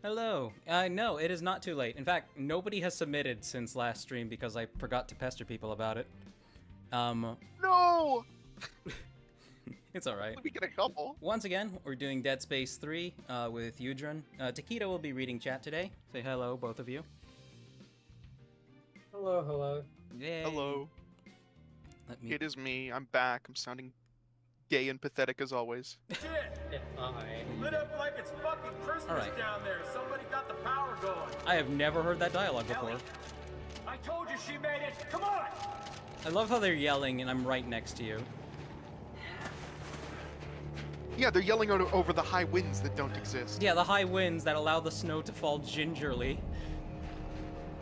Hello. No, it is not too late. In fact, nobody has submitted since last stream because I forgot to pester people about it. No! It's alright. We get a couple. Once again, we're doing Dead Space 3 with Udron. Taquito will be reading chat today. Say hello, both of you. Hello, hello. Yay. Hello. Let me... It is me. I'm back. I'm sounding gay and pathetic as always. Shit! I Lit up like it's fucking Christmas Alright. down there. Somebody got the power going. I have never heard that dialogue before. Ellie, I told you she made it. Come on! I love how they're yelling and I'm right next to you. Yeah, they're yelling over the high winds that don't exist. Yeah, the high winds that allow the snow to fall gingerly.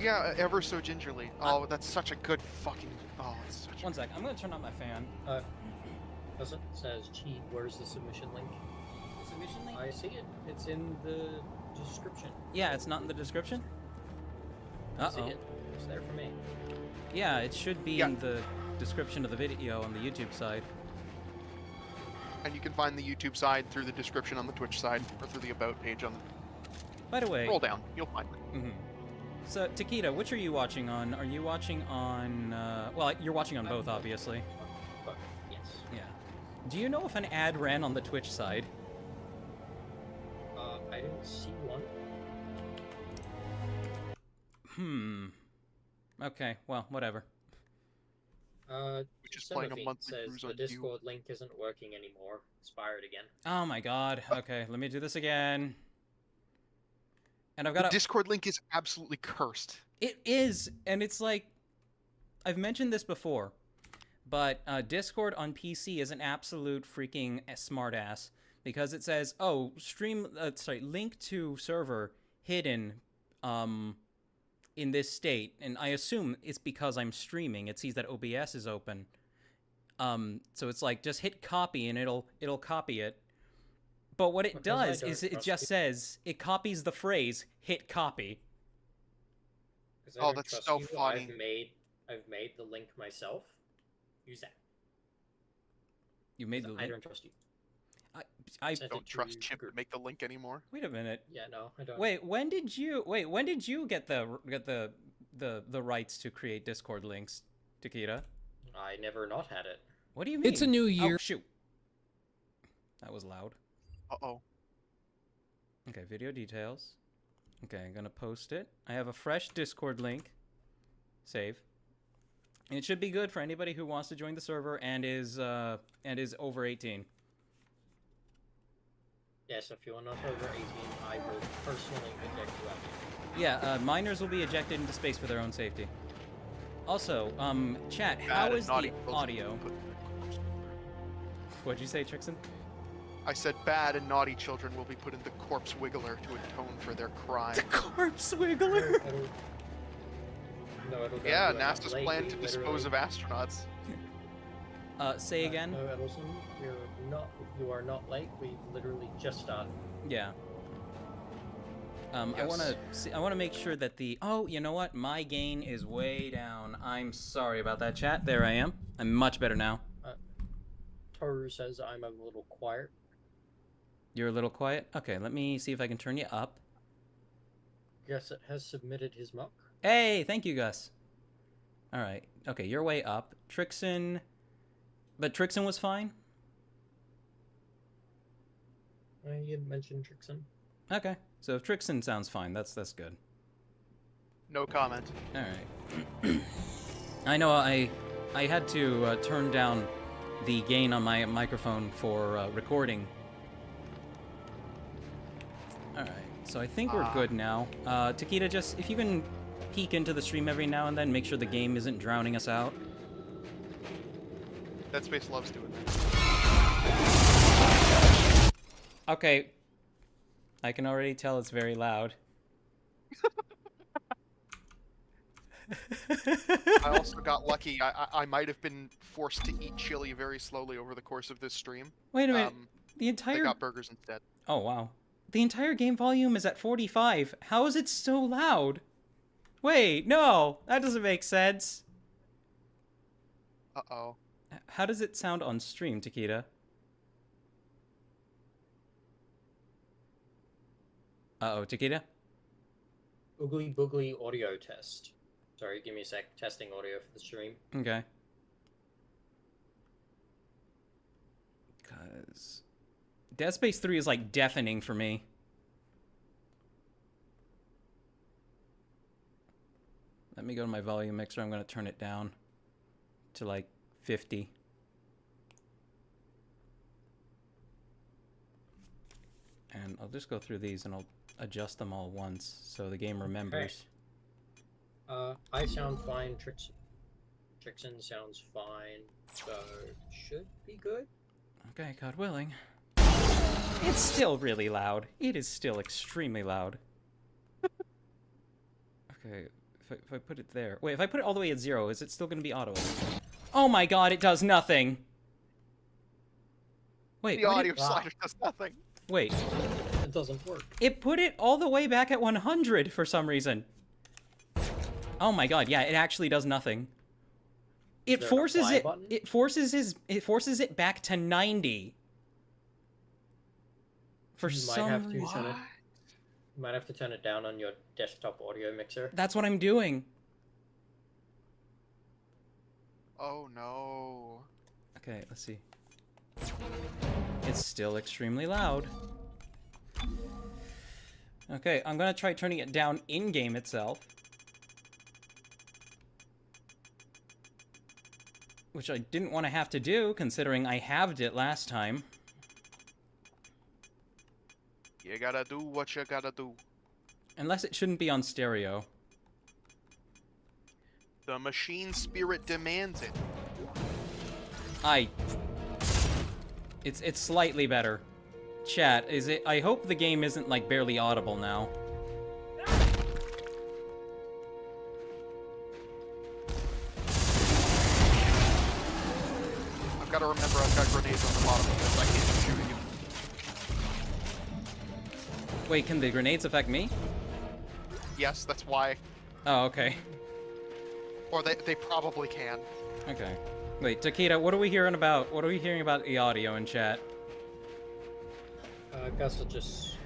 Yeah, ever so gingerly. Oh, that's such a good fucking... Oh, it's such One sec, I'm gonna turn on my fan. doesn't says cheat. Where's the submission link? Submission link? I see it. It's in the description. Yeah, it's not in the description? I see Uh-oh. it. It's there for me. Yeah, it should be in the description of the video on the YouTube side. And you can find the YouTube side through the description on the Twitch side, or through the About page on the... By the way... Scroll down. You'll find it. Mm-hmm. So, Taquito, which are you watching on? Are you watching on... well, you're watching on both, obviously. But yes. Yeah. Do you know if an ad ran on the Twitch side? I didn't see one. Okay, well, whatever. Which is playing a monthly says cruise the on Discord link isn't working anymore. Expired again. Oh my god. Okay, let me do this again. And I've got The a... Discord link is absolutely cursed. It is, and it's like... I've mentioned this before, but Discord on PC is an absolute freaking smartass because it says, oh, link to server hidden in this state, and I assume it's because I'm streaming. It sees that OBS is open. So it's like, just hit copy and it'll copy it. But what it does is it just says, it copies the phrase, hit copy. Oh, that's so funny. I've made the link myself. Use that. You made the link? I don't trust you. I don't trust Chip to make the link anymore. Wait a minute. Yeah, no, I don't. Wait, when did you get the rights to create Discord links, Taquita? I never not had it. What do you mean? It's a new year. Oh, shoot. That was loud. Uh-oh. Okay, video details. Okay, I'm gonna post it. I have a fresh Discord link. Save. And it should be good for anybody who wants to join the server and is over 18. Yes, if you're not over 18, I will personally eject you out. Yeah, minors will be ejected into space for their own safety. Also, chat, Bad how and is the naughty children audio? will be put in the corpse wiggler. What'd you say, Trixaan? I said bad and naughty children will be put in the corpse wiggler to atone for their crime. The corpse wiggler! No, it'll go Yeah, to NASA's late. plan to dispose of astronauts. Say again? No, Edelson, you are not late. We've literally just started. Yeah. Yes. I wanna make sure that the... Oh, you know what? My gain is way down. I'm sorry about that, chat. There I am. I'm much better now. Toru says I'm a little quiet. You're a little quiet? Okay, let me see if I can turn you up. Guess it has submitted his mock. Hey, thank you, Gus. Alright. Okay, you're way up. Trixaan... But Trixaan was fine? You had mentioned Trixaan. Okay. So if Trixaan sounds fine, that's good. No comment. Alright. I know I had to turn down the gain on my microphone for recording. Alright, so I think we're good now. Taquita, just if you can peek into the stream every now and then, make sure the game isn't drowning us out. Dead Space loves doing that. Okay. I can already tell it's very loud. I also got lucky. I might have been forced to eat chili very slowly over the course of this stream. Wait a minute. The I entire... got burgers instead. Oh, wow. The entire game volume is at 45. How is it so loud? Wait, no! That doesn't make sense. Uh-oh. How does it sound on stream, Taquita? Uh-oh, Takeda? Oogly boogly audio test. Sorry, give me a sec. Testing audio for the stream. Okay. Because Dead Space 3 is, like, deafening for me. Let me go to my volume mixer. I'm going to turn it down to, like, 50. And I'll just go through these and I'll adjust them all once so the game remembers. I sound fine. Trixaan sounds fine. So, should be good. Okay, God willing. It's still really loud. It is still extremely loud. Okay, if I put it there... Wait, if I put it all the way at 0, is it still going to be auto? Oh my god, it does nothing! Wait, The audio slider does nothing. Wait. It doesn't work. It put it all the way back at 100 for some reason. Oh my god, yeah, it actually does nothing. It forces it. Button? It forces it back to 90. For some reason. You might have to turn it down on your desktop audio mixer. That's what I'm doing. Oh no. Okay, let's see. It's still extremely loud. Okay, I'm gonna try turning it down in-game itself. Which I didn't want to have to do, considering I halved it last time. You gotta do what you gotta do. Unless it shouldn't be on stereo. The machine spirit demands it. It's slightly better. Chat, is it? I hope the game isn't, like, barely audible now. I've gotta remember I've got grenades on the bottom because I can't keep shooting you. Wait, can the grenades affect me? Yes, that's why. Oh, okay. Or they probably can. Okay. Wait, Takeda, what are we hearing about? What are we hearing about the audio in chat? Gus just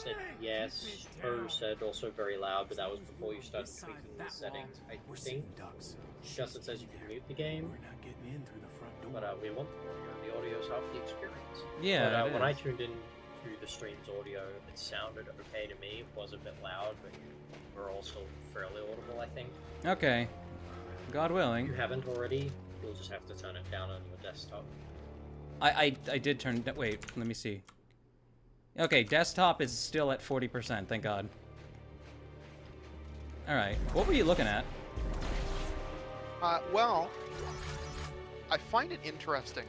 said yes. Her said also very loud, but that was before you started tweaking the settings. I think Justin says you can mute the game, but we want the audio. The audio's half the experience. Yeah. But, when I tuned in through the stream's audio, it sounded okay to me. It was a bit loud, but we're also fairly audible, I think. Okay. God If willing. you haven't already, you'll just have to turn it down on your desktop. I did turn... Wait, let me see. Okay, desktop is still at 40%, thank God. Alright, what were you looking at? Well, I find it interesting.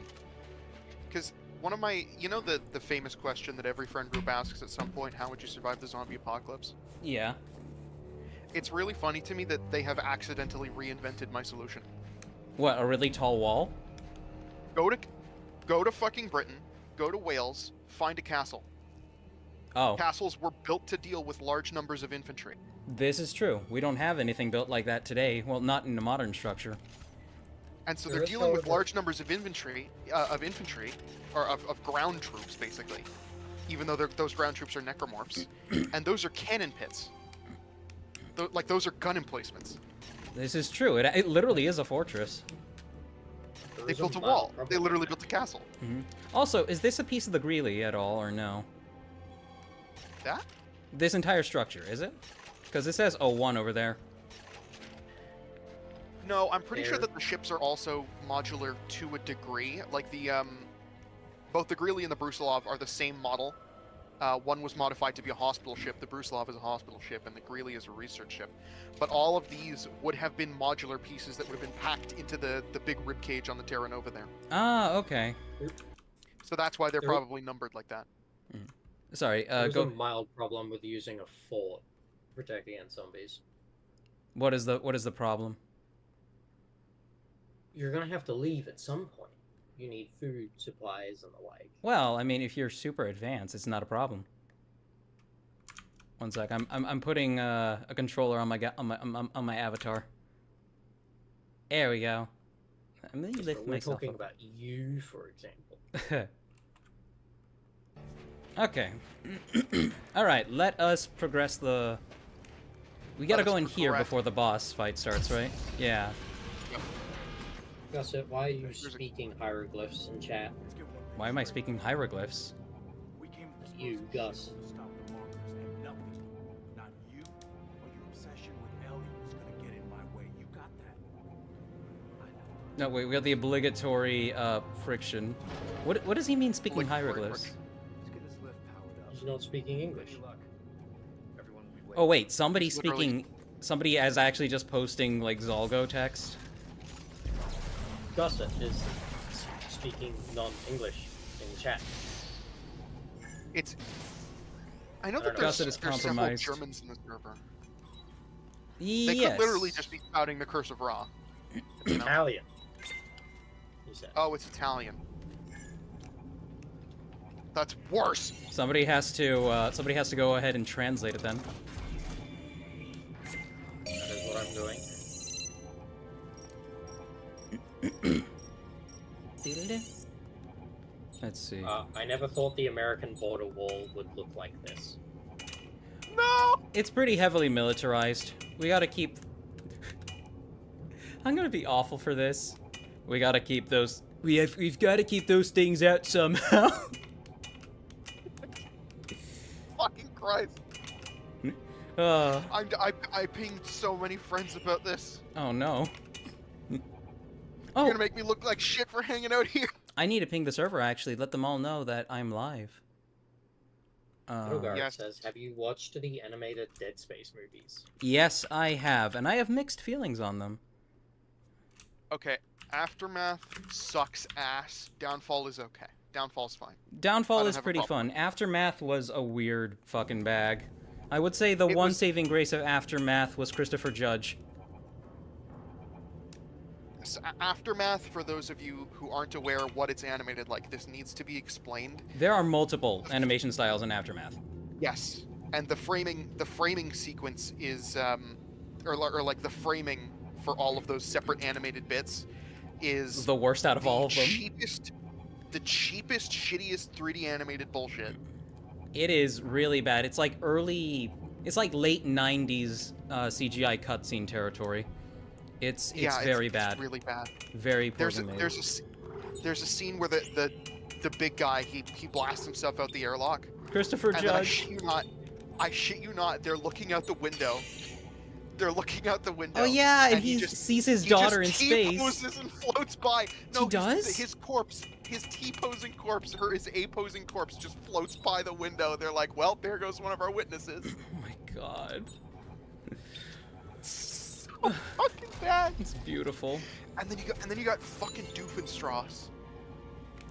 Because one of my... You know the famous question that every friend group asks at some point, how would you survive the zombie apocalypse? Yeah. It's really funny to me that they have accidentally reinvented my solution. What, a really tall wall? Go to fucking Britain, go to Wales, find a castle. Oh. Castles were built to deal with large numbers of infantry. This is true. We don't have anything built like that today. Well, not in a modern structure. And so they're dealing with large numbers of infantry, or of ground troops, basically. Even though those ground troops are necromorphs. And those are cannon pits. Like, those are gun emplacements. This is true. It literally is a fortress. They built a wall. They literally built a castle. Mm-hmm. Also, is this a piece of the Greeley at all, or no? That? This entire structure, is it? Because it says 01 over there. No, I'm pretty sure that the ships are also modular to a degree. Like both the Greeley and the Brusilov are the same model. One was modified to be a hospital ship. The Brusilov is a hospital ship, and the Greeley is a research ship. But all of these would have been modular pieces that would have been packed into the big ribcage on the Terra Nova there. Ah, okay. So that's why they're probably numbered like that. Mm. Sorry, There's a mild problem with using a fort to protect against zombies. What is the problem? You're gonna have to leave at some point. You need food, supplies, and the like. Well, I mean, if you're super advanced, it's not a problem. One sec, I'm putting a controller on my avatar. There we go. I'm gonna lift We're myself talking up. about you, for example. Okay. Alright, let us progress the... We gotta go in here progress. before the boss fight starts, right? Yeah. Gusset, why are you speaking hieroglyphs in chat? Why am I speaking hieroglyphs? You, Gus. No, wait, we got the obligatory, friction. What does he mean speaking hieroglyphs? He's not speaking English. Oh, wait, somebody It's literally- speaking... Somebody is actually just posting, like, Zolgo text? Gusset is speaking non-English in chat. It's. I know I that don't know. Gusset is there's several compromised. Germans in the server. They Yes. could literally just be spouting the Curse of Ra. You know? Italian. He said. Oh, it's Italian. That's worse. Somebody has to go ahead and translate it then. That is what I'm doing. Let's see. I never thought the American border wall would look like this. No. It's pretty heavily militarized. We gotta keep... I'm gonna be awful for this. We gotta keep those... We've gotta keep those things out somehow. Fucking Christ. I pinged so many friends about this. Oh no. You're Oh, gonna make me look like shit for hanging out here. I need to ping the server actually. Let them all know that I'm live. Rogard Yes. says, have you watched the animated Dead Space movies? Yes, I have, and I have mixed feelings on them. Okay, Aftermath sucks ass. Downfall is okay. Downfall's fine. I Downfall don't is have a pretty problem. fun. Aftermath was a weird fucking bag. I would say the It one was- saving grace of Aftermath was Christopher Judge. Aftermath, for those of you who aren't aware what it's animated like, this needs to be explained. There are multiple animation styles in Aftermath. Yes, and the framing sequence is, or like the framing for all of those separate animated bits is The worst out of all of them. the cheapest, shittiest 3D animated bullshit. It is really bad. It's like late 90s CGI cutscene territory. It's Yeah, very it's bad. really bad. Very poorly made. There's a scene where the big guy he blasts himself out the airlock. Christopher And then I Judge. shit you not, they're looking out the window. They're looking out the window. Oh yeah, and he just sees his he daughter in just space. T-poses and floats by. No, He does? His corpse, his T-posing corpse, or his A-posing corpse just floats by the window. They're like, well, there goes one of our witnesses. Oh my god. So fucking bad. It's beautiful. And then you got fucking Doofenstrasse,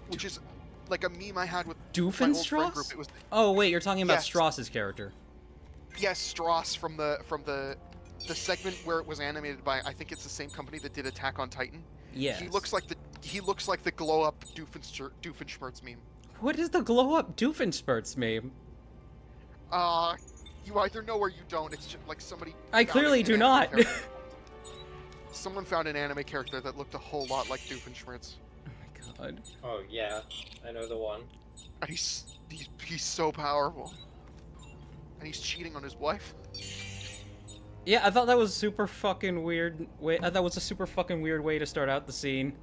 which is like a meme I had with my old friend group. Doofenstrasse? It was Oh wait, you're talking about Yes. Strauss's character. yes, Strauss from the segment where it was animated by, I think it's the same company that did Attack on Titan. Yes. He looks like the glow up Doofenshmirtz meme. What is the glow up Doofenshmirtz meme? You either know or you don't. It's just like somebody. I found clearly an do anime not. character. Someone found an anime character that looked a whole lot like Doofenshmirtz. Oh my god. Oh yeah, I know the one. And he's so powerful. And he's cheating on his wife. Yeah, I thought that was super fucking weird. I thought that was a super fucking weird way to start out the scene.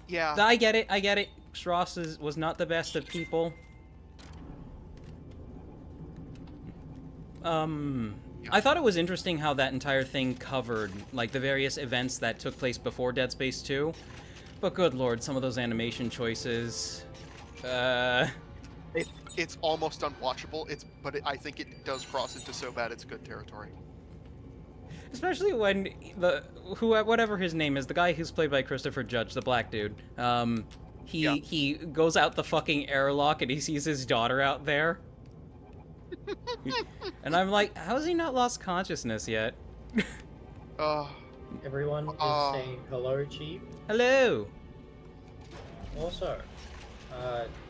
Yeah. I get it. Strauss was not the best of people. I thought it was interesting how that entire thing covered, like, the various events that took place before Dead Space 2. But good lord, some of those animation choices... It's almost unwatchable. I think it does cross into so bad it's good territory. Especially when whatever his name is, the guy who's played by Christopher Judge, the black dude, he goes out the fucking airlock and he sees his daughter out there. And I'm like, how has he not lost consciousness yet? Everyone is saying hello, Chief. Hello! Also,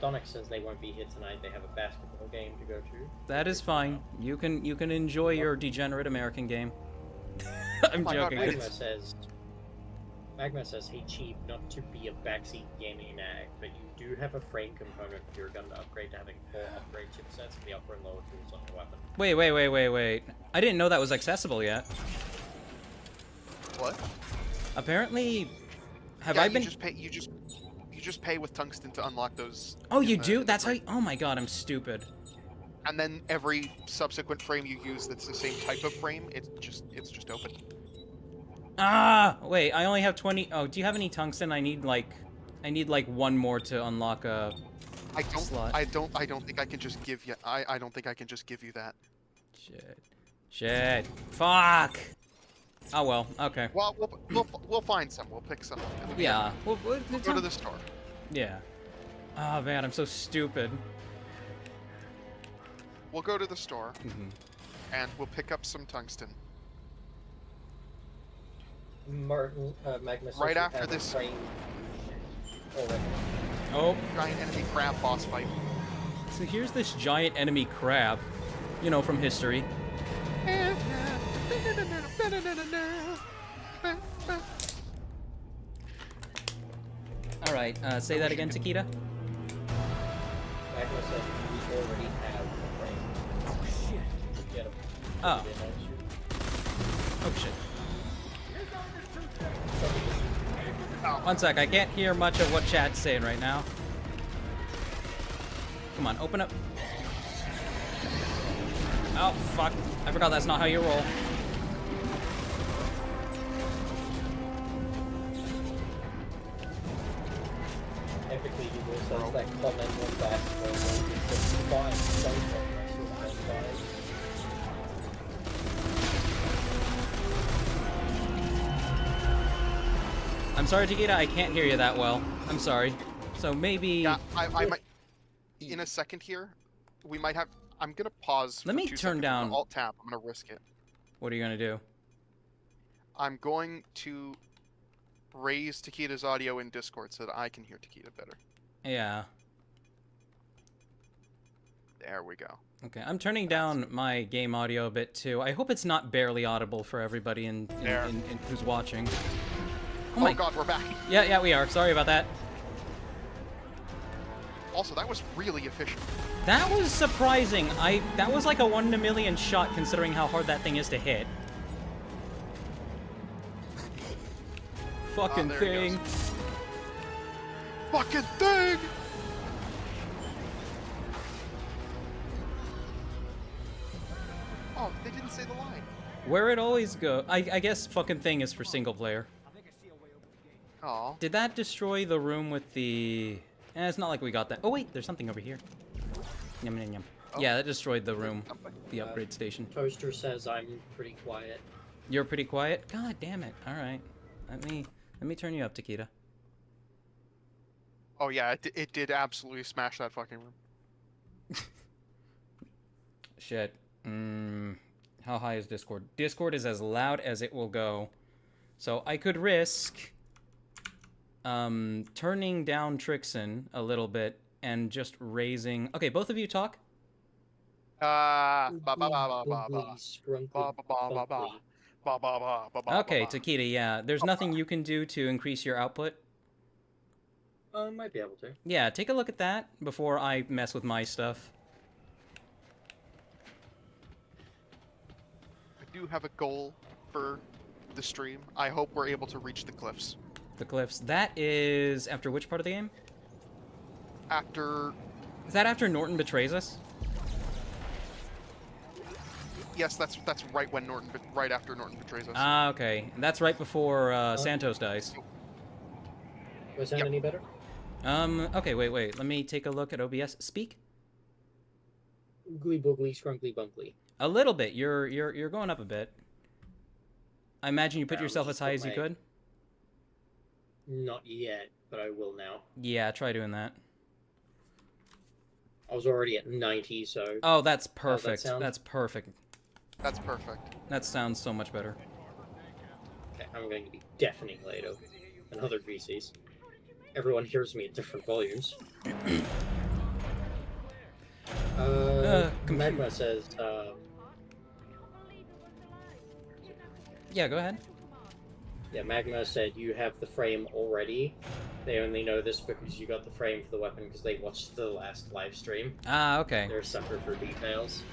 Donick says they won't be here tonight. They have a basketball game to go to. That is fine. You can enjoy your degenerate American game. I'm my God, joking. wait, Magma says, Magma says, hey Chief, not to be a backseat gaming nag, but you do have a frame component for your gun to upgrade to having full upgrade chipsets for the upper and lower tools on the weapon. Wait. I didn't know that was accessible yet. What? Apparently, have Yeah, I been? You just pay with tungsten to unlock those. Oh, in you the- do? in the That's how. frame. Oh my god, I'm stupid. And then every subsequent frame you use that's the same type of frame, it's just open. Ah, wait. I only have 20. Oh, do you have any tungsten? I need like one more to unlock a slot. I don't think I can just give you. I don't think I can just give you that. Shit. Fuck. Oh well. Okay. Well, we'll find some. We'll pick some. Yeah. We'll go to the store. Yeah. Oh man, I'm so stupid. We'll go to the store, Mhm. and we'll pick up some tungsten. Martin, Magma says Right you after have a this- frame already. Oh, Giant enemy crab boss fight. so here's this giant enemy crab, you know, from history. All right. Say that again, Takeda. Magma says we already have a frame. Oh, shit. Just get 'em. Oh. They announce you. Oh shit. Here's Officer Tuesday. One sec. I can't hear much of what chat's saying right now. Come on, open up. Oh fuck! I forgot that's not how you roll. Epically, he will says that comment was back when he said fine, so I'm sorry, Takeda. I can't hear you that well. I'm sorry. So maybe. Yeah, I might. In a second here, we might have. I'm gonna pause. Let for me 2 turn seconds. I'm down- gonna Alt tab. I'm gonna risk it. What are you gonna do? I'm going to raise Takeda's audio in Discord so that I can hear Takeda better. Yeah. There we go. Okay. I'm turning down my game audio a bit too. I hope it's not barely audible for everybody There. in who's watching. Oh my god, we're back. Yeah, we are. Sorry about that. Also, that was really efficient. That was surprising. That was like a 1 in a million shot considering how hard that thing is to hit. Fucking there he thing. goes. Fucking thing! Oh, they didn't say the line. Where it always go. I guess fucking thing is for single player. I think I see a way over the gate. Oh. Did that destroy the room with the... it's not like we got that. Oh wait, there's something over here. Yum yum yum. Oh. Yeah, that destroyed the room. The upgrade station. Toaster says I'm pretty quiet. You're pretty quiet? God damn it. Alright. Let me turn you up, Takeda. Oh yeah, it did absolutely smash that fucking room. Shit. How high is Discord? Discord is as loud as it will go. So I could risk turning down Trixaan a little bit and just raising... Okay, both of you talk. Ba ba ba ba ba ba. Scrunkly, Ba ba ba ba ba. bumply. Ba ba ba ba ba. Okay, ba. Takeda, yeah. There's nothing you can do to increase your output. Might be able to. Yeah, take a look at that before I mess with my stuff. I do have a goal for the stream. I hope we're able to reach the cliffs. The cliffs. That is after which part of the game? After... Is that after Norton betrays us? Yes, that's right when Norton... Right after Norton betrays us. Ah, okay. And that's right before Santos dies. Was that Yep. any better? Okay, wait. Let me take a look at OBS. Speak. Oogly boogly, scrunkly bunkly. A little bit. You're going up a bit. I imagine you put Yeah, yourself let's as high just as you put my- could. Not yet, but I will now. Yeah, try doing that. I was already at 90, so... Oh, that's perfect. sound? That's perfect. That's perfect. That sounds so much better. Okay, I'm going to be deafening later than other VCs. Everyone hears me at different volumes. Computer. Magma says, Yeah, go ahead. Yeah, Magma said you have the frame already. They only know this because you got the frame for the weapon because they watched the last live stream. Ah, okay. They're a sucker for details.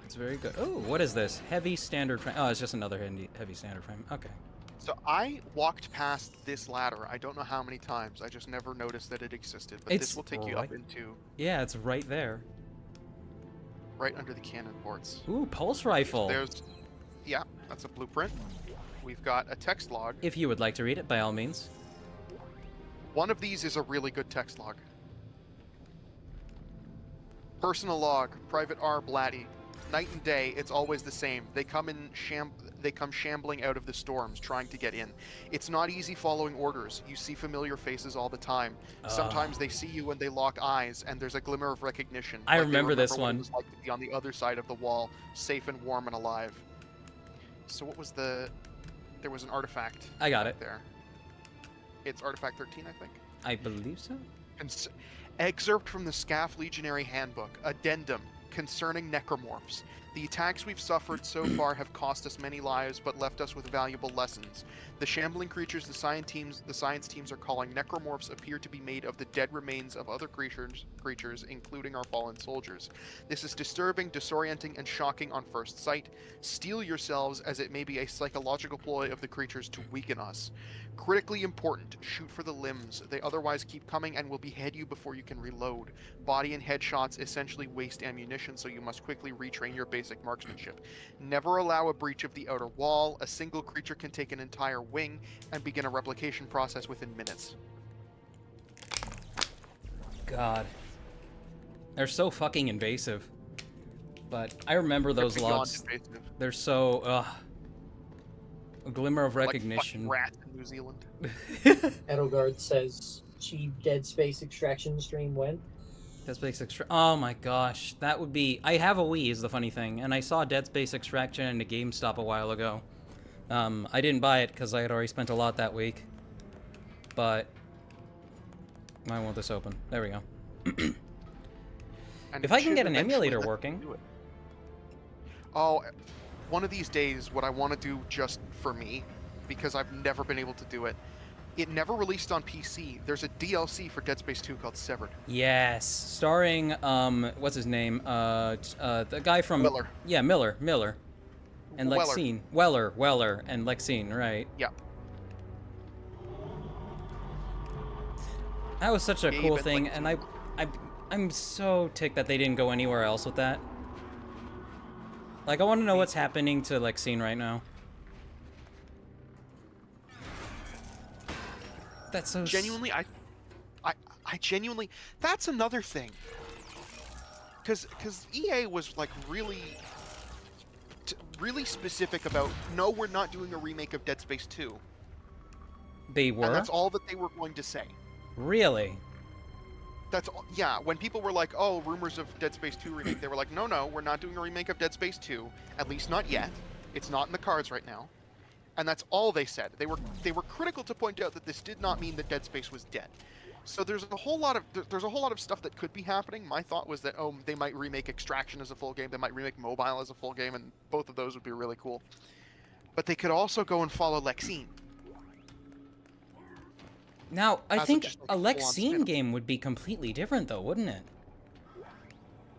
It's very good. Oh, what is this? Heavy standard frame. Oh, it's just another heavy standard frame. Okay. So I walked past this ladder. I don't know how many times. I just never noticed that it existed. But It's this will take you up right- into Yeah, it's right there. right under the cannon ports. Ooh, pulse rifle. There's, yeah, that's a blueprint. We've got a text log. If you would like to read it, by all means. One of these is a really good text log. Personal log, Private R. Blatty. Night and day, it's always the same. They come shambling out of the storms, trying to get in. It's not easy following orders. You see familiar faces all the time. Sometimes they see you when they lock eyes, and there's a glimmer of recognition. I like they remember this what it one. was like to be on the other side of the wall, safe and warm and alive. So what was the? There was an artifact. I got back it. there. It's artifact 13, I think. I believe so. Excerpt from the Scaff Legionary Handbook. Addendum concerning necromorphs. The attacks we've suffered so far have cost us many lives, but left us with valuable lessons. The shambling creatures the science teams are calling necromorphs appear to be made of the dead remains of other creatures, including our fallen soldiers. This is disturbing, disorienting, and shocking on first sight. Steel yourselves, as it may be a psychological ploy of the creatures to weaken us. Critically important, shoot for the limbs. They otherwise keep coming and will behead you before you can reload. Body and head shots essentially waste ammunition, so you must quickly retrain your basic marksmanship. Never allow a breach of the outer wall. A single creature can take an entire wing and begin a replication process within minutes. God. They're so fucking invasive. But I remember those They're beyond logs. invasive. They're so, a glimmer of Like recognition. fucking rats in New Zealand. Edelgard says cheap Dead Space extraction stream when? Dead Space Extraction. Oh my gosh, that would be. I have a Wii, is the funny thing, and I saw Dead Space Extraction in a GameStop a while ago. I didn't buy it because I had already spent a lot that week. But I want this open. There we go. And If it I can should get an eventually emulator let you working. do it. Oh, one of these days, what I want to do just for me, because I've never been able to do it, it never released on PC. There's a DLC for Dead Space 2 called Severed. Yes, starring what's his name? The guy from Weller. Yeah, Miller, and Weller. Lexine. Weller, and Lexine, right? Yeah. That was such a Gabe cool and thing, Lexine. and I'm so ticked that they didn't go anywhere else with that. Like, I want to know what's happening to Lexine right now. That's so Genuinely, I genuinely, that's another thing. Because EA was like really specific about, no, we're not doing a remake of Dead Space 2. They were? And that's all that they were going to say. Really? That's all, yeah, when people were like, oh, rumors of Dead Space 2 remake, they were like, no, we're not doing a remake of Dead Space 2, at least not yet. It's not in the cards right now. And that's all they said. They were critical to point out that this did not mean that Dead Space was dead. So there's a whole lot of stuff that could be happening. My thought was that, oh, they might remake Extraction as a full game, they might remake Mobile as a full game, and both of those would be really cool. But they could also go and follow Lexine. Now, I As think just, a like, full-on Lexine spin-off. game would be completely different, though, wouldn't it?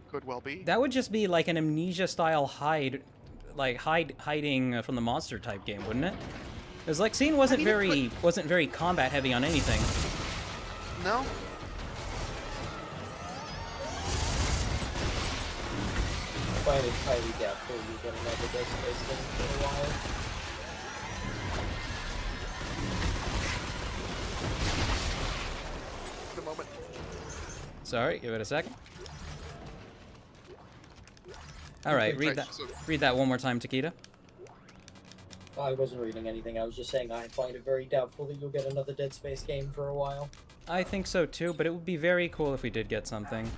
Could well be. That would just be like an Amnesia-style hiding from the monster type game, wouldn't it? Because Lexine wasn't very combat heavy on anything. No? I find it highly doubtful you get another Dead Space game for a while. The moment. Sorry, give it a second. All right, read that one more time, Takeda. I wasn't reading anything, I was just saying I find it very doubtful that you'll get another Dead Space game for a while. I think so too, but it would be very cool if we did get something.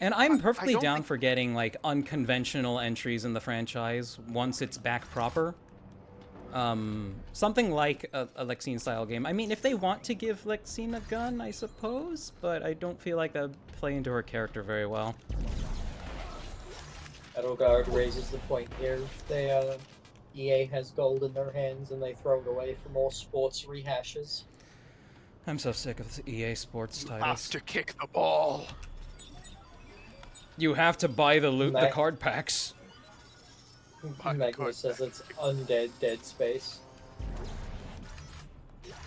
And I'm perfectly don't down think- for getting like unconventional entries in the franchise once it's back proper. Something like a Lexine style game. I mean, if they want to give Lexine a gun, I suppose, but I don't feel like that would play into her character very well. Edelgard raises the point here. EA has gold in their hands and they throw it away for more sports rehashes. I'm so sick of the EA Sports You titles. have to kick the ball. You have to buy the loot, the Mac- card packs. Magnus says it's undead Dead Space.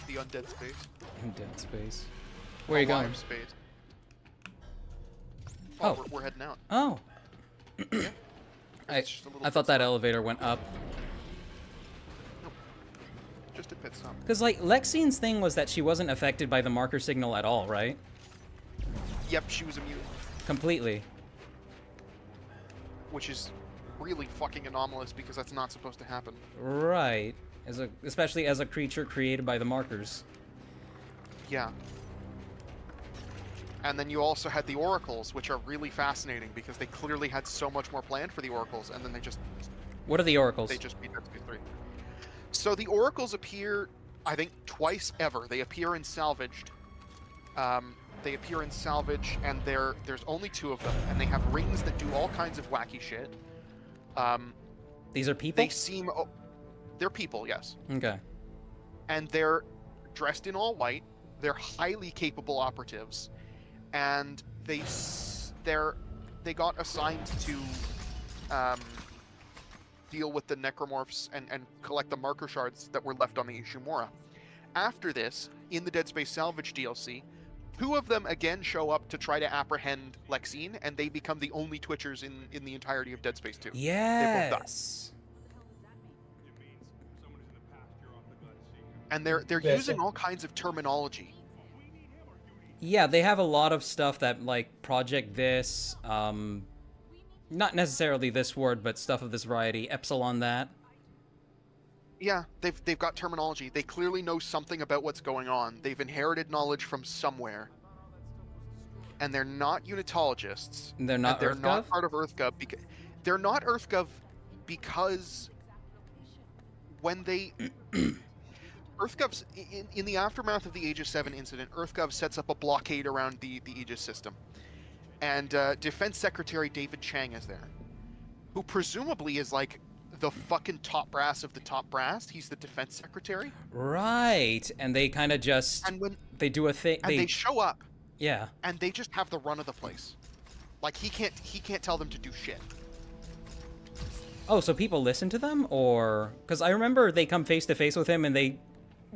The undead space. In Dead Space. Where are you going? Alive space. Oh. We're heading out. Oh. Yeah. I It's just a little I thought pit that stop. elevator went up. Just a pit stop. Because, like, Lexine's thing was that she wasn't affected by the marker signal at all, right? Yep, she was immune, Completely. which is really fucking anomalous because that's not supposed to happen. Right. Especially as a creature created by the markers. Yeah. And then you also had the oracles, which are really fascinating because they clearly had so much more planned for the oracles, and then they just What are the oracles? beat Dead Space 3. So the oracles appear, I think, twice ever. They appear in Salvaged. They appear in Salvage, and there's only 2 of them, and they have rings that do all kinds of wacky shit. These are people? They seem, they're people, yes, Okay. and they're dressed in all white. They're highly capable operatives, and they got assigned to deal with the necromorphs and collect the marker shards that were left on the Ishimura. After this, in the Dead Space Salvage DLC, 2 of them again show up to try to apprehend Lexine, and they become the only Twitchers in the entirety of Dead Space 2. Yes. And they're Yes, using yeah. all kinds of terminology. Yeah, they have a lot of stuff that, like, Project this, not necessarily this word, but stuff of this variety, Epsilon that. Yeah, they've got terminology. They clearly know something about what's going on. They've inherited knowledge from somewhere. And they're not unitologists. They're not and they're EarthGov? not part of EarthGov because they're not EarthGov because when they EarthGov's in the aftermath of the Aegis 7 incident, EarthGov sets up a blockade around the Aegis system. And Defense Secretary David Chang is there, who presumably is like the fucking top brass of the top brass. He's the defense secretary. Right. And they kind of just, And when they do a thing. they show up Yeah. and they just have the run of the place. Like he can't tell them to do shit. Oh, so people listen to them? Or... Because I remember they come face to face with him and they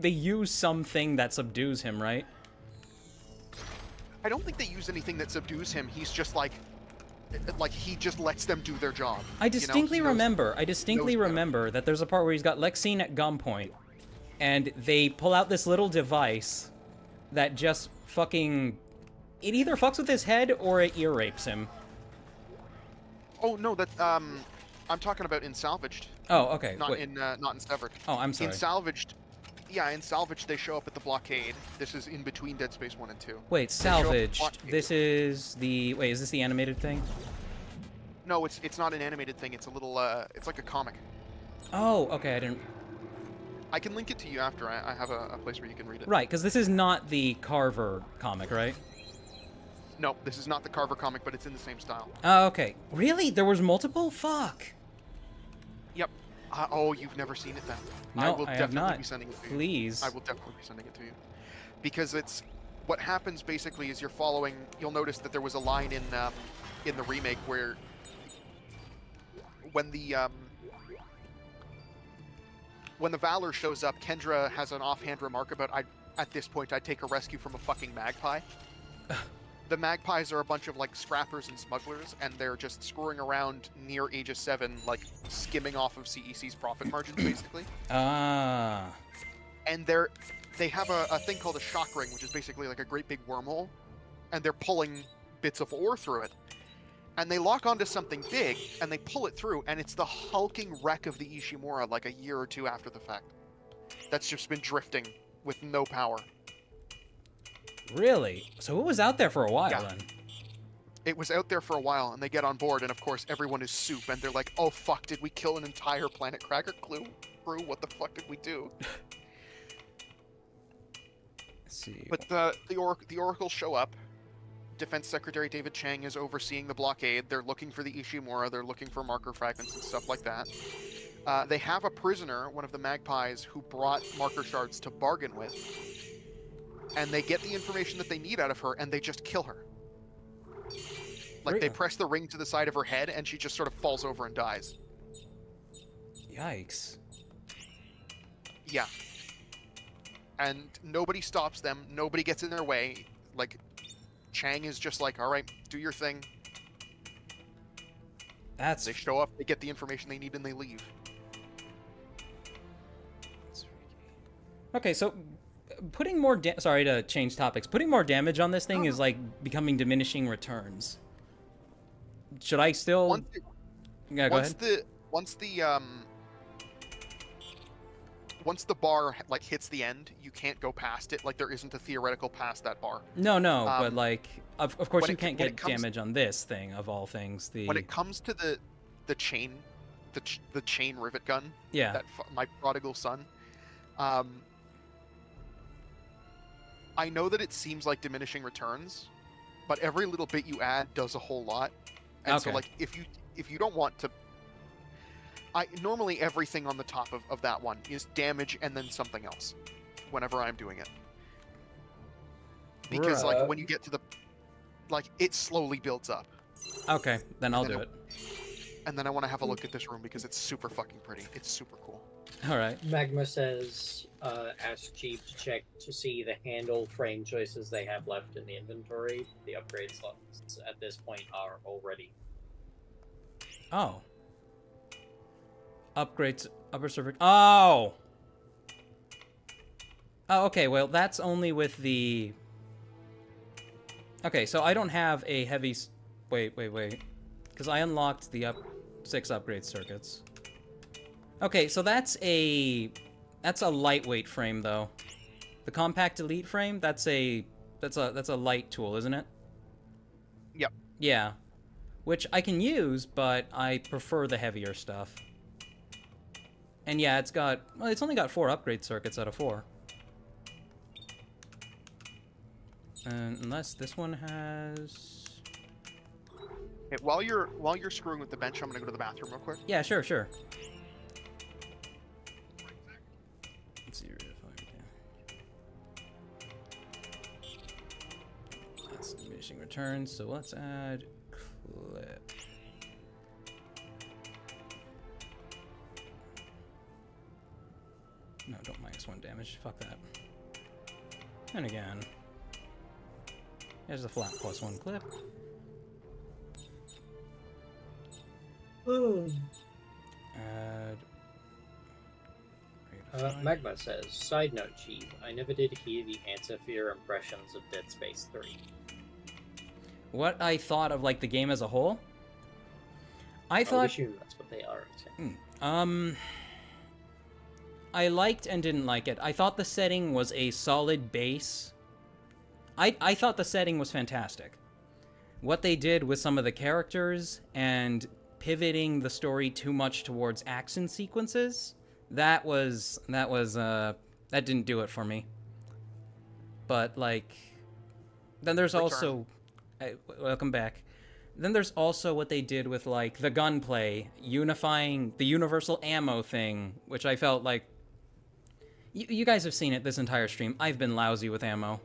use something that subdues him, right? I don't think they use anything that subdues him. He's just like he just lets them do their job. I distinctly remember knows better. that there's a part where he's got Lexine at gunpoint, and they pull out this little device that just fucking... It either fucks with his head or it ear rapes him. Oh no, that I'm talking about in Salvaged, Oh, okay. not Wait. in Severed. Oh, I'm sorry. In Salvaged, yeah, in Salvaged they show up at the blockade. This is in between Dead Space 1 and 2. Wait, show up at the salvaged. blockade. This is the... Wait, is this the animated thing? No, it's not an animated thing. It's a little it's like a comic. Oh, okay, I didn't... I can link it to you after. I have a place where you can read it. Right, because this is not the Carver comic, right? No, this is not the Carver comic, but it's in the same style. Oh, okay. Really? There was multiple? Fuck. Yep. Oh, you've never seen it then? No, will I have definitely not. be sending it to you. Please. I will definitely be sending it to you. Because it's... What happens basically is you're following... You'll notice that there was a line in the remake where... When the Valor shows up, Kendra has an offhand remark about, at this point, I'd take a rescue from a fucking magpie. The magpies are a bunch of, like, scrappers and smugglers, and they're just screwing around near Aegis 7, like, skimming off of CEC's profit margins, basically. Ah. And they have a thing called a shock ring, which is basically like a great big wormhole, and they're pulling bits of ore through it. And they lock onto something big, and they pull it through, and it's the hulking wreck of the Ishimura, like a year or 2 after the fact. That's just been drifting with no power. Really? So it was out there for a while, Yeah. then? It was out there for a while, and they get on board, and of course everyone is soup, and they're like, oh fuck, did we kill an entire Planet Cracker crew? What the fuck did we do? Let's see. But the Oracles show up. Defense Secretary David Chang is overseeing the blockade. They're looking for the Ishimura. They're looking for marker fragments and stuff like that. They have a prisoner, one of the magpies, who brought marker shards to bargain with, and they get the information that they need out of her, and they just kill her. Like, they press the ring to the side of her head, and she just sort of falls over and dies. Yikes. Yeah. And nobody stops them. Nobody gets in their way. Like, Chang is just like, all right, do your thing. That's... They show up, they get the information they need, and they leave. Okay, so putting more... Sorry to change topics. Putting more damage on this thing is, like, becoming diminishing returns. Should I still... Yeah, go ahead. Once the bar like hits the end, you can't go past it. Like, there isn't a theoretical past that bar. No, but like, of course you can't get damage on this thing of all things. When it comes to the chain, the chain rivet gun. Yeah. That my prodigal son. I know that it seems like diminishing returns, but every little bit you add does a whole lot. And so, like, if you don't want to, normally everything on the top of that one is damage and then something else whenever I'm doing it. Because, like, when you get to the... Like, it slowly builds up. Okay, then I'll do it. And then I want to have a look at this room because it's super fucking pretty. It's super cool. Alright. Magma says, ask Chief to check to see the handle frame choices they have left in the inventory. The upgrade slots at this point are already. Oh. Upgrades, upper server. Oh! Oh, okay, well, that's only with the... Okay, so I don't have a heavy... Wait. Because I unlocked the 6 upgrade circuits. Okay, so that's a lightweight frame, though. The compact elite frame, that's a light tool, isn't it? Yep. Yeah. Which I can use, but I prefer the heavier stuff. And yeah, it's only got 4 upgrade circuits out of 4. Unless this one has... Okay, while you're screwing with the bench, I'm gonna go to the bathroom real quick. Yeah, sure. Let's see if I can... That's diminishing returns, so let's add clip. No, don't -1 damage. Fuck that. And again. There's a flat +1 clip. Add... Magma says, side note, Chief, I never did hear the answer for your impressions of Dead Space 3. What I thought of, like, the game as a whole? I would assume that's what they are. I liked and didn't like it. I thought the setting was a solid base. I thought the setting was fantastic. What they did with some of the characters and pivoting the story too much towards action sequences, that didn't do it for me. But, like, then there's also... welcome back. Then there's also what they did with, like, the gunplay, unifying the universal ammo thing, which I felt like... You guys have seen it this entire stream. I've been lousy with ammo.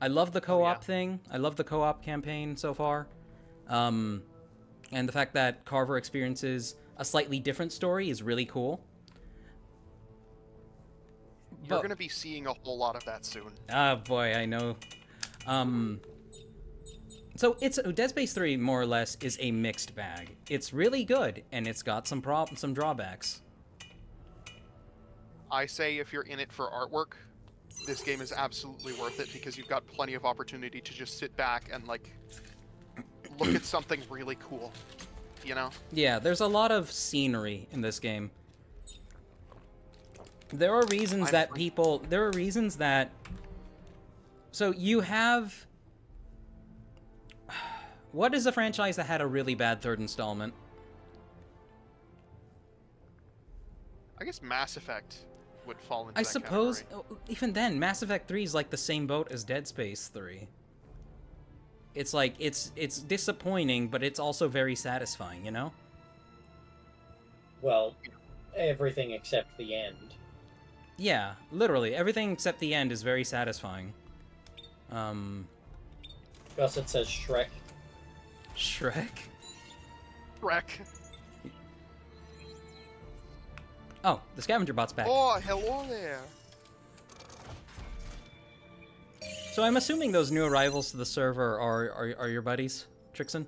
I love the co-op thing. I love the co-op campaign so far. And the fact that Carver experiences a slightly different story is really cool. You're going to be seeing a whole lot of that soon. Oh boy, I know. So Dead Space 3 more or less is a mixed bag. It's really good, and it's got some drawbacks. I say if you're in it for artwork, this game is absolutely worth it because you've got plenty of opportunity to just sit back and, like, look at something really cool, you know? Yeah, there's a lot of scenery in this game. There are reasons that so you have... What is a franchise that had a really bad third installment? I guess Mass Effect would fall into I that suppose, category. even then, Mass Effect 3 is like the same boat as Dead Space 3. It's like, it's disappointing, but it's also very satisfying, you know? Well, everything except the end. Yeah, literally everything except the end is very satisfying. Gusset says Shrek. Shrek. Wreck. Oh, the scavenger bot's back. Oh, hello there. So I'm assuming those new arrivals to the server are your buddies, Trixaan?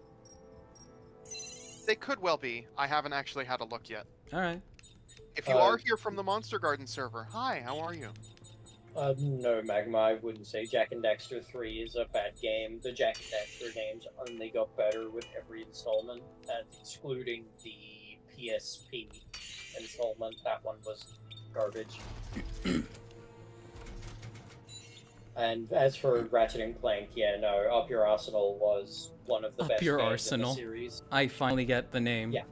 They could well be. I haven't actually had a look yet. All right. If you are here from the Monster Garden server, hi, how are you? No, Magma, I wouldn't say Jak and Daxter 3 is a bad game. The Jak and Daxter games only got better with every installment, and excluding the PSP installment, that one was garbage. And as for Ratchet and Clank, yeah, no, Up Your Arsenal was one of the best Your games Arsenal. in the series. I finally get the name. Yeah.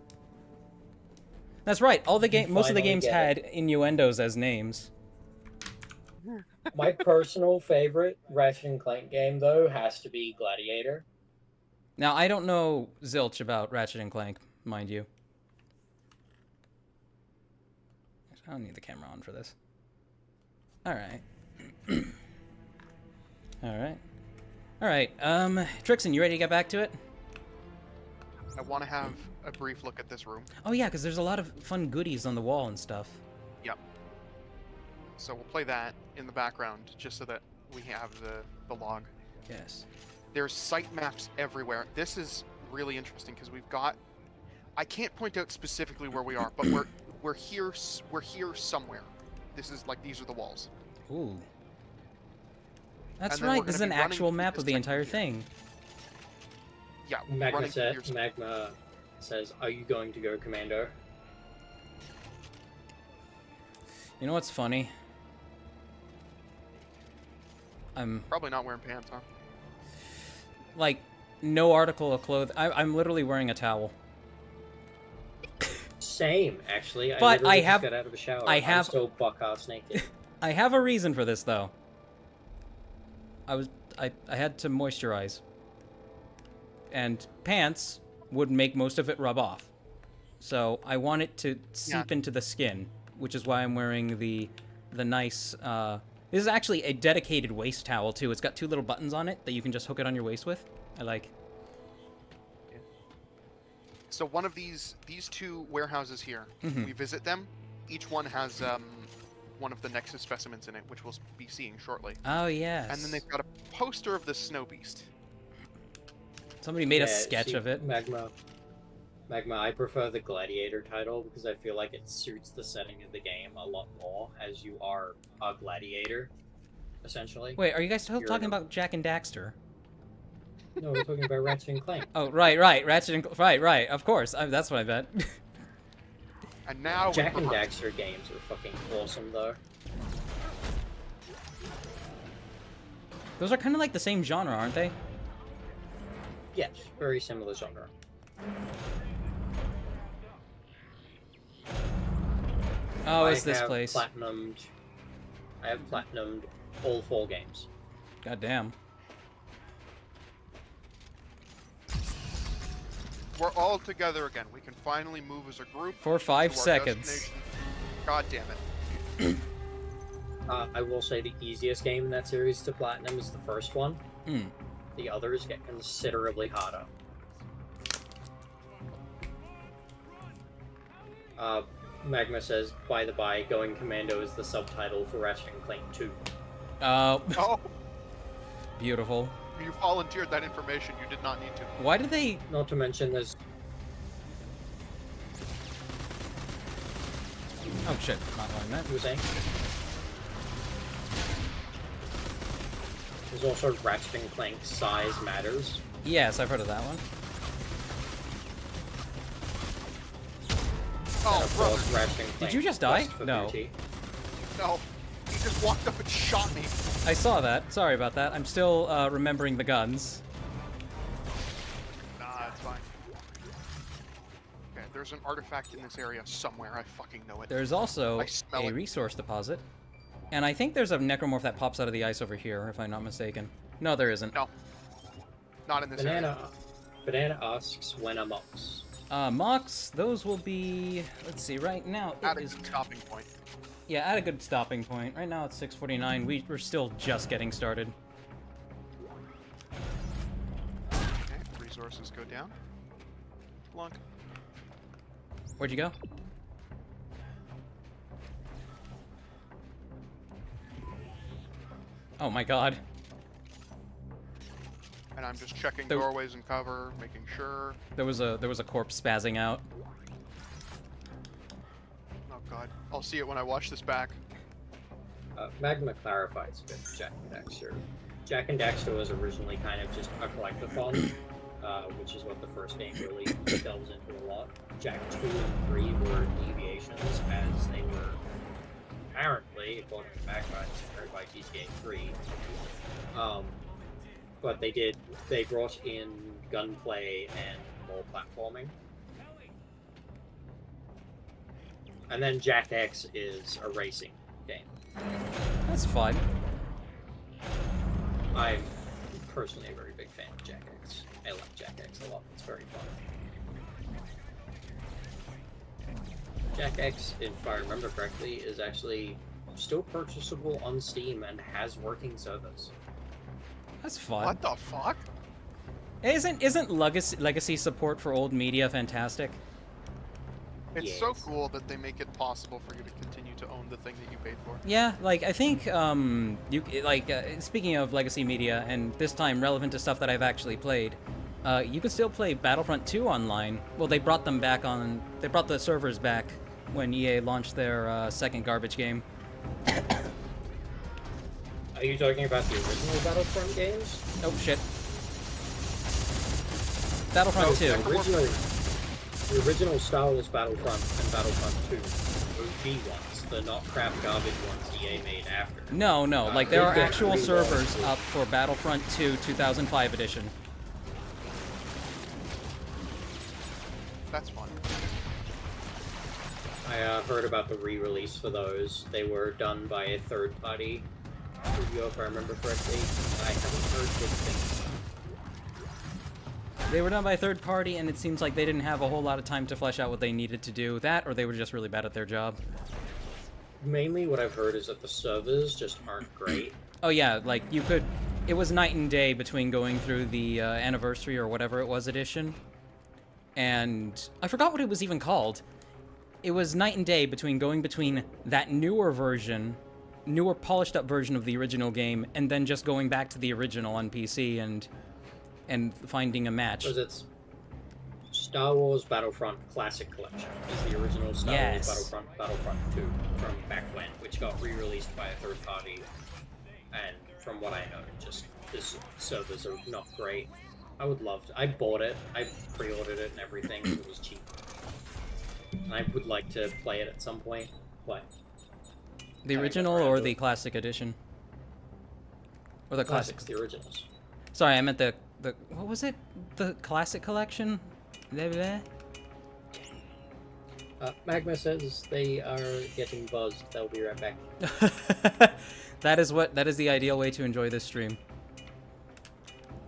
That's right. All the most of the finally games get had innuendos as names. My personal favorite Ratchet and Clank game, though, has to be Gladiator. Now, I don't know zilch about Ratchet and Clank, mind you. I don't need the camera on for this. Alright. Alright, Trixaan, you ready to get back to it? I want to have a brief look at this room. Oh yeah, because there's a lot of fun goodies on the wall and stuff. Yep. So we'll play that in the background, just so that we have the log. Yes. There's site maps everywhere. This is really interesting because we've got. I can't point out specifically where we are, but we're here somewhere. This is like these are the walls. Ooh. That's And then we're right, this is gonna an be running actual through map this of the entire section thing. Yeah. Magma running through says, "Are you going to go commando?" You know what's funny? I'm Probably not wearing pants, huh? like no article of clothing. I'm literally wearing a towel. Same, actually. But literally I have- just got out of a shower. I have- I'm still buck-ass naked. I have a reason for this though. I had to moisturize. And pants would make most of it rub off. So I want it to seep into the skin, which is why I'm wearing the nice this is actually a dedicated waist towel too. It's got two little buttons on it that you can just hook it on your waist with. I like. So one of these two warehouses here, Mhm. we visit them. Each one has one of the Nexus specimens in it, which we'll be seeing shortly. Oh yes. And then they've got a poster of the snow beast. Somebody made a Yeah, sketch see, of it. Magma, I prefer the Gladiator title because I feel like it suits the setting of the game a lot more, as you are a gladiator, essentially. Wait, are you guys still You're talking in a- about Jack and Daxter? No, we're talking about Ratchet and Clank. Oh, right, Ratchet and right, of course. That's what I meant. And now Jak we and progress. Daxter games are fucking awesome, though. Those are kind of like the same genre, aren't they? Yes, very similar genre. Oh, I it's this have place. I have platinumed all 4 games. God damn. We're all together again. We can finally move as a group. For 5 to our seconds. destination. God damn it. I will say the easiest game in that series to platinum is the first one. Hmm. The others get considerably harder. Magma says, by the by, Going Commando is the subtitle for Ratchet and Clank 2. Oh, Beautiful. you volunteered that information. You did not need to. Why did they... Not to mention there's... Oh shit, not what I meant. You were saying? There's also Ratchet and Clank Size Matters. Yes, I've heard of that one. Oh, And of brother. course, Ratchet and Clank you just die? Quest for No. Booty. No. He just walked up and shot me. I saw that. Sorry about that. I'm still remembering the guns. Nah, it's fine. Okay, there's an artifact in this area somewhere. I fucking know it. There's also I smell a it. resource deposit. And I think there's a necromorph that pops out of the ice over here, if I'm not mistaken. No, there isn't. No. Not in this area. Banana asks when amongst. Mox, those will be, let's see, right now At it a is, good stopping point. yeah, at a good stopping point. Right now it's 6:49. We're still just getting started. Okay, resources go down. Plunk. Where'd you go? Oh my god. And I'm just checking There- doorways and cover, making sure. There was a corpse spazzing out. Oh god, I'll see it when I watch this back. Magma clarifies a bit for Jack and Daxter. Jack and Daxter was originally kind of just a collectathon, which is what the first game really delves into a lot. Jack 2 and 3 were deviations, as they were apparently, according to Magma, inspired by GTA 3. But they brought in gunplay and more platforming. And then Jack X is a racing game. That's fun. I'm personally a very big fan of Jack X. I like Jack X a lot. It's very fun. Jack X, if I remember correctly, is actually still purchasable on Steam and has working servers. That's fun. What the fuck? Isn't legacy support for old media fantastic? It's so Yes. cool that they make it possible for you to continue to own the thing that you paid for. Yeah, like I think speaking of legacy media, and this time relevant to stuff that I've actually played, you can still play Battlefront 2 online. Well, they brought them back on. They brought the servers back when EA launched their second garbage game. Are you talking about the original Battlefront games? Oh shit. Battlefront No, 2. The original Star Wars Battlefront and Battlefront 2, OG ones, the not crap garbage ones EA made after. No, like there They've are got actual pretty servers well. up for Battlefront 2 2005 edition. That's fun. I heard about the re-release for those. They were done by a third-party studio, if I remember correctly. I haven't heard good things. They were done by a third party, and it seems like they didn't have a whole lot of time to flesh out what they needed to do. That, or they were just really bad at their job. Mainly what I've heard is that the servers just aren't great. Oh yeah, like you could... It was night and day between going through the anniversary or whatever it was edition. And I forgot what it was even called. It was night and day between that newer version, newer polished up version of the original game, and then just going back to the original on PC and finding a match. Because it's Star Wars Battlefront Classic Collection is the original Star Yes. Wars Battlefront 2 from back when, which got re-released by a third party. And from what I know, just the servers are not great. I would love to. I bought it. I pre-ordered it and everything because it was cheap. And I would like to play it at some point, but The I original got around or to the it. classic edition? Or the classics? the originals. Sorry, I meant the what was it? The classic collection? Blah, blah. Magma says they are getting buzzed. They'll be right back. That is the ideal way to enjoy this stream.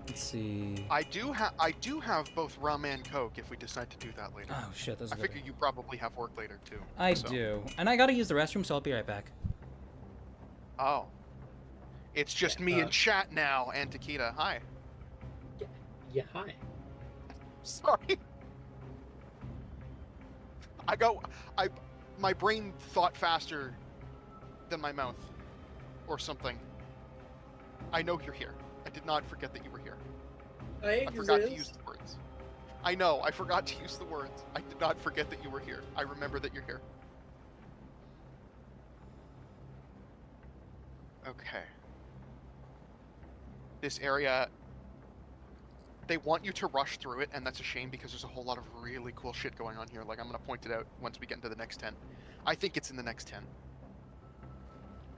Let's see. I do have both rum and coke if we decide to do that later. Oh shit, this is I figure you probably have work later too. I so. do. And I gotta use the restroom, so I'll be right back. Oh. It's just Yeah, me and chat now, and Takeda. Hi. Yeah, hi. Sorry. My brain thought faster than my mouth. Or something. I know you're here. I did not forget that you were here. I forgot to use the words. I know, I forgot to use the words. I did not forget that you were here. I remember that you're here. Okay. This area, they want you to rush through it, and that's a shame because there's a whole lot of really cool shit going on here. Like, I'm gonna point it out once we get into the next 10. I think it's in the next 10.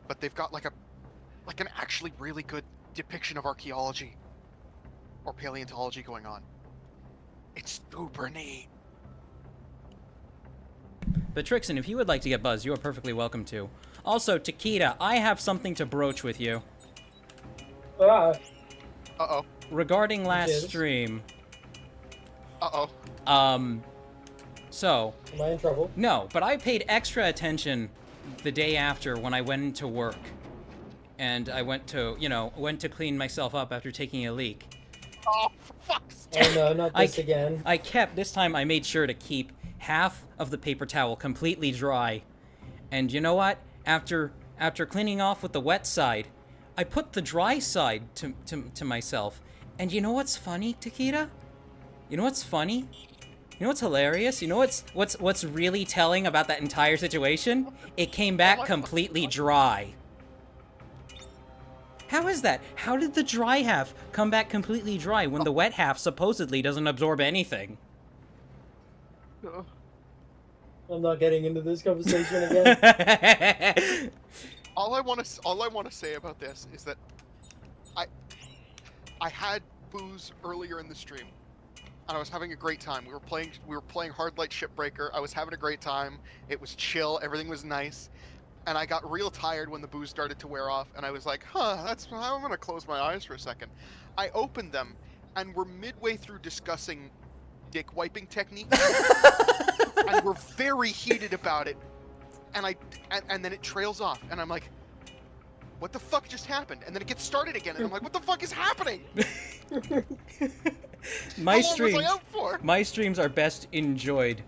But they've got like an actually really good depiction of archaeology or paleontology going on. It's super neat. But Trixaan, if you would like to get buzzed, you are perfectly welcome to. Also, Takeda, I have something to broach with you. Uh-oh. Regarding last Yes. stream, Uh-oh. So, Am I in trouble? no, but I paid extra attention the day after when I went into work. And I went to, went to clean myself up after taking a leak. Oh, for fuck's sake! Oh no, not this again. This time I made sure to keep half of the paper towel completely dry. And you know what? After cleaning off with the wet side, I put the dry side to myself. And you know what's funny, Takeda? You know what's funny? You know what's hilarious? You know what's really telling about that entire situation? It came back completely dry. How is that? How did the dry half come back completely dry when the wet half supposedly doesn't absorb anything? I'm not getting into this conversation again. All I want to say about this is that I had booze earlier in the stream, and I was having a great time. We were playing Hard Light Shipbreaker. I was having a great time. It was chill. Everything was nice. And I got real tired when the booze started to wear off, and I was like, I'm gonna close my eyes for a second. I opened them, and we're midway through discussing dick wiping techniques, and we're very heated about it, and then it trails off, and I'm like, what the fuck just happened? And then it gets started again, and I'm like, what the fuck is happening? My How long was I out for? My streams are best enjoyed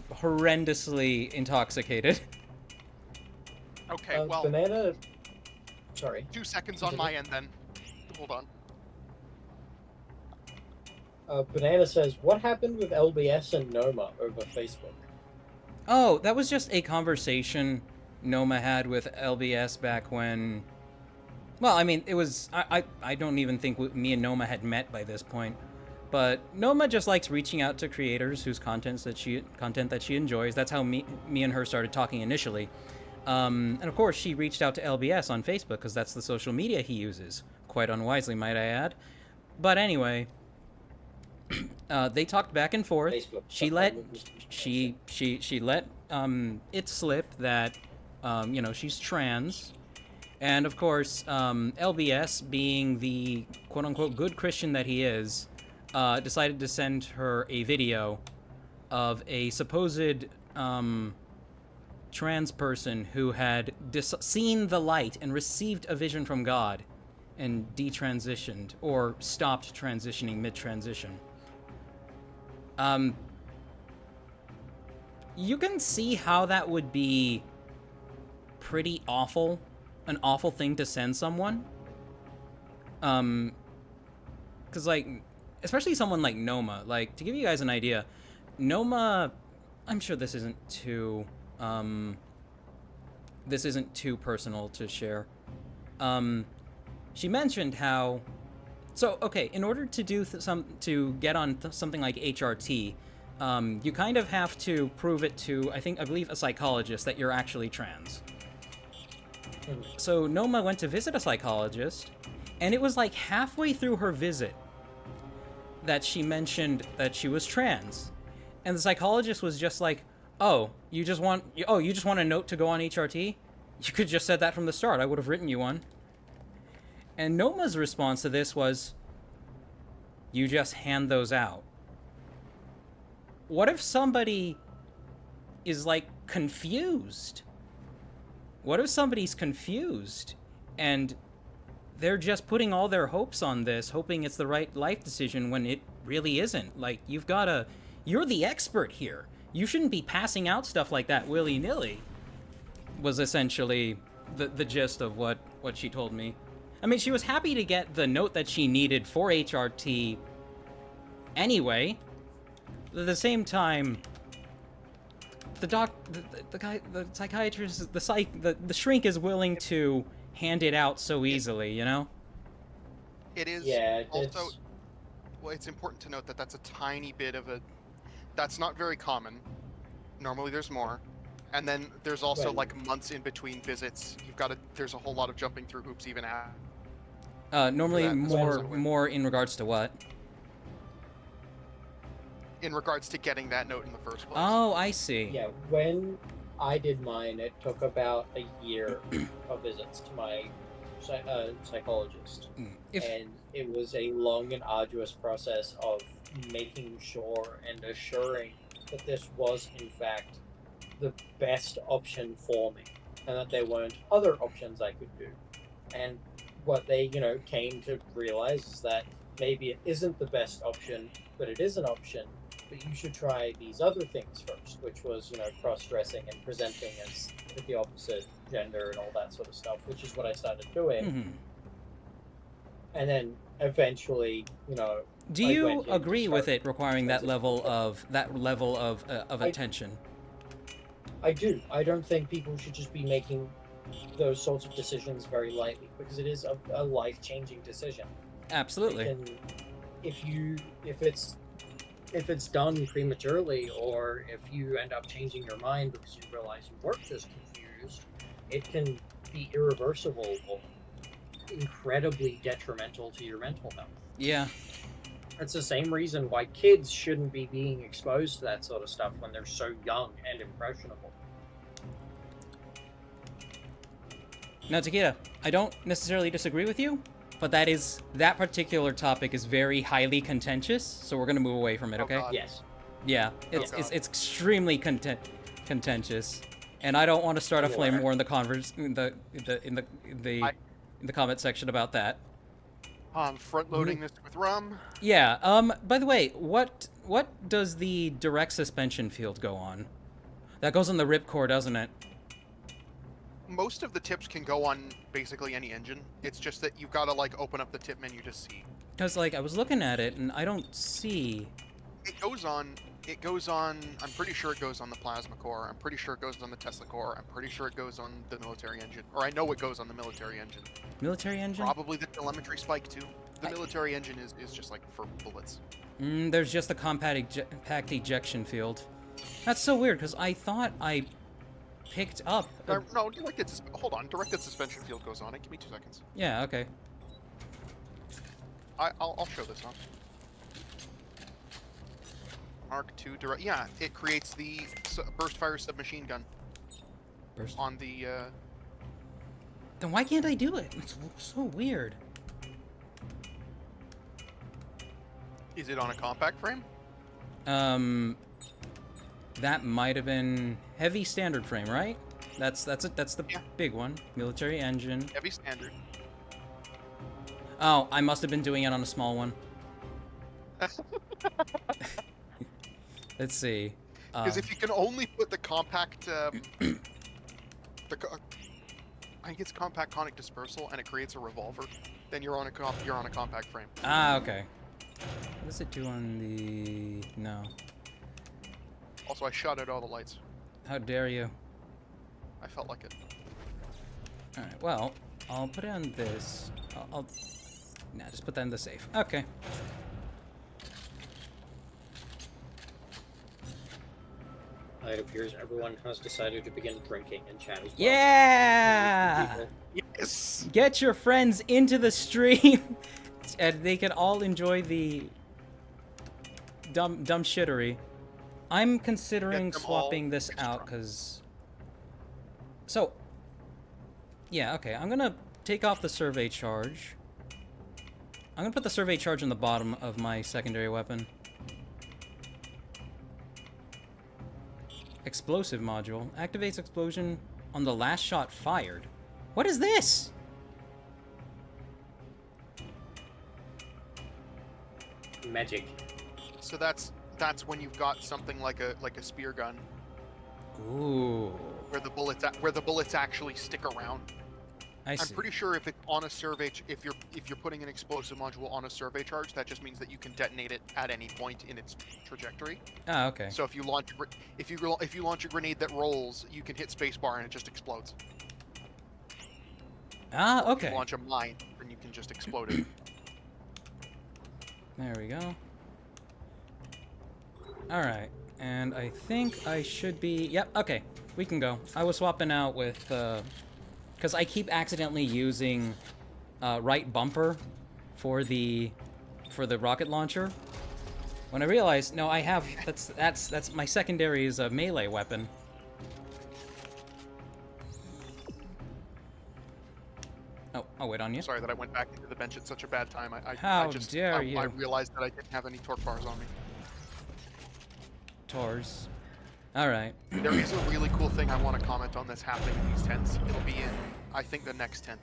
horrendously intoxicated. Okay, well, Banana... Sorry. 2 seconds on my end then. Hold on. Banana says, what happened with LBS and Noma over Facebook? Oh, that was just a conversation Noma had with LBS back when... Well, I mean, it was... I don't even think me and Noma had met by this point. But Noma just likes reaching out to creators whose content that she enjoys. That's how me and her started talking initially. And of course, she reached out to LBS on Facebook because that's the social media he uses. Quite unwisely, might I add. But anyway, they talked back and forth. Facebook. She let it slip that she's trans, and of course, LBS, being the quote unquote good Christian that he is, decided to send her a video of a supposed trans person who had seen the light and received a vision from God and detransitioned or stopped transitioning mid-transition. You can see how that would be pretty awful, an awful thing to send someone. Because, like, especially someone like Noma, like, to give you guys an idea, Noma, I'm sure this isn't too personal to share. She mentioned how, so okay, in order to do to get on something like HRT, you kind of have to prove it to, I believe a psychologist that you're actually trans. So Noma went to visit a psychologist, and it was like halfway through her visit that she mentioned that she was trans, and the psychologist was just like, you just want a note to go on HRT? You could just said that from the start. I would have written you one. And Noma's response to this was, you just hand those out. What if somebody is, like, confused? What if somebody's confused and they're just putting all their hopes on this, hoping it's the right life decision when it really isn't? Like, you're the expert here. You shouldn't be passing out stuff like that willy-nilly, was essentially the gist of what she told me. I mean, she was happy to get the note that she needed for HRT anyway. At the same time, the psychiatrist, the shrink is willing to hand it out so easily, you know? It is also... Well, it's important to note that that's a tiny bit of a... That's not very common. Normally there's more. And then there's also like months in between visits. There's a whole lot of jumping through hoops even at. Normally more in regards to what? In regards to getting that note in the first place. Oh, I see. Yeah, when I did mine, it took about a year of visits to my psychologist. And it was a long and arduous process of making sure and assuring that this was in fact the best option for me, and that there weren't other options I could do. And what they, came to realize is that maybe it isn't the best option, but it is an option. But you should try these other things first, which was, cross-dressing and presenting as the opposite gender and all that sort of stuff, which is what I started doing. Mm-hmm. And then eventually, Do I you went in to agree with start it requiring that level of I- attention? I do. I don't think people should just be making those sorts of decisions very lightly, because it is a life-changing decision. Absolutely. And if it's done prematurely, or if you end up changing your mind because you realize you weren't just confused, it can be irreversible or incredibly detrimental to your mental health. Yeah. That's the same reason why kids shouldn't be being exposed to that sort of stuff when they're so young and impressionable. Now, Takeda, I don't necessarily disagree with you, but that particular topic is very highly contentious, so we're gonna move away from it, Oh, okay? God. Yes. Yeah, it's God. extremely contentious, and I don't want to start a flame Sure. war in the in the comment section about that. Front loading this with rum. Yeah. By the way, what does the direct suspension field go on? That goes on the ripcore, doesn't it? Most of the tips can go on basically any engine. It's just that you've got to like open up the tip menu to see. Because like I was looking at it and I don't see. It goes on. I'm pretty sure it goes on the plasma core. I'm pretty sure it goes on the Tesla core. I'm pretty sure it goes on the military engine. Or I know it goes on the military engine. Military engine? Probably the telemetry spike too. The military engine is just like for bullets. There's just the compact ejection field. That's so weird because I thought I picked up. No, hold on. Directed suspension field goes on it. Give me 2 seconds. Yeah. Okay. I'll show this off. Mark II direct. Yeah, it creates the burst fire submachine gun Burst. on the. Then why can't I do it? It's so weird. Is it on a compact frame? That might have been heavy standard frame, right? That's the Yeah. big one. Military engine. Heavy standard. Oh, I must have been doing it on a small one. Let's see. Because if you can only put the compact, I think it's compact conic dispersal, and it creates a revolver, then you're on a compact frame. Okay. What does it do on the? No. Also, I shot out all the lights. How dare you? I felt like it. All right. Well, I'll put it on this. Nah, just put that in the safe. Okay. It appears everyone has decided to begin drinking in chat as well. Yeah. People- Yes. Get your friends into the stream, and they can all enjoy the dumb shittery. I'm considering Get them all swapping this extra. out because. So. Yeah. Okay. I'm gonna take off the survey charge. I'm gonna put the survey charge on the bottom of my secondary weapon. Explosive module activates explosion on the last shot fired. What is this? Magic. So that's when you've got something like a spear gun Ooh. where the bullets actually stick around. I see. I'm pretty sure if it's on a survey, if you're putting an explosive module on a survey charge, that just means that you can detonate it at any point in its trajectory. Ah, okay. So if you launch a grenade that rolls, you can hit spacebar and it just explodes. Ah, If okay. you launch a mine, then you can just explode it. There we go. Alright, and I think I should be... Yep, okay. We can go. I was swapping out with... Because I keep accidentally using right bumper for the rocket launcher. When I realized, no, I have... That's my secondary is a melee weapon. Oh, I'll wait on you. Sorry that I went back into the bench at such a bad time. I How just dare you. I realized that I didn't have any torque bars on me. Tors. Alright. There is a really cool thing I want to comment on that's happening in these tents. It'll be in, I think, the next tent.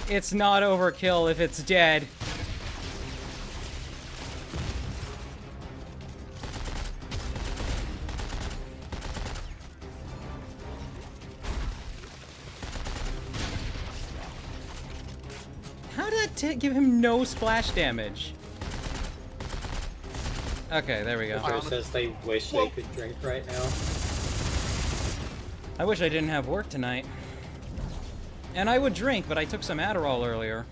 It's not overkill if it's dead. How did that give him no splash damage? Okay, there we go. It says they wish they could drink right now. I wish I didn't have work tonight. And I would drink, but I took some Adderall earlier.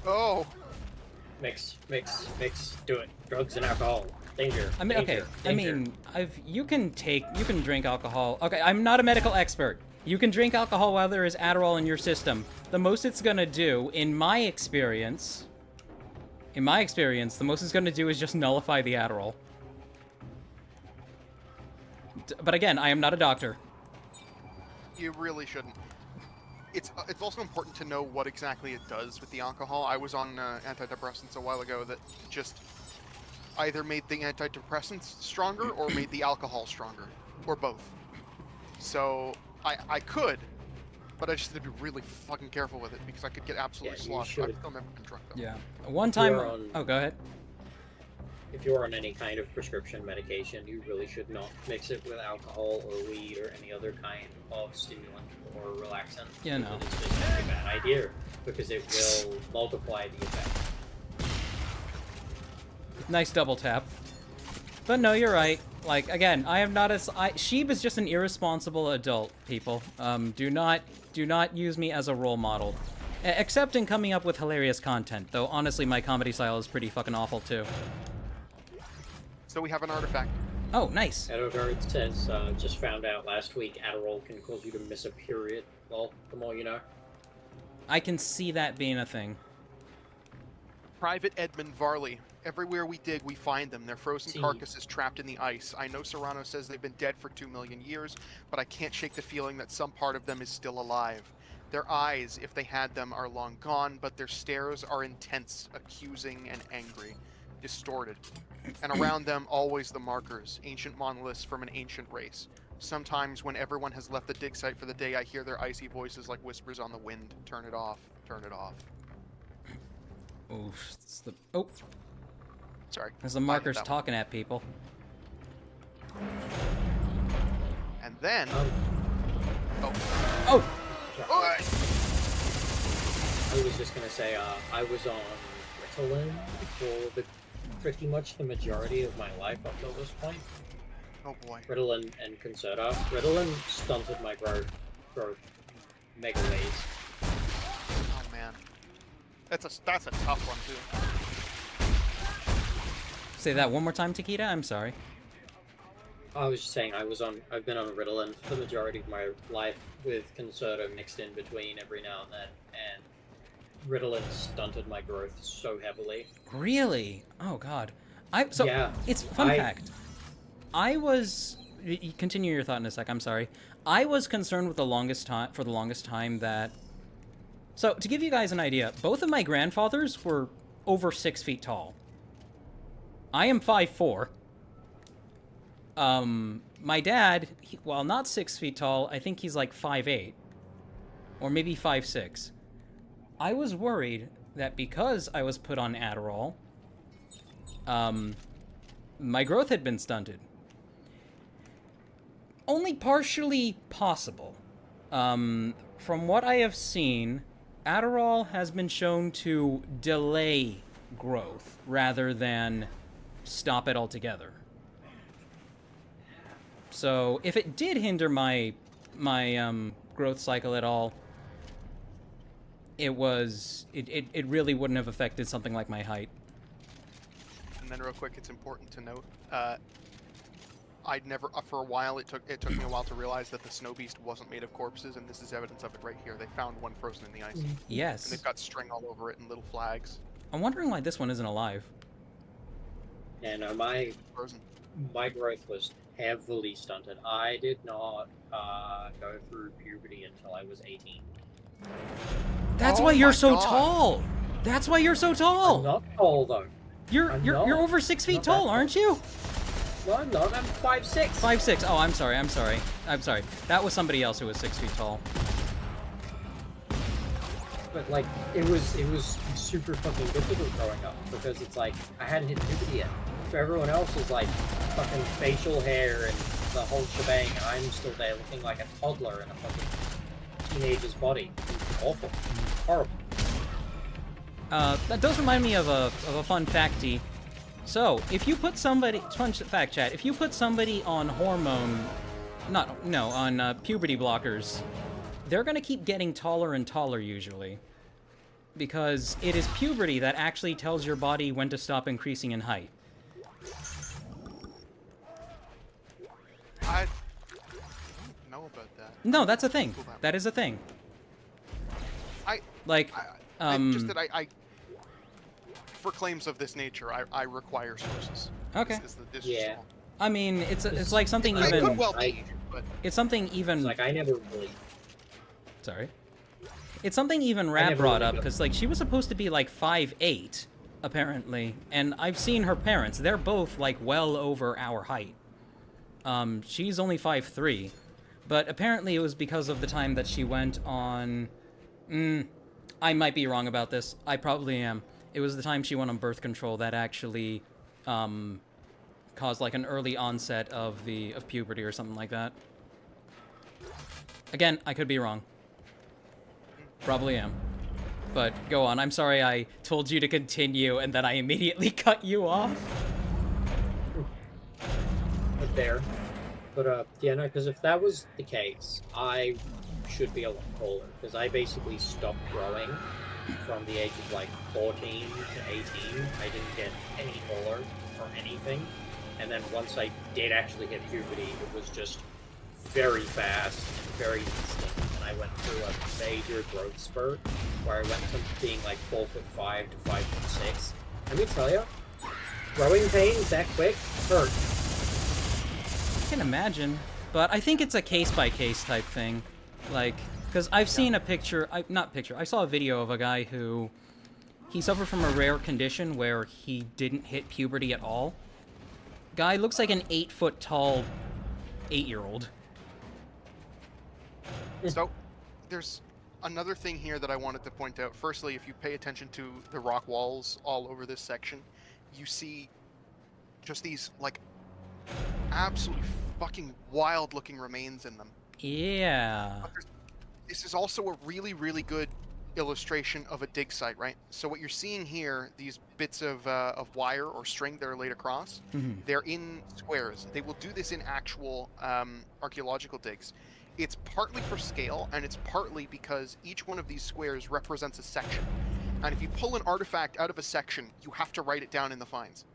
Oh! Mix. Do it. Drugs and alcohol. Danger. I mean, okay. danger. I mean, you can drink alcohol. Okay, I'm not a medical expert. You can drink alcohol while there is Adderall in your system. The most it's gonna do, in my experience, the most it's gonna do is just nullify the Adderall. But again, I am not a doctor. You really shouldn't. It's also important to know what exactly it does with the alcohol. I was on antidepressants a while ago that just either made the antidepressants stronger or made the alcohol stronger, or both. So I could, but I just had to be really fucking careful with it because I could get absolutely sloshed. I've still never been drunk though. Yeah. One time. on- Oh, go ahead. If you're on any kind of prescription medication, you really should not mix it with alcohol or weed or any other kind of stimulant or relaxant. Yeah, no. It's just a very bad idea because it will multiply the effect. Nice double tap. But no, you're right. Like, again, I am not as... Sheeb is just an irresponsible adult, people. Do not use me as a role model. Except in coming up with hilarious content, though honestly my comedy style is pretty fucking awful, too. So we have an artifact. Oh, nice. Edogard says, just found out last week, Adderall can cause you to miss a period. Well, the more you know. I can see that being a thing. Private Edmund Varley. Everywhere we dig, we find them. Their frozen See. carcasses trapped in the ice. I know Serrano says they've been dead for 2 million years, but I can't shake the feeling that some part of them is still alive. Their eyes, if they had them, are long gone, but their stares are intense, accusing, and angry. Distorted. And around them, always the markers, ancient monoliths from an ancient race. Sometimes, when everyone has left the dig site for the day, I hear their icy voices like whispers on the wind. Turn it off. Turn it off. Oof. It's the... Oh. Sorry. There's the I hit markers that one. talking at people. And then... Um, Oh. Oh! Oh! I was just gonna say, I was on Ritalin for pretty much the majority of my life up till this point. Oh boy. Ritalin and Concerta. Ritalin stunted my growth mega ways. Oh man. That's a tough one too. Say that one more time, Takeda? I'm sorry. I was just saying, I've been on Ritalin for the majority of my life with Concerta mixed in between every now and then, and Ritalin stunted my growth so heavily. Really? Oh god. Yeah, It's fun fact. I was continue your thought in a sec. I'm sorry. I was concerned with the longest time that. So to give you guys an idea, both of my grandfathers were over 6 feet tall. I am 5'4". My dad, while not 6 feet tall, I think he's like 5'8", or maybe 5'6". I was worried that because I was put on Adderall, my growth had been stunted. Only partially possible. From what I have seen, Adderall has been shown to delay growth rather than stop it altogether. So if it did hinder my growth cycle at all, it really wouldn't have affected something like my height. And then real quick, it's important to note, I'd never, for a while, it took me a while to realize that the snow beast wasn't made of corpses, and this is evidence of it right here. They found one frozen in the ice, and Yes. they've got string all over it and little flags. I'm wondering why this one isn't alive. And my Frozen. growth was heavily stunted. I did not go through puberty until I was 18. That's Oh why you're my so God. tall. That's why you're so I'm tall. not tall though. You're I'm you're not. you're over 6 feet Not that tall, tall. aren't you? No, I'm not. I'm 5'6". 5'6". Oh, I'm sorry. I'm sorry. I'm sorry. That was somebody else who was 6 feet tall. But like, it was super fucking difficult growing up because it's like I hadn't hit puberty yet. So everyone else was like fucking facial hair and the whole shebang, and I'm still there looking like a toddler in a fucking teenager's body. Awful. Horrible. That does remind me of a fun facty. So, if you put somebody, fun fact chat, if you put somebody on on puberty blockers, they're gonna keep getting taller and taller usually. Because it is puberty that actually tells your body when to stop increasing in height. I don't know about that. No, that's a thing. Cool that. That is a thing. I Like, just that I for claims of this nature, I require sources. Okay. This is Yeah. all. I mean, it's like something It could even. well be, but It's something even. It's like I never really. Sorry. It's something even I Rab never brought really up, got- because, like, she was supposed to be, like, 5'8", apparently, and I've seen her parents. They're both, like, well over our height. She's only 5'3", but apparently it was because of the time that she went on... I might be wrong about this. I probably am. It was the time she went on birth control that actually, caused, like, an early onset of puberty or something like that. Again, I could be wrong. Probably am. But go on. I'm sorry I told you to continue and then I immediately cut you off. But there. But yeah, no, because if that was the case, I should be a lot taller. Because I basically stopped growing from the age of like 14 to 18. I didn't get any taller or anything. And then once I did actually hit puberty, it was just very fast, very instant. And I went through a major growth spurt where I went from being like 4'5" to 5'6". Let me tell you, growing pains that quick hurt. I can imagine. But I think it's a case-by-case type thing. Like, because I've seen a picture, I saw a video of a guy who, he suffered from a rare condition where he didn't hit puberty at all. Guy looks like an 8-foot tall 8-year-old. So, there's another thing here that I wanted to point out. Firstly, if you pay attention to the rock walls all over this section, you see just these, like, absolutely fucking wild-looking remains in them. Yeah. But this is also a really, really good illustration of a dig site, right? So what you're seeing here, these bits of wire or string that are laid across, they're in squares. They will do this in actual archaeological digs. It's partly for scale, and it's partly because each one of these squares represents a section. And if you pull an artifact out of a section, you have to write it down in the finds.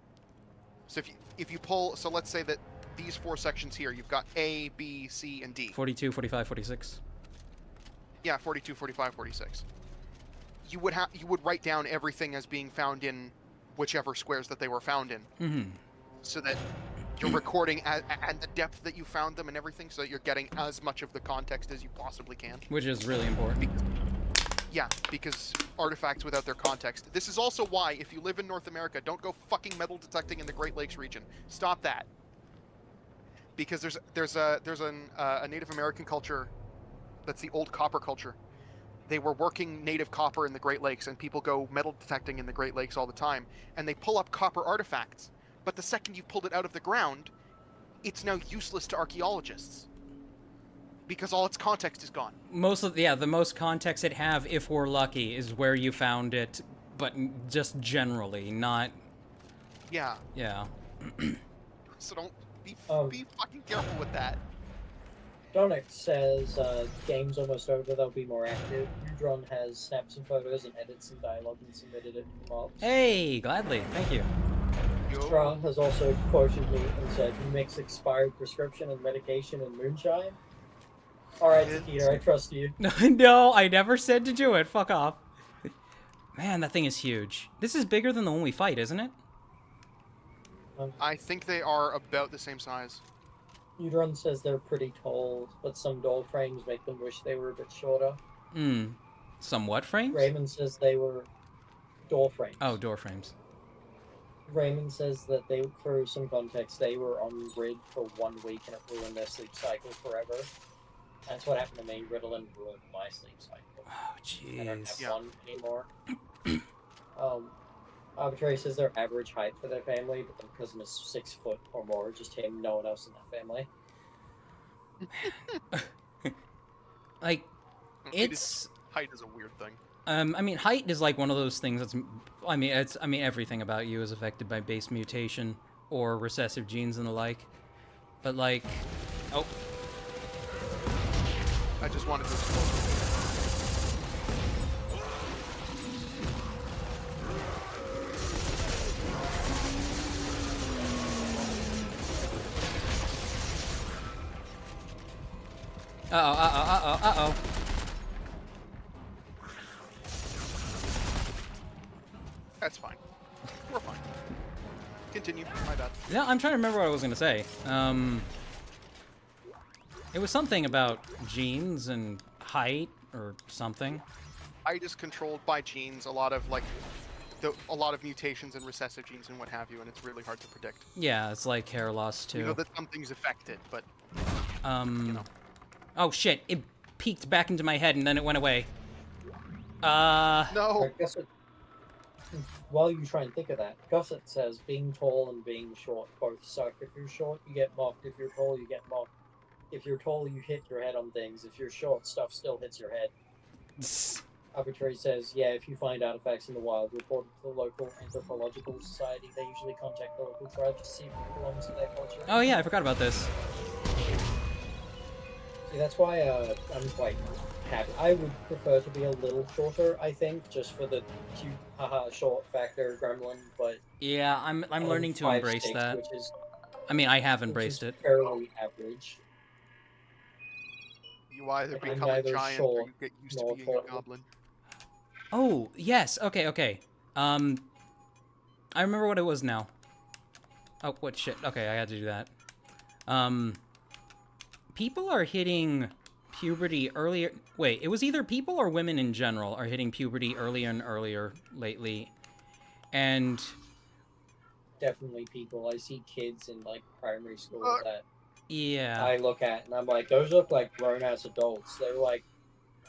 So if you pull, so let's say that these 4 sections here, you've got A, B, C, and D. 42, 45, 46. Yeah, 42, 45, 46. You would write down everything as being found in whichever squares that they were found in. So that you're recording and the depth that you found them and everything, so that you're getting as much of the context as you possibly can. Which is really important. Because artifacts without their context. This is also why, if you live in North America, don't go fucking metal detecting in the Great Lakes region. Stop that. Because there's a Native American culture, that's the old copper culture. They were working native copper in the Great Lakes, and people go metal detecting in the Great Lakes all the time, and they pull up copper artifacts. But the second you've pulled it out of the ground, it's now useless to archaeologists. Because all its context is gone. The most context it have, if we're lucky, is where you found it, but just generally, not... Yeah. Yeah. So don't be fucking careful with that. Donix says, game's almost over, they'll be more active. Udron has snapped some photos and edited some dialogue and submitted it to mobs. Hey, gladly. Thank you. Straw has also quoted me and said, you mix expired prescription and medication and moonshine? Alright, Peter, I trust you. No, I never said to do it. Fuck off. Man, that thing is huge. This is bigger than the one we fight, isn't it? I think they are about the same size. Udron says they're pretty tall, but some doll frames make them wish they were a bit shorter. Some what frames? Raymond says they were door frames. Oh, door frames. Raymond says that they, for some context, they were on grid for 1 week and it ruined their sleep cycle forever. That's what happened to me. Ritalin ruined my sleep cycle. Oh, I don't have jeez. one anymore. Arbitrary says their average height for their family, but the cousin is 6 foot or more. Just him, no one else in that family. Like, it's... Height is a weird thing. I mean, height is like one of those things that's... I mean, everything about you is affected by base mutation or recessive genes and the like. But, like... Oh. I just wanted to explode. Uh-oh. That's fine. We're fine. Continue. My bad. No, I'm trying to remember what I was going to say. It was something about genes and height or something. Height is controlled by genes. A lot of mutations and recessive genes and what have you, and it's really hard to predict. Yeah, it's like hair loss too. You know that something's affected, but you know. Oh shit! It peeked back into my head and then it went away. No. While you try and think of that, Gossett says being tall and being short both suck. If you're short, you get mocked. If you're tall, you get mocked. If you're tall, you hit your head on things. If you're short, stuff still hits your head. Arbitrary says, yeah, if you find artifacts in the wild, report it to the local anthropological society. They usually contact the local tribes to see if it belongs to their culture. Oh yeah, I forgot about this. See, that's why I'm quite happy. I would prefer to be a little shorter, I think, just for the cute, haha, short factor gremlin, but... Yeah, I'm learning to embrace 5'6", that. Which is, I mean, I have embraced it. fairly average. You either I'm become a neither giant or short you get used to nor being a tall. goblin. Oh, yes. Okay. I remember what it was now. Oh, what shit. Okay, I had to do that. People are hitting puberty earlier. Wait, it was either people or women in general are hitting puberty earlier and earlier lately. And Definitely people. I see kids in, like, primary school that yeah. I look at, and I'm like, those look like grown-ass adults. They're, like,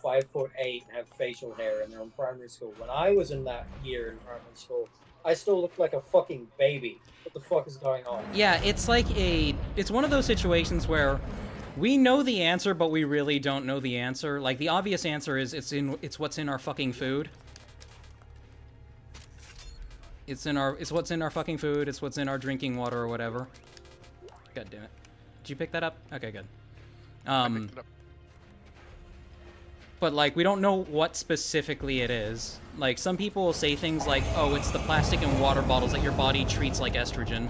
5'8" and have facial hair, and they're in primary school. When I was in that year in primary school, I still looked like a fucking baby. What the fuck is going on? Yeah, it's like it's one of those situations where we know the answer, but we really don't know the answer. Like, the obvious answer is it's what's in our fucking food. It's what's in our fucking food, it's what's in our drinking water or whatever. God damn it. Did you pick that up? Okay, good. I picked it up. But, like, we don't know what specifically it is. Like, some people will say things like, oh, it's the plastic and water bottles that your body treats like estrogen.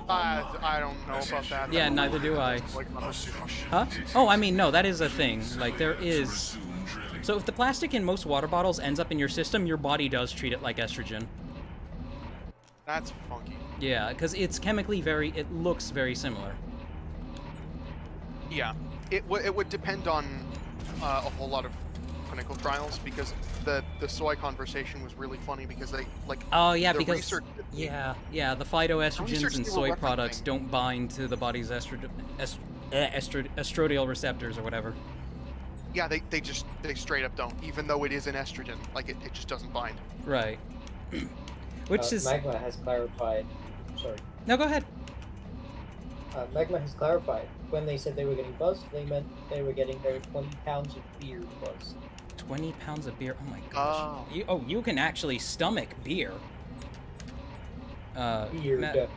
I don't know about that. Yeah, neither do I. Like, Huh? Oh, I mean, no, that is a thing. Like, there is... So if the plastic in most water bottles ends up in your system, your body does treat it like estrogen. that's funky. Yeah, because it's chemically it looks very similar. Yeah, it would depend on a whole lot of clinical trials, because the soy conversation was really funny because they Oh yeah, the because research, the research phytoestrogens and they were soy products referencing. don't bind to the body's estradiol receptors or whatever. yeah, they straight up don't, even though it is an estrogen, like it just doesn't bind. Right. Which is Magma has clarified. Sorry. no, go ahead. Magma has clarified. When they said they were getting buzzed, they meant they were getting their 20 pounds of beer buzzed. 20 pounds of beer. Oh my gosh. You can actually stomach beer. Beard.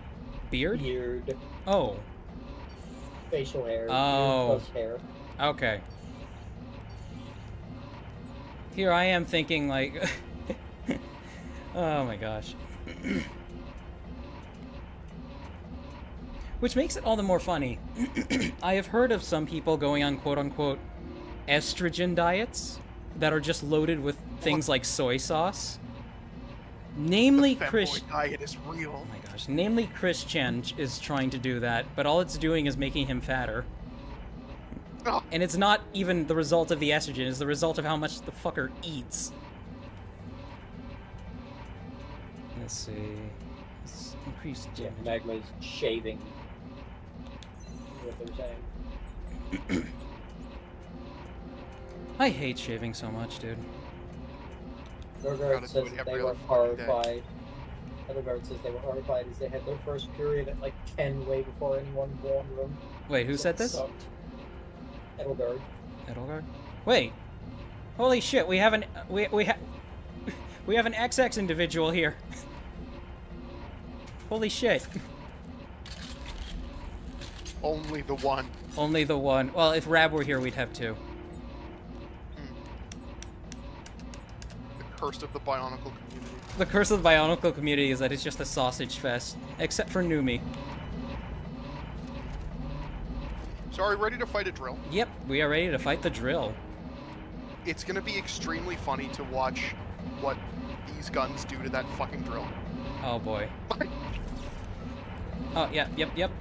Beard? Beard. Oh. Facial hair. Oh. Beard plus hair. Okay. Here I am thinking like, oh my gosh. Which makes it all the more funny. I have heard of some people going on quote-unquote estrogen diets that are just loaded with things like soy sauce. Namely, Chris. Diet is real. Oh my gosh. Namely, Chris Chen is trying to do that, but all it's doing is making him fatter. Oh, And it's not even the result of the estrogen, it's the result of how much the fucker eats. Let's see. Let's increase Yeah, damage. Magma's shaving. What they're saying. I hate shaving so much, dude. Norgard Gotta do says it that they every were other fucking day. horrified. Edelgard says they were horrified as they had their first period at like 10 way before anyone warned them. Wait, who So said it this? sucked. Edelgard. Edelgard? Wait. Holy shit, we have an we have we have an XX individual here. Holy shit. only the one. Only the one. Well, if Rab were here, we'd have two. The curse of the Bionicle community. The curse of the Bionicle community is that it's just a sausage fest. Except for Numi. So are we ready to fight a drill? Yep, we are ready to fight the drill. It's gonna be extremely funny to watch what these guns do to that fucking drill. Oh boy. Oh, yeah, yep.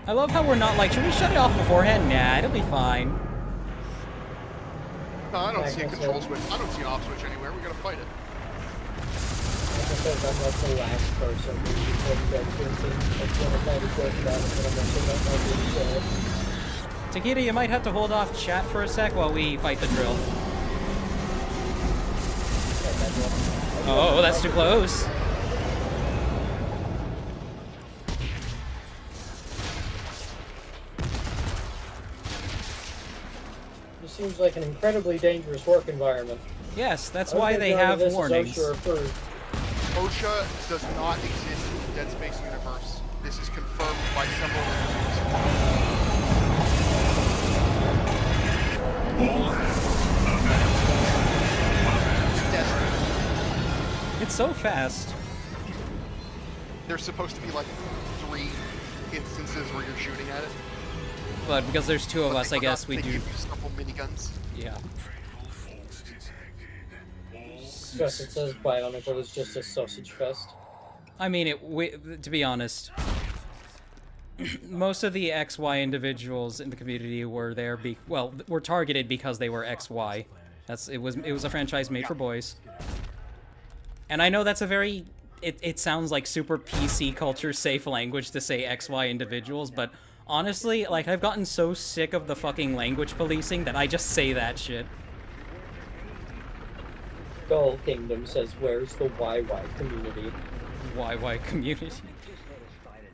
I love how we're not like, should we shut it off beforehand? Nah, it'll be fine. No, I don't see a Magma control said- switch. I don't see an off switch anywhere. We gotta fight it. Magma says I'm like the last person who told you guys to like one of my joke about it, but I'm also not going to do Takeda, you might have to hold off chat for a sec while we fight the drill. Oh, that's too close. This seems like an incredibly dangerous work environment. Yes, that's I why think they none of have this is warnings. OSHA approved. OSHA does not exist in the Dead Space universe. This is confirmed by several individuals. It's dead. It's so fast. There's supposed to be like 3 instances where you're shooting at it. But because there's two of but us, they I guess we forgot- they do. give you several miniguns. Yeah. Justin says Bionicle is just a sausage fest. I mean, to be honest, most of the XY individuals in the community were there were targeted because they were XY. It was a franchise made for boys. And I know that's a very it sounds like super PC culture safe language to say XY individuals, but honestly, like I've gotten so sick of the fucking language policing that I just say that shit. Gull Kingdom says, where's the YY community? YY community.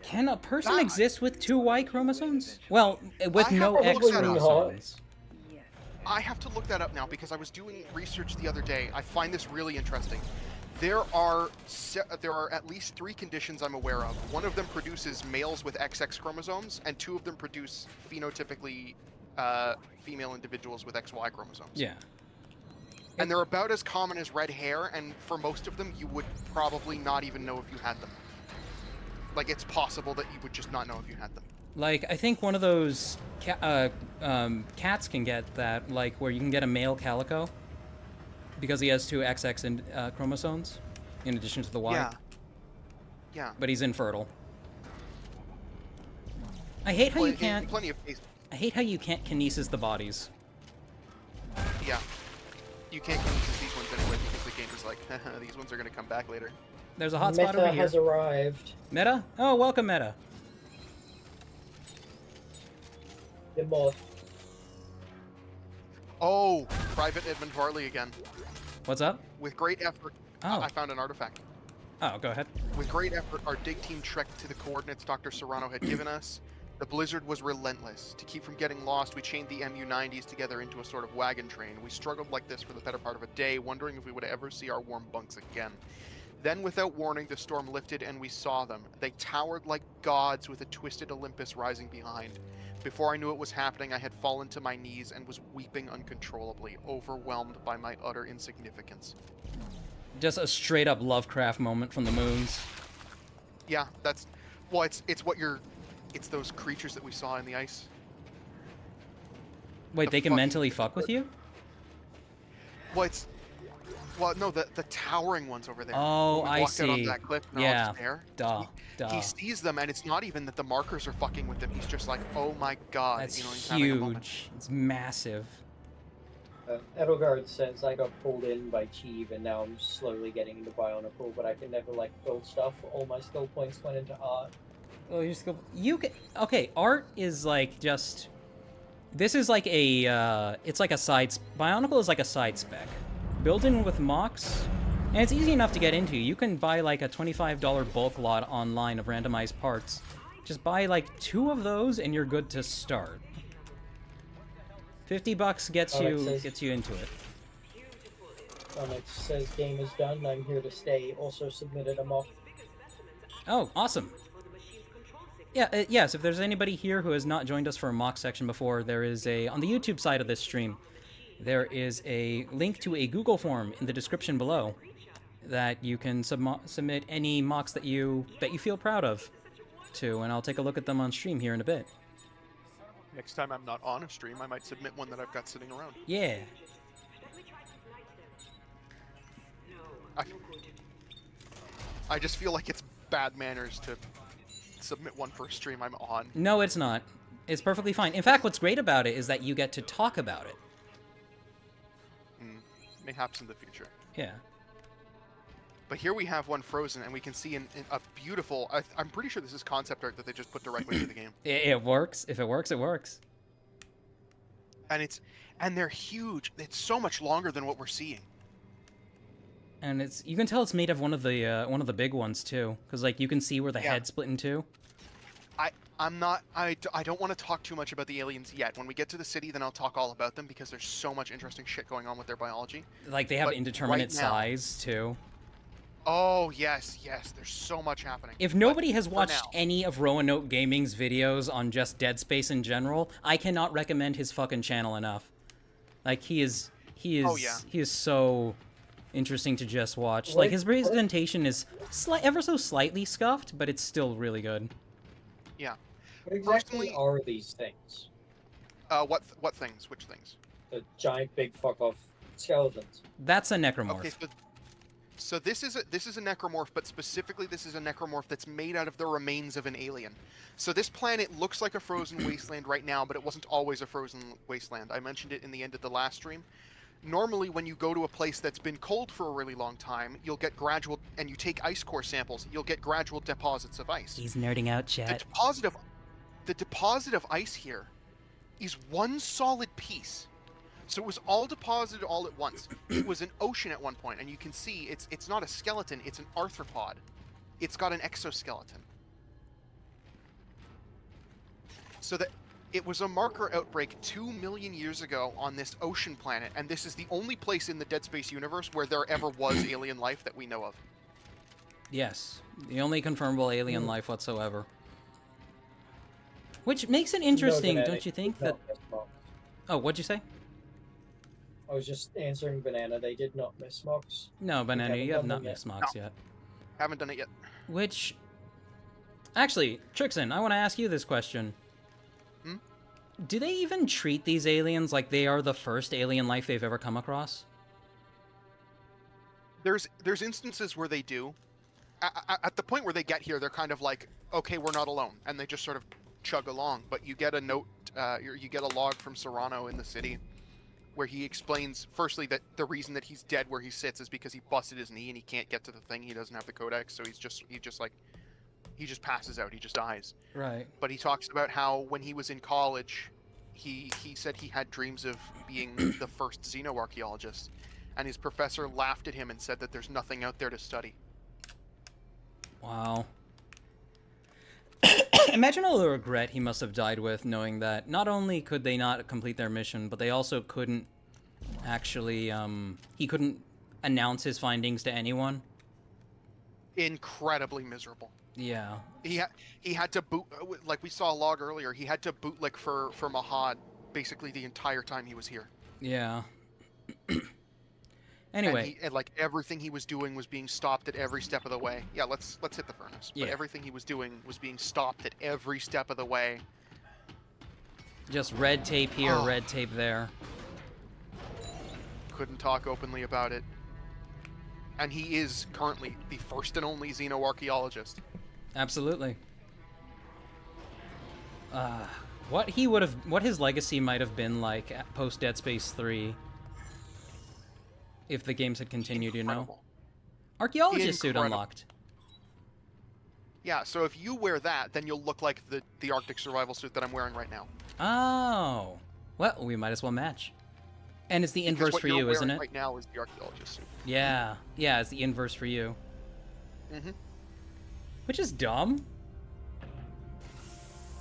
Can a person Nah. exist with two Y chromosomes? Well, with I no have X probably not. chromosomes. I have to look that up now because I was doing research the other day. I find this really interesting. There are at least 3 conditions I'm aware of. One of them produces males with XX chromosomes, and 2 of them produce phenotypically female individuals with XY chromosomes. Yeah. And they're about as common as red hair, and for most of them, you would probably not even know if you had them. Like, it's possible that you would just not know if you had them. Like, I think one of those cats can get that, like, where you can get a male calico because he has 2 XX chromosomes in addition to the Y. Yeah. Yeah. But he's infertile. I hate how Well, you in can't. plenty of cases. I hate how you can't kinesis the bodies. Yeah. You can't kinesis these ones anyway because the game is like, these ones are going to come back later. There's a hotspot Meta over here. has arrived. Meta? Oh, welcome, Meta. The moth. Oh, Private Edmund Varley again. What's up? With great effort, Oh. I found an artifact. Oh, go ahead. With great effort, our dig team trekked to the coordinates Dr. Serrano had given us. The blizzard was relentless. To keep from getting lost, we chained the MU-90s together into a sort of wagon train. We struggled like this for the better part of a day, wondering if we would ever see our warm bunks again. Then, without warning, the storm lifted and we saw them. They towered like gods with a twisted Olympus rising behind. Before I knew it was happening, I had fallen to my knees and was weeping uncontrollably, overwhelmed by my utter insignificance. Just a straight up Lovecraft moment from the moons. Yeah, that's... Well, it's what you're... It's those creatures that we saw in the ice. Wait, The they can fucking- mentally fuck with you? Well, it's... Well, no, the towering ones over there. Oh, When we I walked out on see. that cliff, and Yeah. they're all just there. Duh. He sees them, and it's not even that the markers are fucking with him. He's just like, oh my god. That's you know, he's having a moment. huge. It's massive. Edelgard says I got pulled in by Cheeve and now I'm slowly getting into Bionicle, but I can never like build stuff. All my skill points went into art. Oh, your skill. You can. Okay, art is like just. This is like a. It's like a side. Bionicle is like a side spec. Built in with mocks, and it's easy enough to get into. You can buy like a $25 bulk lot online of randomized parts. Just buy like 2 of those, and you're good to start. $50 gets you into it. It says game is done. I'm here to stay. Also submitted a mock. Oh, awesome. Yeah, yes, if there's anybody here who has not joined us for a mock section before, there is on the YouTube side of this stream, there is a link to a Google form in the description below that you can submit any mocks that you feel proud of to, and I'll take a look at them on stream here in a bit. Next time I'm not on a stream, I might submit one that I've got sitting around. Yeah. I just feel like it's bad manners to submit one for a stream I'm on. No, it's not. It's perfectly fine. In fact, what's great about it is that you get to talk about it. Mayhaps in the future. Yeah. But here we have one frozen, and we can see in a beautiful... I'm pretty sure this is concept art that they just put directly into the game. It works. If it works, it works. And they're huge. It's so much longer than what we're seeing. And you can tell it's made of one of the big ones too, because like you can see where the head split in two. I don't want to talk too much about the aliens yet. When we get to the city, then I'll talk all about them because there's so much interesting shit going on with their biology. Like they have But indeterminate right now- size too. Oh yes, there's so much happening. If nobody has for watched now- any of Roanoke Gaming's videos on just Dead Space in general, I cannot recommend his fucking channel enough. Like he is Oh, yeah. he is so interesting to just watch. Like his presentation is ever so slightly scuffed, but it's still really good. Yeah. What exactly Personally- are these things? What things? Which things? The giant big fuck off skeletons. That's a necromorph. Okay, so this is a necromorph, but specifically this is a necromorph that's made out of the remains of an alien. So this planet looks like a frozen wasteland right now, but it wasn't always a frozen wasteland. I mentioned it in the end of the last stream. Normally, when you go to a place that's been cold for a really long time, you'll get and you take ice core samples, you'll get gradual deposits of ice. He's nerding out, The chat. deposit of ice here is one solid piece. So it was all deposited all at once. It was an ocean at one point, and you can see it's not a skeleton, it's an arthropod. It's got an exoskeleton. So that it was a marker outbreak 2 million years ago on this ocean planet, and this is the only place in the Dead Space universe where there ever was alien life that we know of. Yes, the only confirmable alien life whatsoever. Which makes it interesting, No, don't you think? they did That not miss mocks. oh, what'd you say? I was just answering Banana. They did not miss mocks. No, Banana, haven't you have done not them yet. missed mocks No. yet. Haven't done it yet. Which, actually, Trixaan, I want to ask you this question. Hmm? Do they even treat these aliens like they are the first alien life they've ever come across? There's instances where they do. At the point where they get here, they're kind of like, okay, we're not alone, and they just sort of chug along. But you get a note, you get a log from Serrano in the city, where he explains, firstly, that the reason that he's dead where he sits is because he busted his knee and he can't get to the thing. He doesn't have the codex, so he just passes out. He just dies. Right. But he talks about how when he was in college, he said he had dreams of being the first xenoarchaeologist, and his professor laughed at him and said that there's nothing out there to study. Wow. Imagine all the regret he must have died with, knowing that not only could they not complete their mission, but they also couldn't actually, he couldn't announce his findings to anyone. Incredibly miserable. Yeah. He had to boot, like we saw a log earlier, he had to bootlick for Mahad basically the entire time he was here. Yeah. Anyway. And like everything he was doing was being stopped at every step of the way. Yeah, let's hit the furnace. Yeah. But everything he was doing was being stopped at every step of the way. Just red tape here, Oh. red tape there. Couldn't talk openly about it. and he is currently the first and only xenoarchaeologist. Absolutely. What his legacy might have been like post Dead Space 3, if the games had continued, you know. Incredible. Archaeologist suit Incredible. unlocked. Yeah, so if you wear that, then you'll look like the Arctic survival suit that I'm wearing right now. Oh, well, we might as well match. And it's the Because inverse what for you're you, isn't wearing it? right now is the archaeologist suit. Yeah, it's the inverse for you. Mm-hmm. Which is dumb.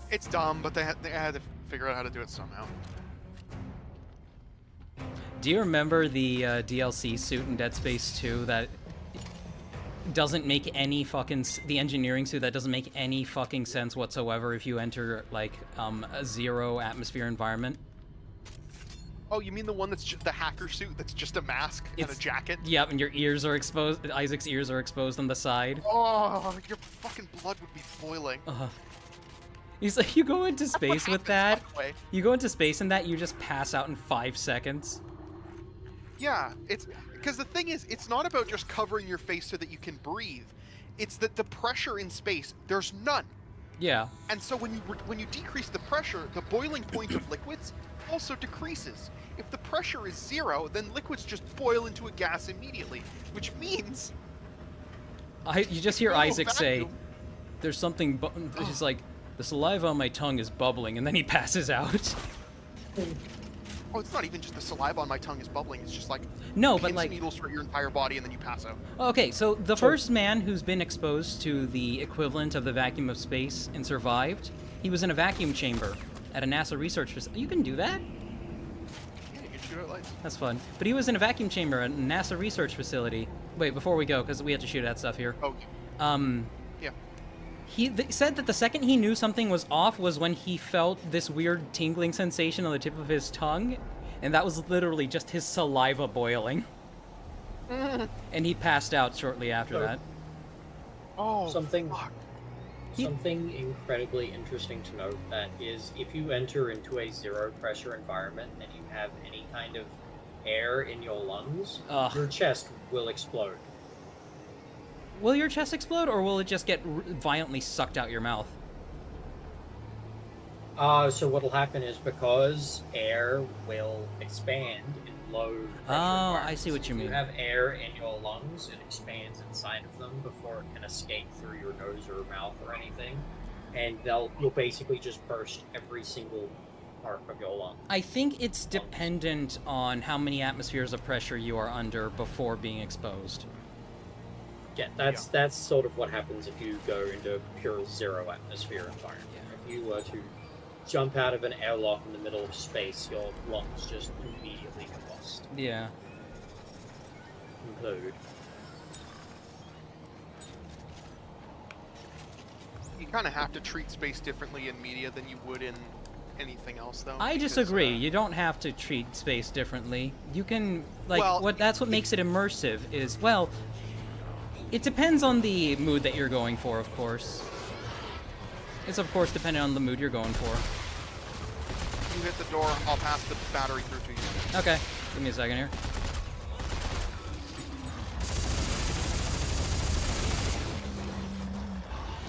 It's dumb, but they had to figure out how to do it somehow. Do you remember the DLC suit in Dead Space 2 that doesn't make any fucking... the engineering suit that doesn't make any fucking sense whatsoever if you enter, like, a zero atmosphere environment? Oh, you mean the one that's the hacker suit that's just a mask and a jacket? Yep, and your ears are exposed. Isaac's ears are exposed on the side. Oh, your fucking blood would be boiling. He's like, you go into space with that. By the way. You go into space in that, you just pass out in 5 seconds. Yeah, it's because the thing is, it's not about just covering your face so that you can breathe. It's that the pressure in space, there's none. Yeah. And so when you decrease the pressure, the boiling point of liquids also decreases. If the pressure is 0, then liquids just boil into a gas immediately, which means You just hear Oh, Isaac say, vacuum. "There's something." He's like, "The saliva on my tongue is bubbling," and then he passes out. oh, it's not even just the saliva on my tongue is bubbling. It's just like No, pins but and like, needles through your entire body, and then you pass out. okay, so the first man who's been exposed to the equivalent of the vacuum of space and survived, he was in a vacuum chamber at a NASA research facility. You can do that? Yeah, you can shoot out lights. That's fun. But he was in a vacuum chamber at a NASA research facility. Wait, before we go, because we have to shoot at stuff here. Oh, yeah. He said that the second he knew something was off was when he felt this weird tingling sensation on the tip of his tongue, and that was literally just his saliva boiling. And he passed out shortly after that. Oh, Something fuck. Something incredibly interesting to note that is if you enter into a zero pressure environment and you have any kind of air in your lungs, Ugh. your chest will explode. Will your chest explode, or will it just get violently sucked out your mouth? So what'll happen is because air will expand in low pressure I see what environments, you if mean. you have air in your lungs, it expands inside of them before it can escape through your nose or mouth or anything, and you'll basically just burst every single part of your lung. I think it's dependent on how many atmospheres of pressure you are under before being exposed. Yeah, that's sort of what happens if you go into pure zero atmosphere environment. If you were to jump out of an airlock in the middle of space, your lungs just immediately combust. Yeah. Implode. You kind of have to treat space differently in media than you would in anything else, though. I because, disagree. You don't have to treat space differently. You can, like, Well, that's what makes it immersive is, well, it depends on the mood that you're going for, of course. It's, of course, dependent on the mood you're going for. You hit the door, I'll pass the battery through to you. Okay, give me a second here.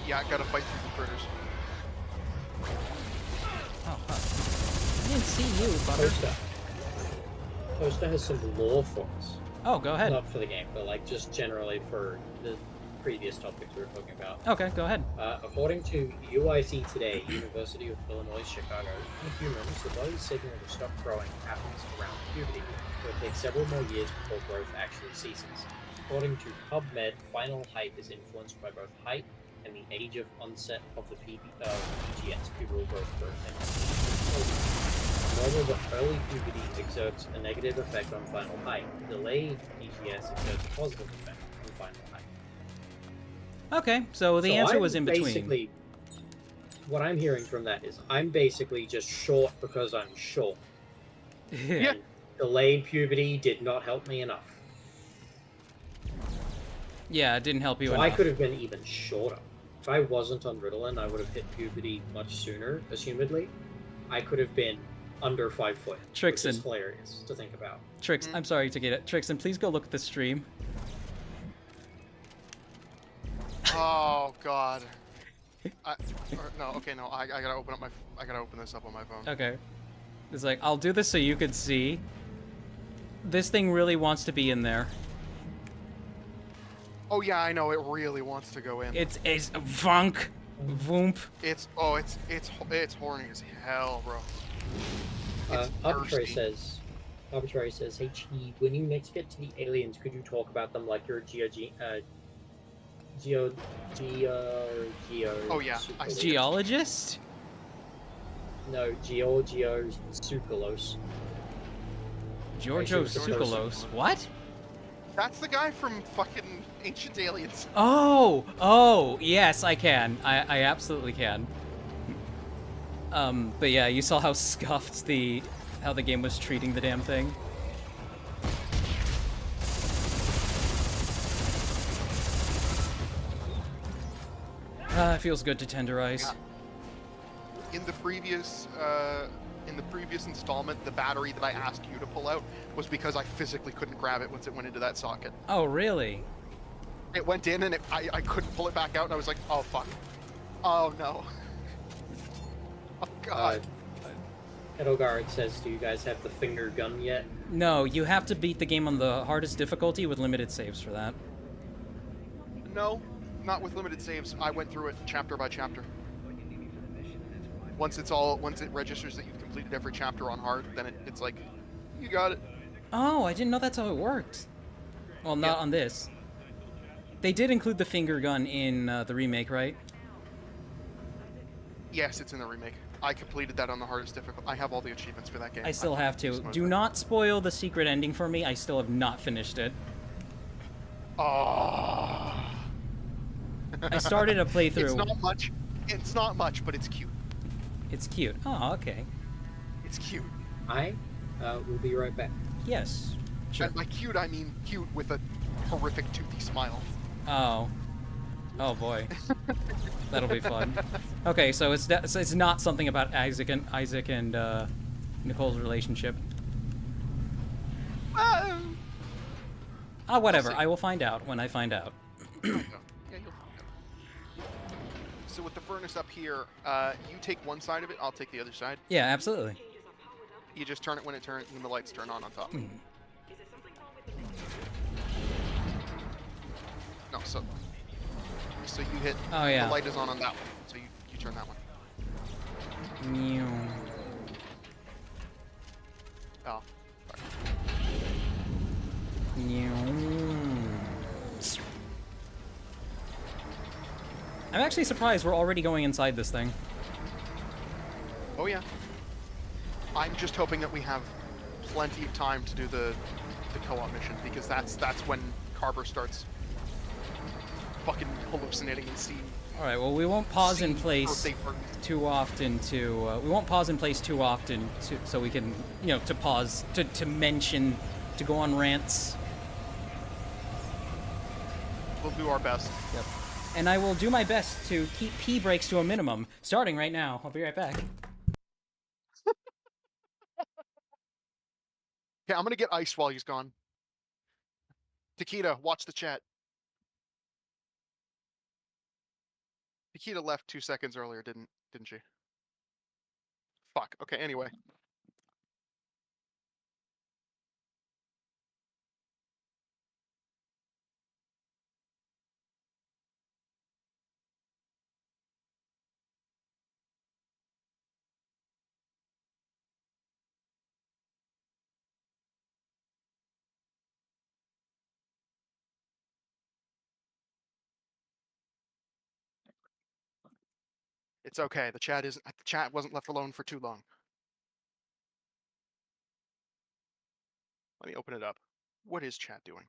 Yeah, I gotta fight through the critters. Oh, fuck. I didn't see you, butter. Toaster has some lore for us. Oh, go ahead. Not for the game, but like just generally for the previous topics we were talking about. Okay, go ahead. According to UIC Today, University of Illinois, Chicago, in humans, the body's signal to stop growing happens around puberty. It will take several more years before growth actually ceases. According to PubMed, final height is influenced by both height and the age of onset of the PGS, pubertal growth spurt. Although the early puberty exerts a negative effect on final height, delayed PGS exerts a positive effect on final height. Okay, so the answer I'm was in between. Basically, what I'm hearing from that is I'm basically just short because I'm short. Yeah. And delayed puberty did not help me enough. Yeah, it didn't help you So enough. I could have been even shorter. If I wasn't on Ritalin, I would have hit puberty much sooner, assumedly. I could have been under 5 foot. Which is Trixaan. hilarious to think about. I'm sorry to get it. Trixaan, please go look at the stream. Oh God. No, okay, no. I gotta open up my. I gotta open this up on my phone. Okay. It's like, I'll do this so you can see. This thing really wants to be in there. Oh yeah, I know. It really wants to go in. It's vunk, voomp. It's horny as hell, bro. It's Arbitrary thirsty. says, hey Chi, when you next get to the aliens, could you talk about them like you're a geo. Oh, yeah, I see. Geologist? No, Giorgio Tsoukalos. Giorgio Actually, Tsoukalos. What? That's the guy from fucking Ancient Aliens. Oh, yes, I can. I absolutely can. But yeah, you saw how scuffed how the game was treating the damn thing. It feels good to tenderize. Yeah. In the previous installment, the battery that I asked you to pull out was because I physically couldn't grab it once it went into that socket. Oh, really? It went in and I couldn't pull it back out, and I was like, oh fuck. Oh no. Oh god. Edelgard says, do you guys have the finger gun yet? No, you have to beat the game on the hardest difficulty with limited saves for that. No, not with limited saves. I went through it chapter by chapter. Once it registers that you've completed every chapter on hard, then it's like, you got it. Oh, I didn't know that's how it worked. Well, not on this. They did include the finger gun in the remake, right? Yes, it's in the remake. I completed that on the hardest difficulty. I have all the achievements for that game. I still have to. Do not spoil the secret ending for me. I still have not finished it. Oh. I started a playthrough. It's not much. It's not much, but it's cute. It's cute. Oh, okay. It's cute. I will be right back. Yes. Sure. And by cute, I mean cute with a horrific toothy smile. Oh. Oh boy. That'll be fun. Okay, so it's not something about Isaac and Nicole's relationship. Whatever. see. I will find out when I find out. Yeah, you'll find out. So with the furnace up here, you take one side of it, I'll take the other side. Yeah, absolutely. You just turn it when the lights turn on top. No, so you hit. Oh, yeah. The light is on that one, so you turn that one. Meow. Oh. I'm actually surprised we're already going inside this thing. Oh yeah. I'm just hoping that we have plenty of time to do the co-op mission, because that's when Carver starts fucking hallucinating and seeing. All right. Well, we won't pause in place birthday parties. too often to. We won't pause in place too often so we can, to pause to mention, to go on rants. We'll do our best. Yep. And I will do my best to keep pee breaks to a minimum, starting right now. I'll be right back. Okay, I'm gonna get ice while he's gone. Takeda, watch the chat. Takeda left 2 seconds earlier, didn't she? Fuck. Okay, anyway. It's okay. The chat wasn't left alone for too long. Let me open it up. What is chat doing?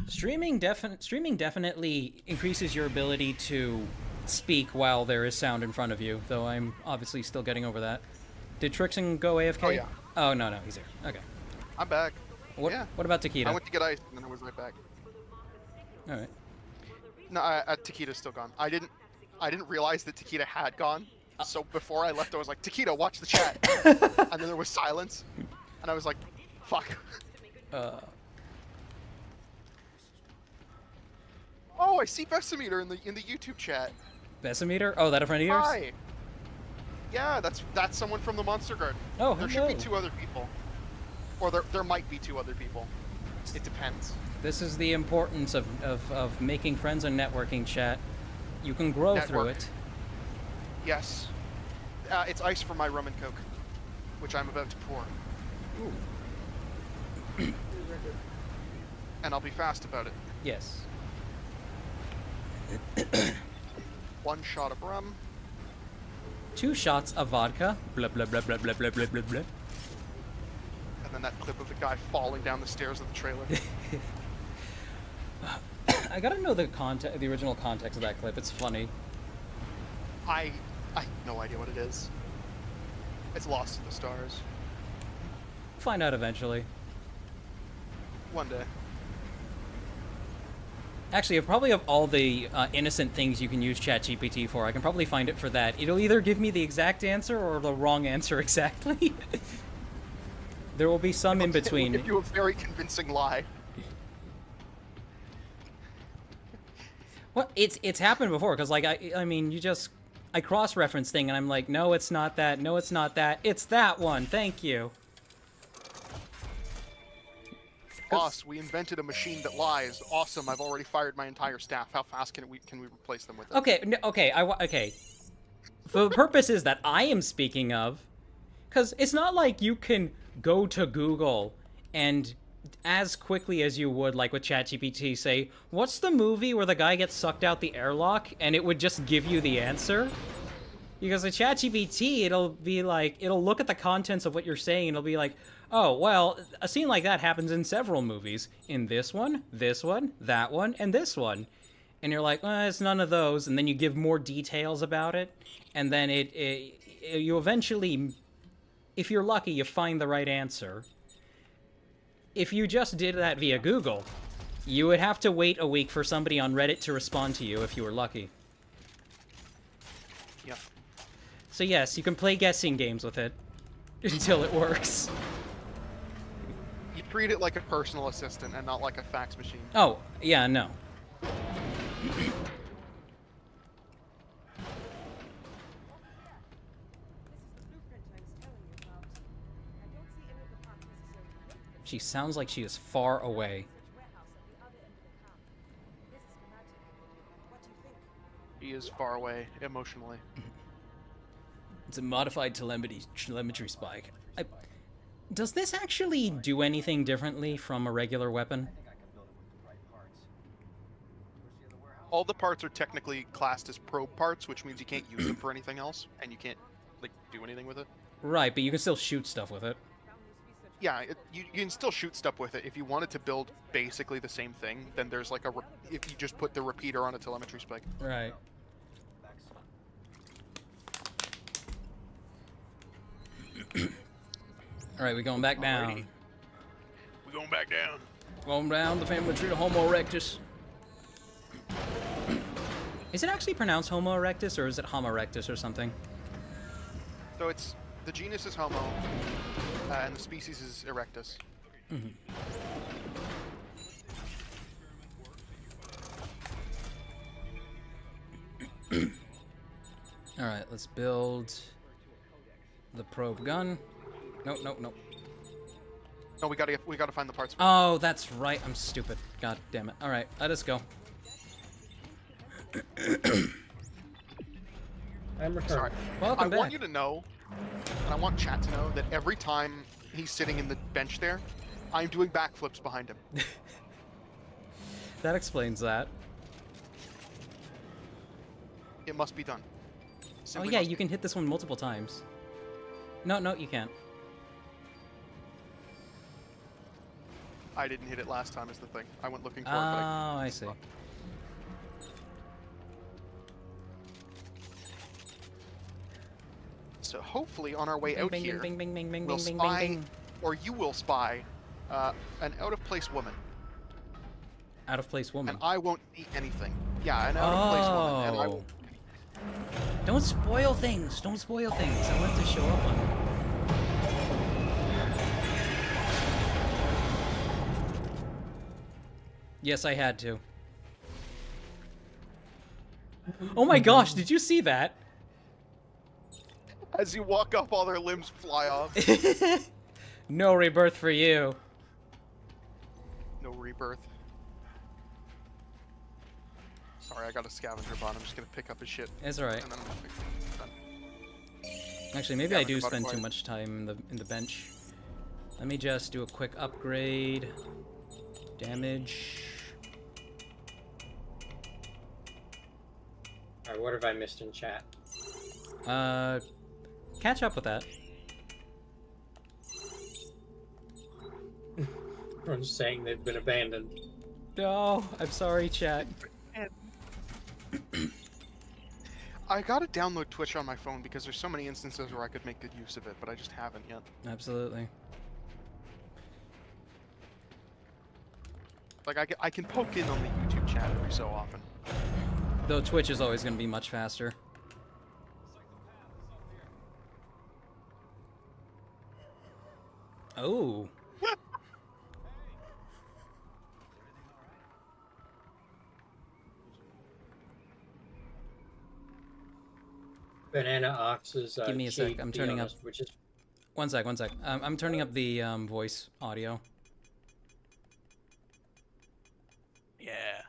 Streaming definitely increases your ability to speak while there is sound in front of you, though I'm obviously still getting over that. Did Trixaan go AFK? Oh yeah. Oh no, he's here. Okay. I'm back. What? Yeah. What about Takeda? I went to get ice and then I was right back. All right. No, Takeda's still gone. I didn't realize that Takeda had gone. So before I left, I was like, Takeda, watch the chat. And then there was silence, and I was like, fuck. Oh, I see Bessimeter in the YouTube chat. Bessimeter? Oh, that a friend of yours? Hi. Yeah, that's someone from the Monster Garden. Oh, There should be hello. 2 other people. Or there might be 2 other people. It depends. This is the importance of making friends and networking, chat. You can grow through Network. it. Yes. It's ice for my rum and coke, which I'm about to pour. Ooh. And I'll be fast about it. Yes. 1 shot of rum. 2 shots of vodka. Blah blah blah blah blah blah blah blah blah. And then that clip of the guy falling down the stairs of the trailer. I gotta know the original context of that clip. It's funny. I have no idea what it is. It's lost in the stars. Find out eventually. One day. Actually, probably of all the innocent things you can use ChatGPT for, I can probably find it for that. It'll either give me the exact answer or the wrong answer exactly. There will be some in between. It'll give you a very convincing lie. Well, it's happened before, because, like, I mean, I cross-reference thing, and I'm like, no, it's not that, no, it's not that, it's that one, thank you. Boss, we invented a machine that lies. Awesome, I've already fired my entire staff. How fast can we replace them with it? Okay, okay. For the purposes that I am speaking of, because it's not like you can go to Google and as quickly as you would, like with ChatGPT, say, what's the movie where the guy gets sucked out the airlock, and it would just give you the answer? Because with ChatGPT, it'll be like, it'll look at the contents of what you're saying, and it'll be like, oh, well, a scene like that happens in several movies. In this one, that one, and this one. And you're like, it's none of those, and then you give more details about it, and then you eventually, if you're lucky, you find the right answer. If you just did that via Google, you would have to wait a week for somebody on Reddit to respond to you if you were lucky. Yeah. So yes, you can play guessing games with it until it works. You treat it like a personal assistant and not like a fax machine. Oh, yeah, no. She sounds like she is far away. He is far away, emotionally. It's a modified telemetry spike. Does this actually do anything differently from a regular weapon? All the parts are technically classed as probe parts, which means you can't use them for anything else, and you can't, like, do anything with it. Right, but you can still shoot stuff with it. Yeah, you can still shoot stuff with it. If you wanted to build basically the same thing, then there's like if you just put the repeater on a telemetry spike. Right. Alright, we going back down. Alrighty. We're going back down. Going down the family tree to Homo erectus. Is it actually pronounced Homo erectus, or is it Homo erectus or something? So it's, the genus is Homo, and the species is Erectus. Alright, let's build the probe gun. Nope. No, we gotta find the parts. Oh, that's right. I'm stupid. God damn it. Alright, let us go. I'm returning. Sorry. Welcome I back. want you to know, and I want chat to know, that every time he's sitting in the bench there, I'm doing backflips behind him. That explains that. It must be done. Oh Simply yeah, must you be. can hit this one multiple times. No, you can't. I didn't hit it last time is the thing. I went looking for Oh, it, but I see. So hopefully on our way out Bing, here, bing, bing, bing, bing, we'll bing, bing, spy, bing. or you will spy, an out-of-place woman, Out of place woman. and I won't see anything. Yeah, an out-of-place woman, and I Oh. will. Don't spoil things. Don't spoil things. I want to show up on it. Yes, I had to. Oh my gosh, did you see that? As you walk up, all their limbs fly off. No rebirth for you. No rebirth. Sorry, I got a scavenger bot. I'm just gonna pick up his shit. It's alright. And then I'm gonna pick it up. Actually, maybe I do Scavenger spend too butterfly. much time in the bench. Let me just do a quick upgrade. Damage. Alright, what have I missed in chat? Catch up with that. Everyone's saying they've been abandoned. No, I'm sorry, chat. I gotta download Twitch on my phone because there's so many instances where I could make good use of it, but I just haven't yet. Absolutely. Like, I can poke in on the YouTube chat every so often. Though Twitch is always going to be much faster. Oh. Banana Ox is Give me a sec, cheap, I'm to be turning up- honest, which is One sec. I'm turning up the voice audio. Yeah.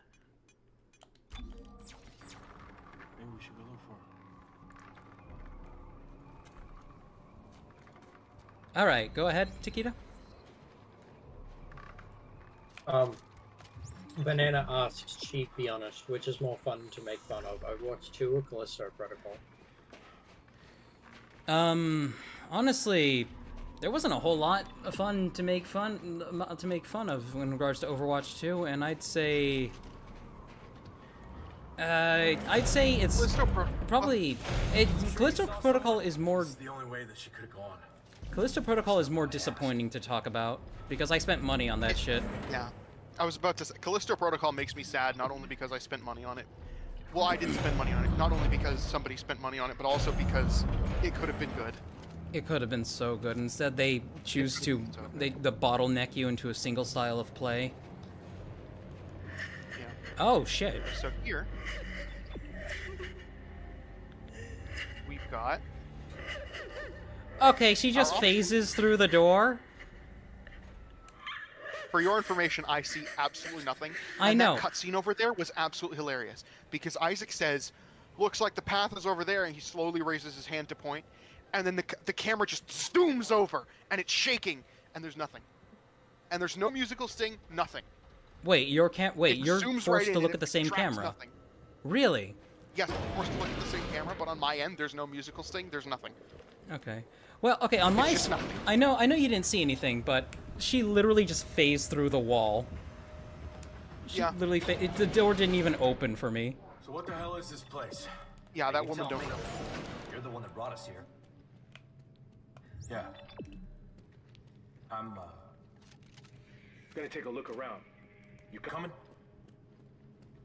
Maybe we should go look for her. Alright, go ahead, Taquita. Banana asks, cheap, be honest, which is more fun to make fun of, Overwatch 2 or Callisto Protocol? Honestly, there wasn't a whole lot of fun to make fun of in regards to Overwatch 2, and I'd say it's Callisto probably Callisto Protocol is more It's the only way that she could have gone. Callisto Protocol is more disappointing to talk about because I spent money on that shit. Yeah. I was about to say, Callisto Protocol makes me sad, not only because I spent money on it. Well, I didn't spend money on it. Not only because somebody spent money on it, but also because it could have been good. It could have been so good. Instead, they choose to they bottleneck you into a single style of play. Yeah. Oh shit! So here, we've got... Okay, she just Our phases through the door. For your information, I see absolutely nothing. I and know. That cutscene over there was absolutely hilarious because Isaac says, "Looks like the path is over there," and he slowly raises his hand to point, and then the camera just zooms over, and it's shaking, and there's nothing, and there's no musical sting, nothing. Wait, you're It you're zooms forced right to in look and at the it same tracks camera. Nothing. Really? Yes, I'm forced to look at the same camera, but on my end, there's no musical sting. There's nothing. Okay. Well, okay. On my just nothing. I know you didn't see anything, but she literally just phased through the wall. She Yeah. literally the door didn't even open for me. So what the hell is this place? Yeah, Hey, that you woman tell don't me. know. You're the one that brought us here. Yeah. I'm Gonna take a look around. You coming?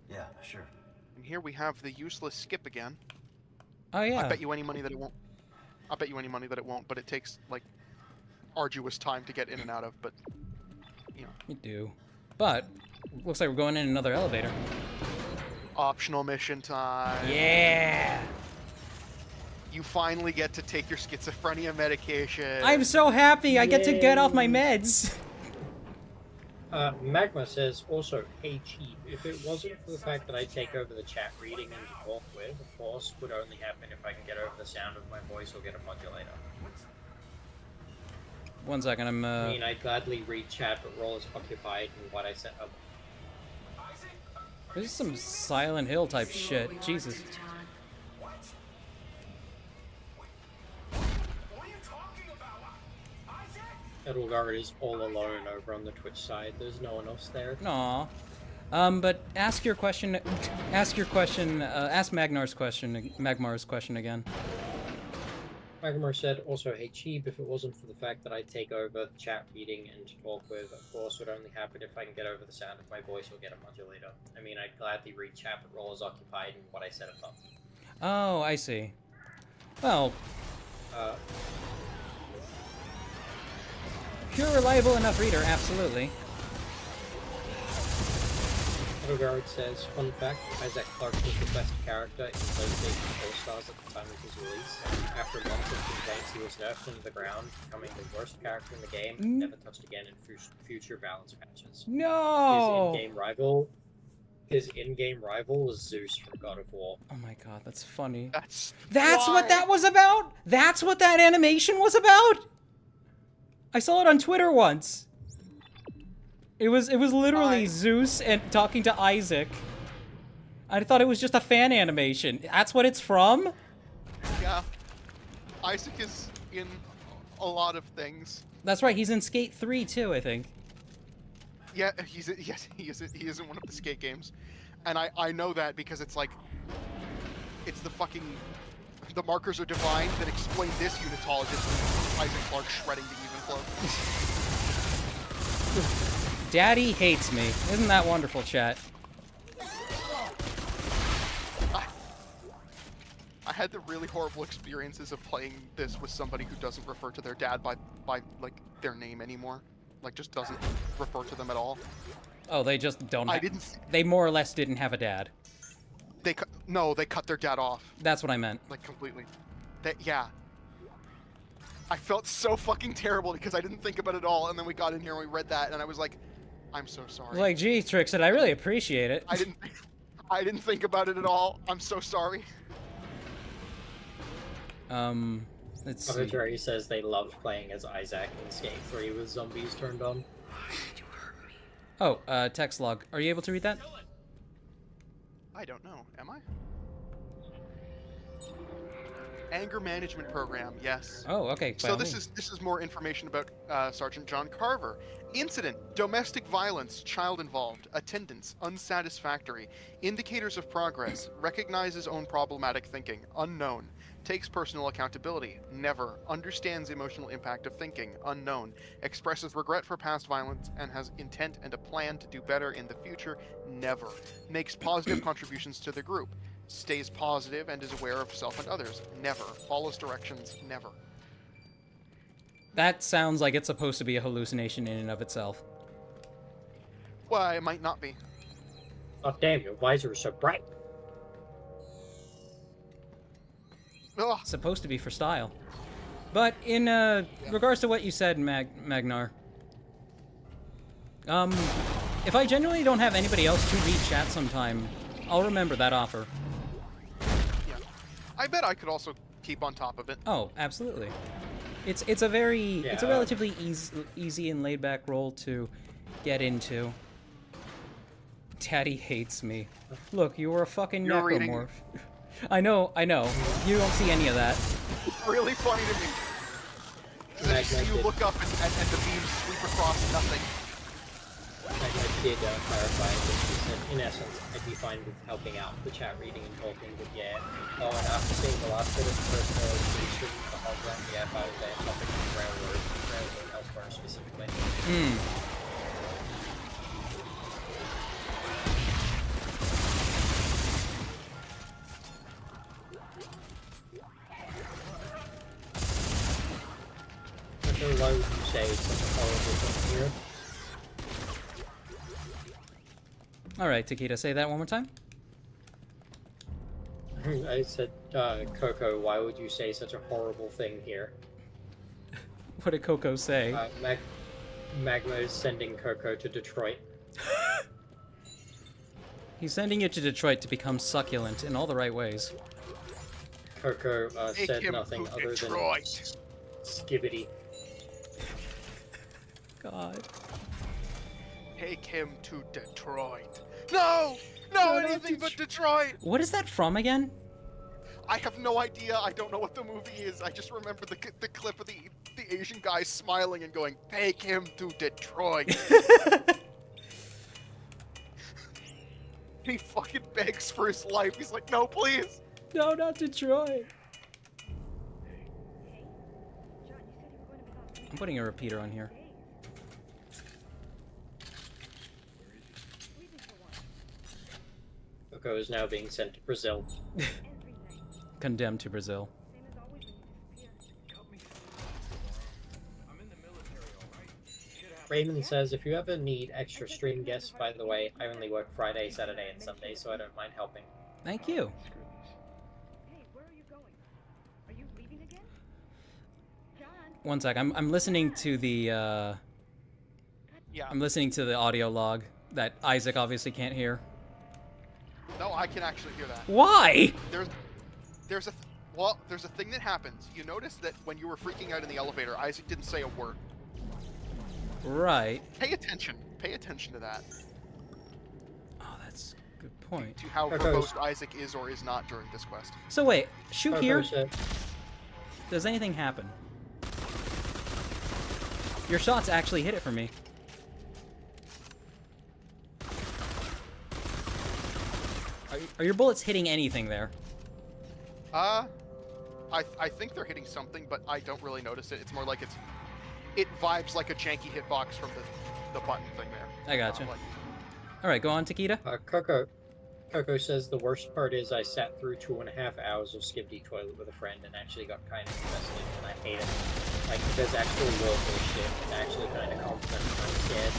Yeah, sure. And here we have the useless skip again. Oh yeah. I bet you any money that it won't. I bet you any money that it won't, but it takes, like, arduous time to get in and out of, but, you know. You do. But looks like we're going in another elevator. Optional mission time. Yeah. You finally get to take your schizophrenia medication. I'm so happy. I get to get off my meds. Magma says, also, hey cheap, if it wasn't for the fact that I take over the chat reading and talk with, of course, would only happen if I can get over the sound of my voice or get a modulator. 1 second. I'm I mean, I'd gladly read chat, but role is occupied in what I set up. This is some Silent Hill type shit. Jesus. Edelgard is all alone over on the Twitch side. There's no one else there. Aw. But ask your question. Ask Magmar's question again. Magmar said, also, hey cheap, if it wasn't for the fact that I take over chat reading and to talk with, of course, would only happen if I can get over the sound of my voice or get a modulator. I mean, I'd gladly read chat, but role is occupied in what I set up. Oh, I see. Well, if you're a reliable enough reader, absolutely. Odegaard says, fun fact, Isaac Clarke was the best character in PlayStation All-Stars at the time of his release. After months of complaints, he was nerfed into the ground, becoming the worst character in the game, and never touched again in future balance patches. No! His in-game rival was Zeus from God of War. Oh my god, that's funny. That's What that was about? That's what that animation was about? I saw it on Twitter once. It was literally Zeus and talking to Isaac. I thought it was just a fan animation. That's what it's from? Yeah. Isaac is in a lot of things. That's right, he's in Skate 3 too, I think. Yeah, he is in one of the Skate games. And I know that because it's like, it's the markers are divine that explain this unitologist, Isaac Clarke shredding the even flow. Daddy hates me. Isn't that wonderful, chat? I had the really horrible experiences of playing this with somebody who doesn't refer to their dad by like their name anymore. Like just doesn't refer to them at all. Oh, they just don't. I didn't. They more or less didn't have a dad. They cut their dad off. That's what I meant. Like completely. Yeah. I felt so fucking terrible because I didn't think about it at all, and then we got in here and we read that, and I was like, I'm so sorry. Like, gee, Trixaan, I really appreciate it. I didn't think about it at all. I'm so sorry. Let's see. Arbitrary says they loved playing as Isaac in Skate 3 with zombies turned on. Oh, text log. Are you able to read that? I don't know. Am I? Anger management program. Yes. Oh, okay. So this is more information about Sergeant John Carver. Incident: domestic violence, child involved. Attendance: unsatisfactory. Indicators of progress: recognizes own problematic thinking. Unknown. Takes personal accountability. Never. Understands emotional impact of thinking. Unknown. Expresses regret for past violence and has intent and a plan to do better in the future. Never. Makes positive contributions to the group. Stays positive and is aware of self and others. Never. Follows directions. Never. That sounds like it's supposed to be a hallucination in and of itself. Well, it might not be. Oh damn, your visor is so bright. Ugh. Supposed to be for style. But in regards to what you said, Magnar, if I genuinely don't have anybody else to read chat sometime, I'll remember that offer. Yeah. I bet I could also keep on top of it. Oh, absolutely. It's a relatively easy and laid back role to get into. Daddy hates me. Look, you were a fucking You're necromorph. reading. I know. You don't see any of that. It's really funny to me. Because you look up and the beams sweep across nothing. I did clarify this. He said, in essence, I'd be fine with helping out the chat reading and talking, but yeah. Oh, and after seeing the last bit of personal illustration, the hologram, yeah, if I was there, topic of railroad elsewhere specifically. Why would you say it's such a horrible thing here? Alright, Takeda, say that one more time. I said, Coco, why would you say such a horrible thing here? What did Coco say? Magma is sending Coco to Detroit. He's sending you to Detroit to become succulent in all the right ways. Coco Take said him nothing to other Detroit. than skibbity. God. Take him to Detroit. No! No, anything but Detroit! What is that from again? I have no idea. I don't know what the movie is. I just remember the clip of the Asian guy smiling and going, take him to Detroit. He fucking begs for his life. He's like, no, please. No, not Detroit. I'm putting a repeater on here. Coco is now being sent to Brazil. Condemned to Brazil. I'm in the military, alright? Shit Raymond says, if you ever need extra stream guests, by the way, I only work Friday, Saturday, and Sunday, so I don't mind helping. Thank you. Hey, where are you going? Are you leaving again? John? One sec. I'm listening to the Yeah. I'm listening to the audio log that Isaac obviously can't hear. No, I can actually hear that. Why? There's a thing that happens. You notice that when you were freaking out in the elevator, Isaac didn't say a word. Right. Pay attention. Pay attention to that. Oh, that's a good point. To how Okay. verbose Isaac is or is not during this quest. So wait, shoot Coco here. said- Does anything happen? Your shots actually hit it for me. Are your bullets hitting anything there? I think they're hitting something, but I don't really notice it. It's more like it vibes like a janky hitbox from the button thing there. I gotcha. Like, All right, go on, Takeda. Coco says the worst part is I sat through 2.5 hours of Skibbity Toilet with a friend and actually got kind of invested, and I hate it. Like, there's actual roleplay shit. It's actually kind of competent. I'm scared.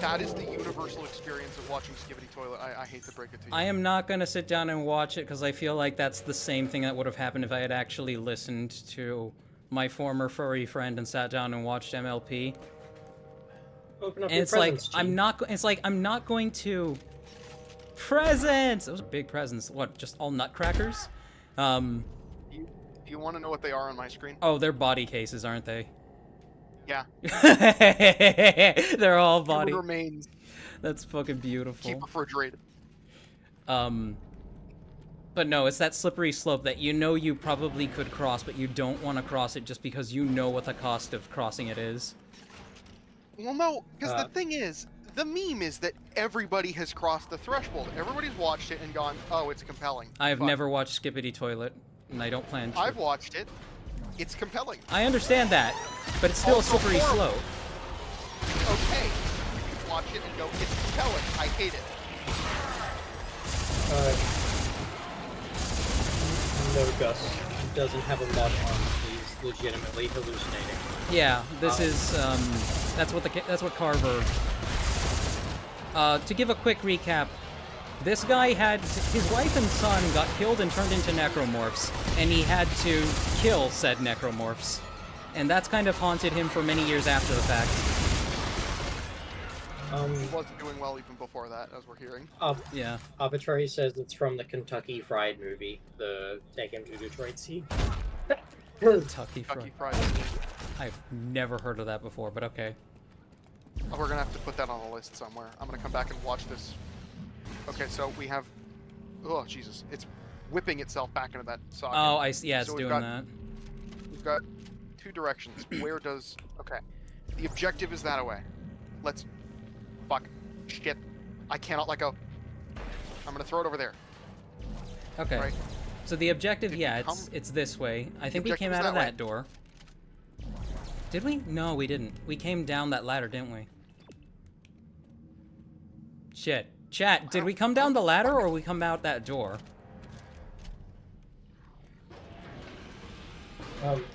that is the universal experience of watching Skibbity Toilet. I hate to break it to you. I am not gonna sit down and watch it because I feel like that's the same thing that would have happened if I had actually listened to my former furry friend and sat down and watched MLP. Open up And your it's like presents, I'm Chief. not. It's like I'm not going to. Presents. Those are big presents. What? Just all nutcrackers? Do you want to know what they are on my screen? Oh, they're body cases, aren't they? Yeah. They're all Human body. remains. That's fucking beautiful. Keep refrigerated. But no, it's that slippery slope that you know you probably could cross, but you don't want to cross it just because you know what the cost of crossing it is. Well, no, because the thing is, the meme is that everybody has crossed the threshold. Everybody's watched it and gone, oh, it's compelling. I've But never watched Skippity Toilet, and I don't plan to. I've watched it. It's compelling. I understand that, but it's still a Also slippery horrible. slope. It's okay. You can watch it and go, it's compelling. I hate it. No, Gus. He doesn't have a lot on. He's legitimately hallucinating. Yeah, this is that's what Carver. To give a quick recap, this guy had his wife and son got killed and turned into necromorphs, and he had to kill said necromorphs, and that's kind of haunted him for many years after the fact. He wasn't doing well even before that, as we're hearing. Yeah. Arbitrary says it's from the Kentucky Fried movie, the Take Him to Detroit scene. Kentucky Kentucky Fried. Fried. I've never heard of that before, but okay. Oh, we're gonna have to put that on the list somewhere. I'm gonna come back and watch this. Okay, so we have. Oh Jesus! It's whipping itself back into that socket. Oh, I see. Yeah, it's So we've doing got- that. We've got two directions. Where does? Okay, the objective is that away. Let's. Fuck. Shit. I cannot let go. I'm gonna throw it over there. Okay. Right. So the objective, Did yeah, we come- it's this way. I think we objective came is out of that way. that door. Did we? No, we didn't. We came down that ladder, didn't we? Shit. Chat, did we come down the ladder or we come out that door?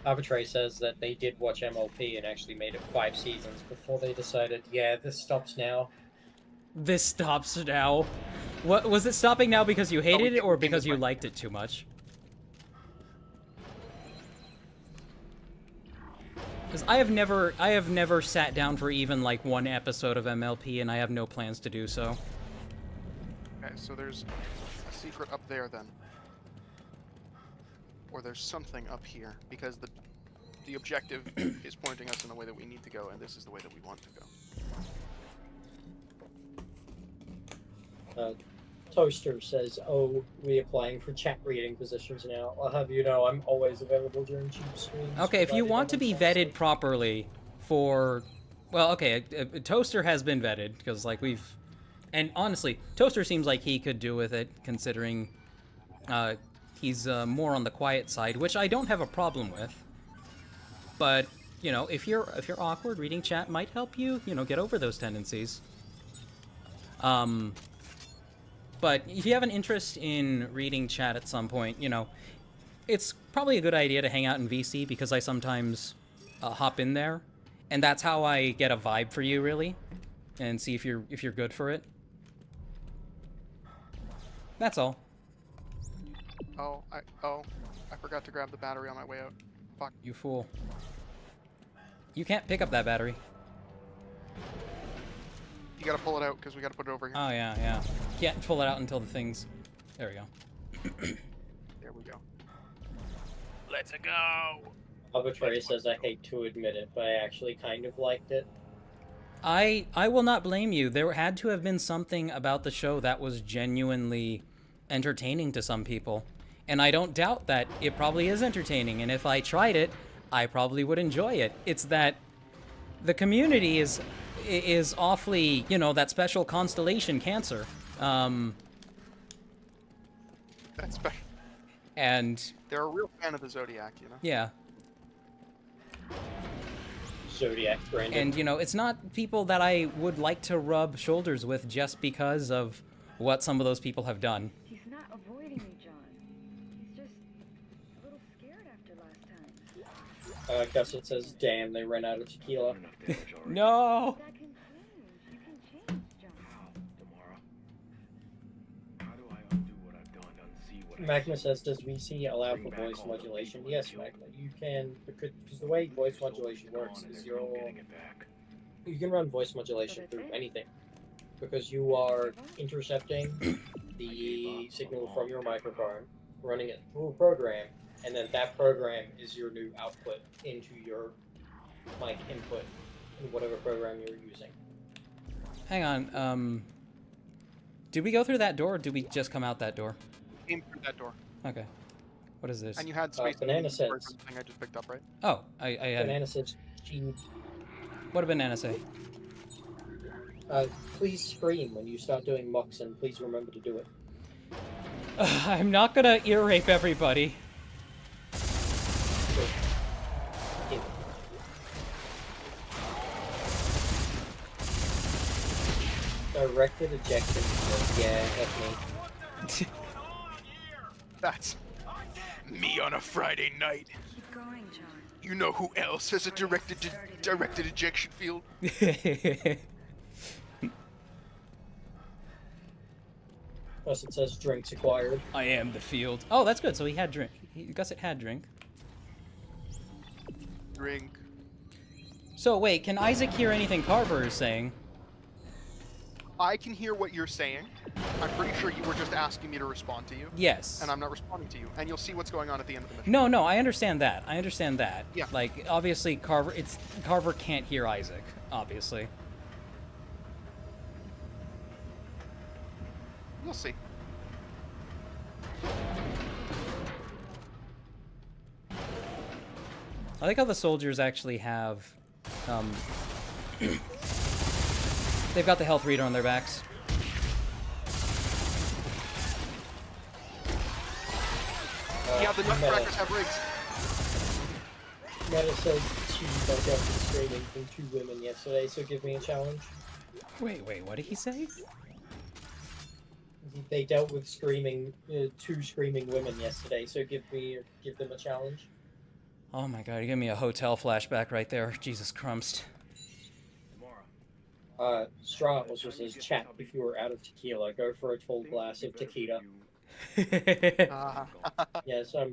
Arbitrary says that they did watch MLP and actually made it 5 seasons before they decided, yeah, this stops now. This stops now. What was it stopping now because you hated it or because you liked it too much? Because I have never sat down for even like one episode of MLP, and I have no plans to do so. Okay, so there's a secret up there then. Or there's something up here, because the objective is pointing us in the way that we need to go, and this is the way that we want to go. Toaster says, oh, reapplying for chat reading positions now. I'll have you know I'm always available during cheap streams. Okay, if you provided want to I'm be on vetted site. properly for, well, okay, Toaster has been vetted because like and honestly, Toaster seems like he could do with it considering he's more on the quiet side, which I don't have a problem with. But you know, if you're awkward, reading chat might help you, you know, get over those tendencies. But if you have an interest in reading chat at some point, you know, it's probably a good idea to hang out in VC because I sometimes hop in there. And that's how I get a vibe for you, really, and see if you're good for it. That's all. Oh, I forgot to grab the battery on my way out. Fuck. You fool. You can't pick up that battery. You gotta pull it out because we gotta put it over here. Oh yeah, yeah. Can't pull it out until the things. There we go. There we go. Let's go. Arbitrary says, I hate to admit it, but I actually kind of liked it. I will not blame you. There had to have been something about the show that was genuinely entertaining to some people. And I don't doubt that it probably is entertaining. And if I tried it, I probably would enjoy it. It's that the community is awfully, you know, that special constellation Cancer. That's special. And They're a real fan of the Zodiac, you know? yeah. Zodiac Brandon. And, you know, it's not people that I would like to rub shoulders with just because of what some of those people have done. He's not avoiding me, John. He's just a little scared after last time. Gusset says, damn, they ran out of tequila. Enough damage already. No! That can change. You can change, John. How, Tamara? How do I undo what I've done, unsee what I Magma see? says, does VC allow for voice modulation? Yes, Magma, you can, because the way voice modulation works is There's no getting it back. you can run voice modulation through anything, because you are intercepting the signal from your microphone, running it through a program, and then that program is your new output into your mic input in whatever program you're using. Hang on, did we go through that door, or did we just come out that door? Came through that door. Okay. What is this? And you had space Banana for says- something I just picked up, right? Oh, I had it. Banana says, "Gee, What did Banana say? please scream when you start doing mocks, and please remember to do it." I'm not gonna ear rape everybody. Directed ejection. Yeah, that's me. That's me on a Friday night. Keep going, John. You know who else has a directed ejection field? Plus it says drinks acquired. I am the field. Oh, that's good. So he had drink. Gusset had drink. Drink. So wait, can Isaac hear anything Carver is saying? I can hear what you're saying. I'm pretty sure you were just asking me to respond to you, Yes. and I'm not responding to you. And you'll see what's going on at the end of the mission. No, I understand that. I understand that. Yeah. Like, obviously, Carver can't hear Isaac, obviously. You'll see. I like how the soldiers actually have, they've got the health reader on their backs. Yeah, the Nutcrackers have rigs. Meta says she got dealt with screaming from 2 women yesterday, so give me a challenge. Wait, what did he say? They dealt with screaming, 2 screaming women yesterday, so give them a challenge. Oh my god, you gave me a hotel flashback right there. Jesus Christ. Tamara. Straw also says, chat, if you were out of tequila, go for a tall glass of tequila. Yes, I'm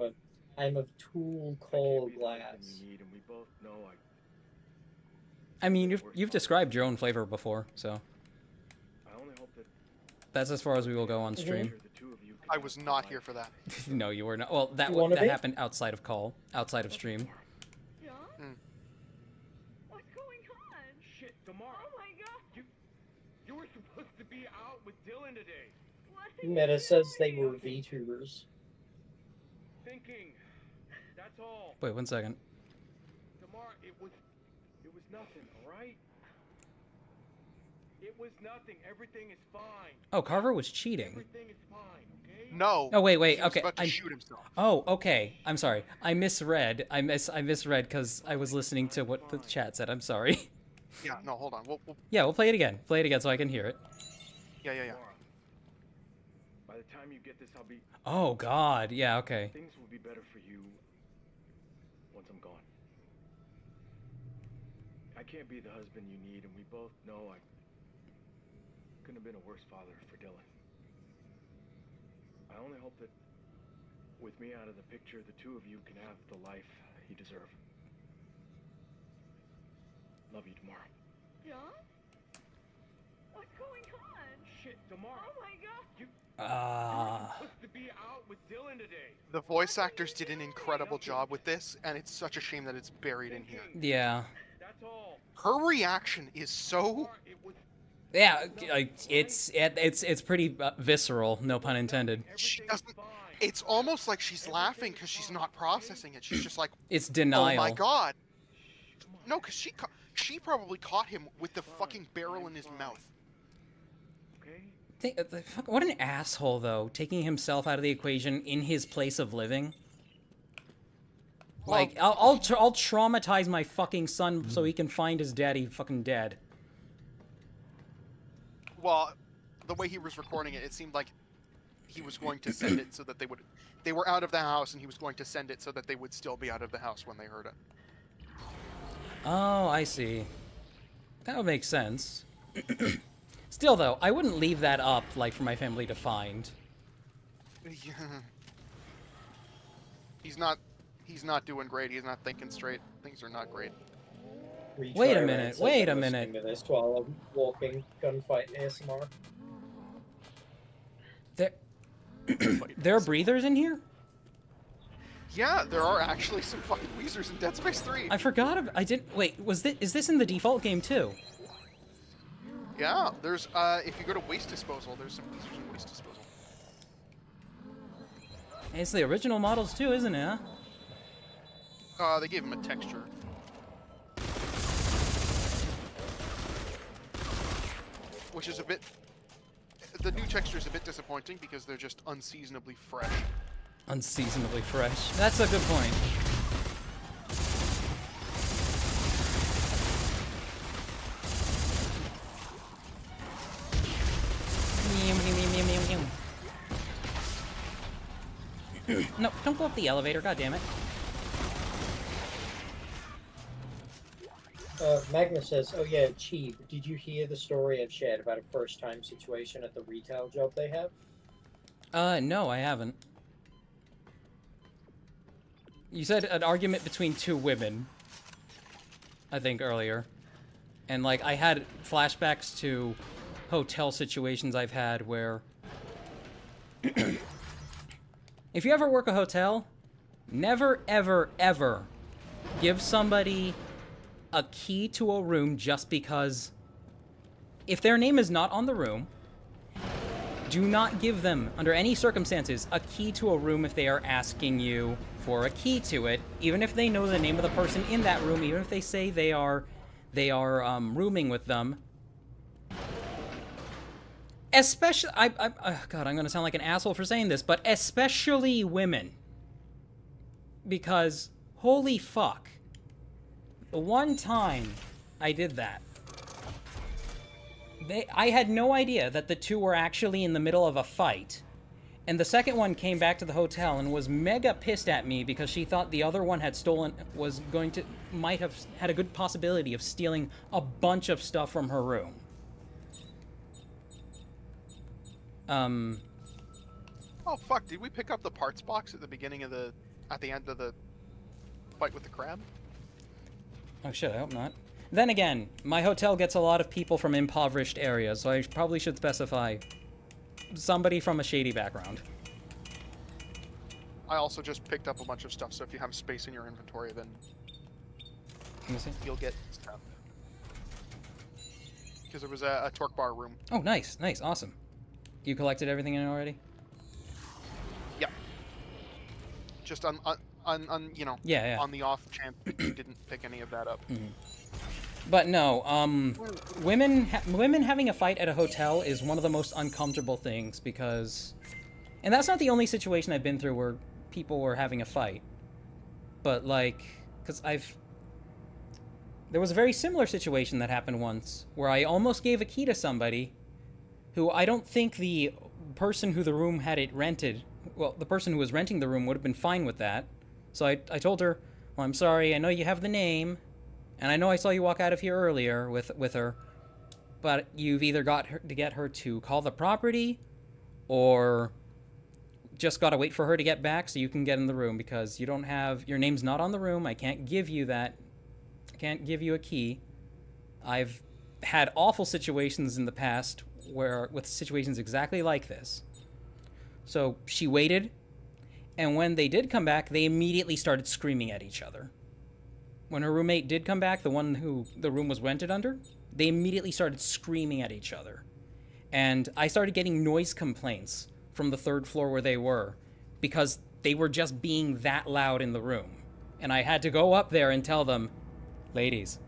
of tall cold glass. I mean, you've described your own flavor before, so I only hope that that's as far as we will go on stream. the two of you can I was not here for that. No, you were not. Well, that You wanna that be? happened outside of stream. John? Hmm. What's going on? Shit, Tamara. Oh my god. You were supposed to be out with Dylan today. What are Meta you says they doing? were VTubers. Thinking. That's all. Wait, 1 second. Tamara, it was nothing, alright? It was nothing. Everything is fine. Oh, Carver was cheating. Everything is fine, okay? No. Oh, wait, He was okay. about to shoot himself. Oh, okay. I'm sorry. I misread. I misread because I was listening to what the chat said. I'm sorry. Yeah. No. Hold on. We'll Yeah, we'll play it again. Play it again so I can hear it. yeah. Tamara, by the time you get this, I'll be. Oh God. Yeah. Okay. Things will be better for you once I'm gone. I can't be the husband you need, and we both know I couldn't have been a worse father for Dylan. I only hope that with me out of the picture, the two of you can have the life you deserve. Love you tomorrow. John? What's going on? Shit, tomorrow. Oh my god. You Ah. supposed to be out with Dylan today. The voice actors did an incredible job with this, and it's such a shame that it's buried in here. Yeah. That's all. Her reaction is so... It was Yeah, it's pretty visceral, no pun intended. She doesn't... It's almost like she's laughing because she's not processing it. She's just like, It's oh denial. my god. No, because she probably caught him with the fucking barrel in his mouth. okay. What an asshole, though, taking himself out of the equation in his place of living. Like, I'll traumatize my fucking son so he can find his daddy fucking dead. Well, the way he was recording it, it seemed like he was going to send it so that they were out of the house, and he was going to send it so that they would still be out of the house when they heard it. Oh, I see. That would make sense. Still, though, I wouldn't leave that up, like, for my family to find. Yeah. He's not doing great. He's not thinking straight. Things are not great. Wait a minute, wait a minute. This while I'm walking, gunfight ASMR. There are breathers in here? Yeah, there are actually some fucking Weezers in Dead Space 3. I forgot. I didn't. Wait, is this in the default game too? Yeah, there's, if you go to Waste Disposal, there's some Weezers in Waste Disposal. It's the original models too, isn't it? Huh? They gave him a texture. Which is a bit... The new texture is a bit disappointing because they're just unseasonably fresh. Unseasonably fresh. That's a good point. No, don't go up the elevator, god damn it. Magnus says, oh yeah, Cheeb, did you hear the story I've shared about a first-time situation at the retail job they have? No, I haven't. You said an argument between two women, I think, earlier. And, like, I had flashbacks to hotel situations I've had where... If you ever work a hotel, never, ever, ever give somebody a key to a room just because if their name is not on the room, do not give them, under any circumstances, a key to a room if they are asking you for a key to it, even if they know the name of the person in that room, even if they say they are rooming with them. Especially, God, I'm gonna sound like an asshole for saying this, but especially women. Because, holy fuck. The one time I did that, I had no idea that the two were actually in the middle of a fight. And the second one came back to the hotel and was mega pissed at me because she thought the other one had might have had a good possibility of stealing a bunch of stuff from her room. Oh fuck, did we pick up the parts box at the beginning of at the end of the fight with the crab? Oh shit, I hope not. Then again, my hotel gets a lot of people from impoverished areas, so I probably should specify somebody from a shady background. I also just picked up a bunch of stuff, so if you have space in your inventory, then Let me see. you'll get stuff. Because there was a torque bar room. Oh, nice, nice, awesome. You collected everything in it already? Yeah. Just you know, Yeah. on the off chance you didn't pick any of that up. But no, women having a fight at a hotel is one of the most uncomfortable things because... And that's not the only situation I've been through where people were having a fight. But, like, because there was a very similar situation that happened once where I almost gave a key to somebody who I don't think the person who the room had it rented... Well, the person who was renting the room would have been fine with that. So I told her, well, I'm sorry, I know you have the name, And I know I saw you walk out of here earlier with her, but you've either got her to get her to call the property, or just gotta wait for her to get back so you can get in the room, because you don't have your name's not on the room. I can't give you that. I can't give you a key. I've had awful situations in the past with situations exactly like this. So she waited, and when they did come back, they immediately started screaming at each other. When her roommate did come back, the one who the room was rented under, they immediately started screaming at each other. And I started getting noise complaints from the third floor where they were, because they were just being that loud in the room. And I had to go up there and tell them, ladies,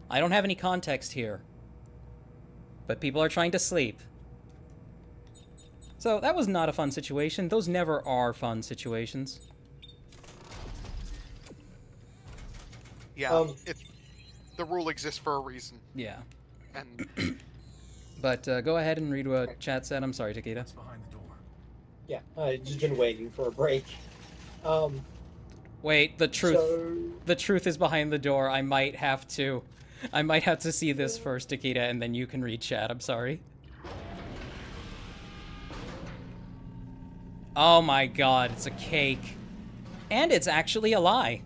I don't have any context here, but people are trying to sleep. So that was not a fun situation. Those never are fun situations. Yeah, the rule exists for a reason. Yeah. And But go ahead and read what chat said. I'm sorry, Takeda. That's behind the door. Yeah, I've just been waiting for a break. Wait, the truth. So, The truth is behind the door. I might have to see this first, Takeda, and then you can read chat. I'm sorry. Oh my god, it's a cake. And it's actually a lie.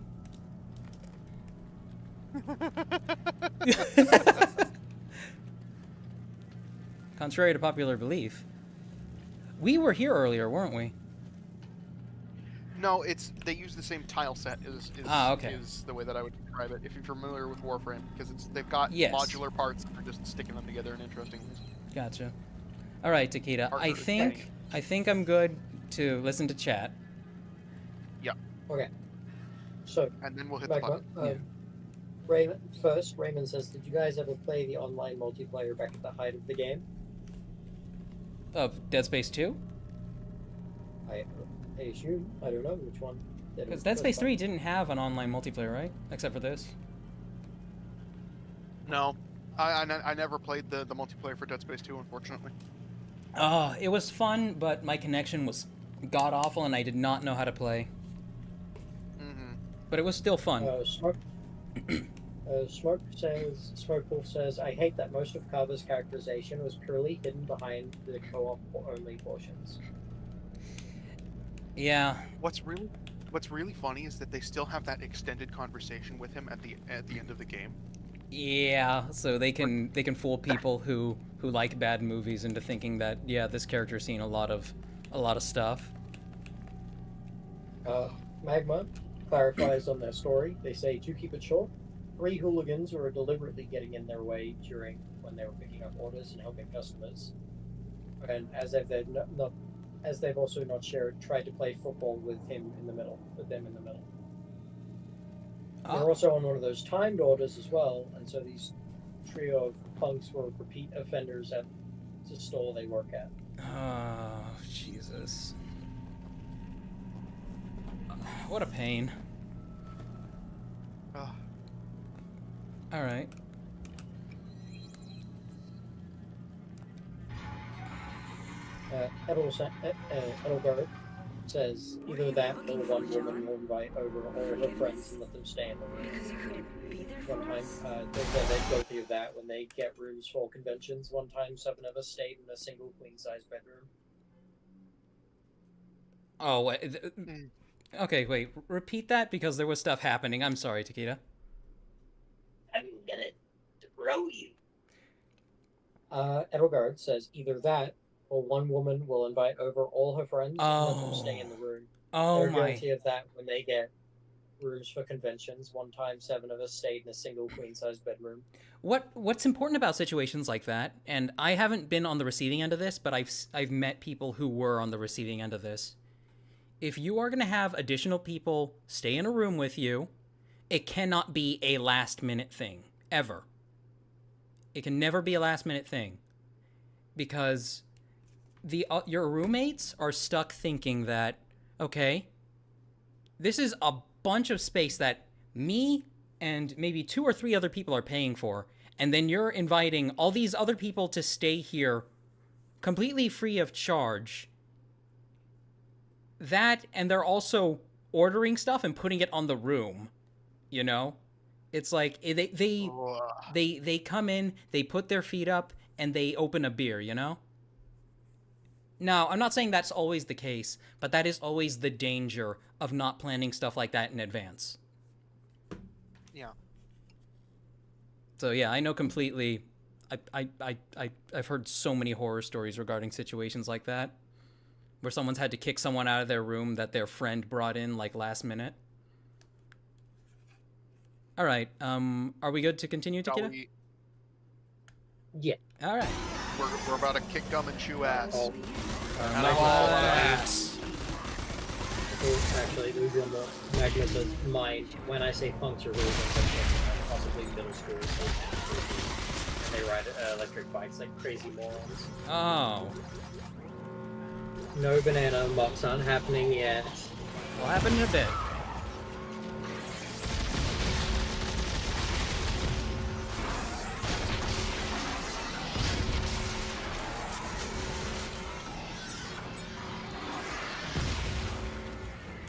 Contrary to popular belief. We were here earlier, weren't we? no, they use the same tile set okay. is the way that I would describe it. If you're familiar with Warframe, because they've got Yes. modular parts and they're just sticking them together in interesting ways. Gotcha. All right, Takeda. Partner I think I'm good to listen to chat. okay. So, And then we'll hit the back button. up. Raymond says, did you guys ever play the online multiplayer back at the height of the game? Of Dead Space 2? I assume. I don't know which one. Because Dead Space 3 didn't have an online multiplayer, right? Except for this. No, I never played the multiplayer for Dead Space 2, unfortunately. It was fun, but my connection was god-awful and I did not know how to play. Mm-hmm. But it was still fun. Smoke says, I hate that most of Carver's characterization was purely hidden behind the co-op only portions. Yeah. What's really funny is that they still have that extended conversation with him at the end of the game. Yeah, so they can fool people who like bad movies into thinking that, yeah, this character's seen a lot of stuff. Magma clarifies on their story. They say, to keep it short, 3 hooligans were deliberately getting in their way when they were picking up orders and helping customers. And as they've also not tried to play football with them in the middle. They're also on one of those timed orders as well, and so these trio of punks were repeat offenders at the store they work at. Oh, Jesus. What a pain. Ugh. Alright. Edelgard says either that or one woman will invite over all her friends and let them stay in the room. Because he couldn't be there for One time, us. they're guilty of that when they get rooms for conventions. One time, 7 of us stayed in a single queen-size bedroom. Oh, wait. Okay, wait. Repeat that because there was stuff happening. I'm sorry, Takeda. I'm gonna throw you. Edelgard says either that or one woman will invite over all her friends and let them stay in the room. Oh They're my. guilty of that when they get rooms for conventions. One time, 7 of us stayed in a single queen-size bedroom. What's important about situations like that, and I haven't been on the receiving end of this, but I've met people who were on the receiving end of this. If you are going to have additional people stay in a room with you, it cannot be a last-minute thing, ever. It can never be a last-minute thing. Because your roommates are stuck thinking that, okay, this is a bunch of space that me and maybe 2 or 3 other people are paying for, and then you're inviting all these other people to stay here completely free of charge. That, and they're also ordering stuff and putting it on the room, you know? It's like they come in, they put their feet up, and they open a beer, you know? Now, I'm not saying that's always the case, but that is always the danger of not planning stuff like that in advance. Yeah. So yeah, I know completely. I've heard so many horror stories regarding situations like that, where someone's had to kick someone out of their room that their friend brought in like last minute. All right, are we good to continue, Takeda? Yeah. All right. We're about to kick gum and chew ass. Oh, Ass. actually, there's one more. Magma says, mine. When I say punks are really possibly middle school. And they ride electric bikes like crazy morons. Oh. No banana mocks aren't happening yet. Will happen in a bit.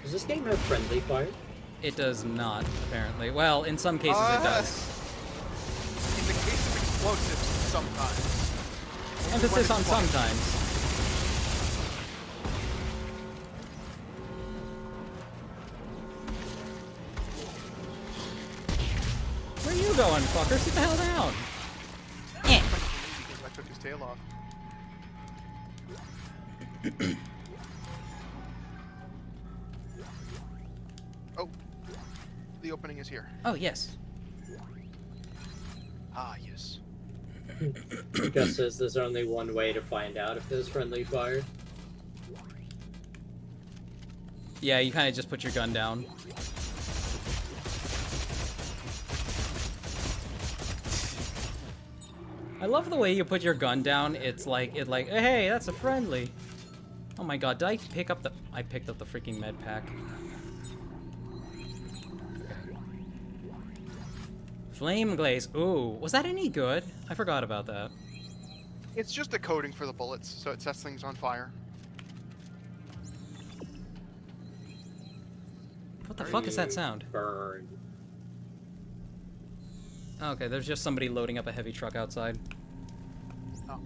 Does this game have friendly fire? It does not, apparently. Well, in some cases it does. In the case of explosives, sometimes. Emphasis on sometimes. Where are you going, fucker? Sit the hell down. I took his tail off. Oh, the opening is here. Oh, yes. Ah, yes. Gus says there's only one way to find out if there's friendly fire. Yeah, you kind of just put your gun down. I love the way you put your gun down. It's like, hey, that's a friendly. Oh my god, did I pick up the... I picked up the freaking med pack. Flame glaze. Ooh, was that any good? I forgot about that. It's just a coating for the bullets, so it sets things on fire. What the fuck is that sound? Burn. Okay, there's just somebody loading up a heavy truck outside. Oh.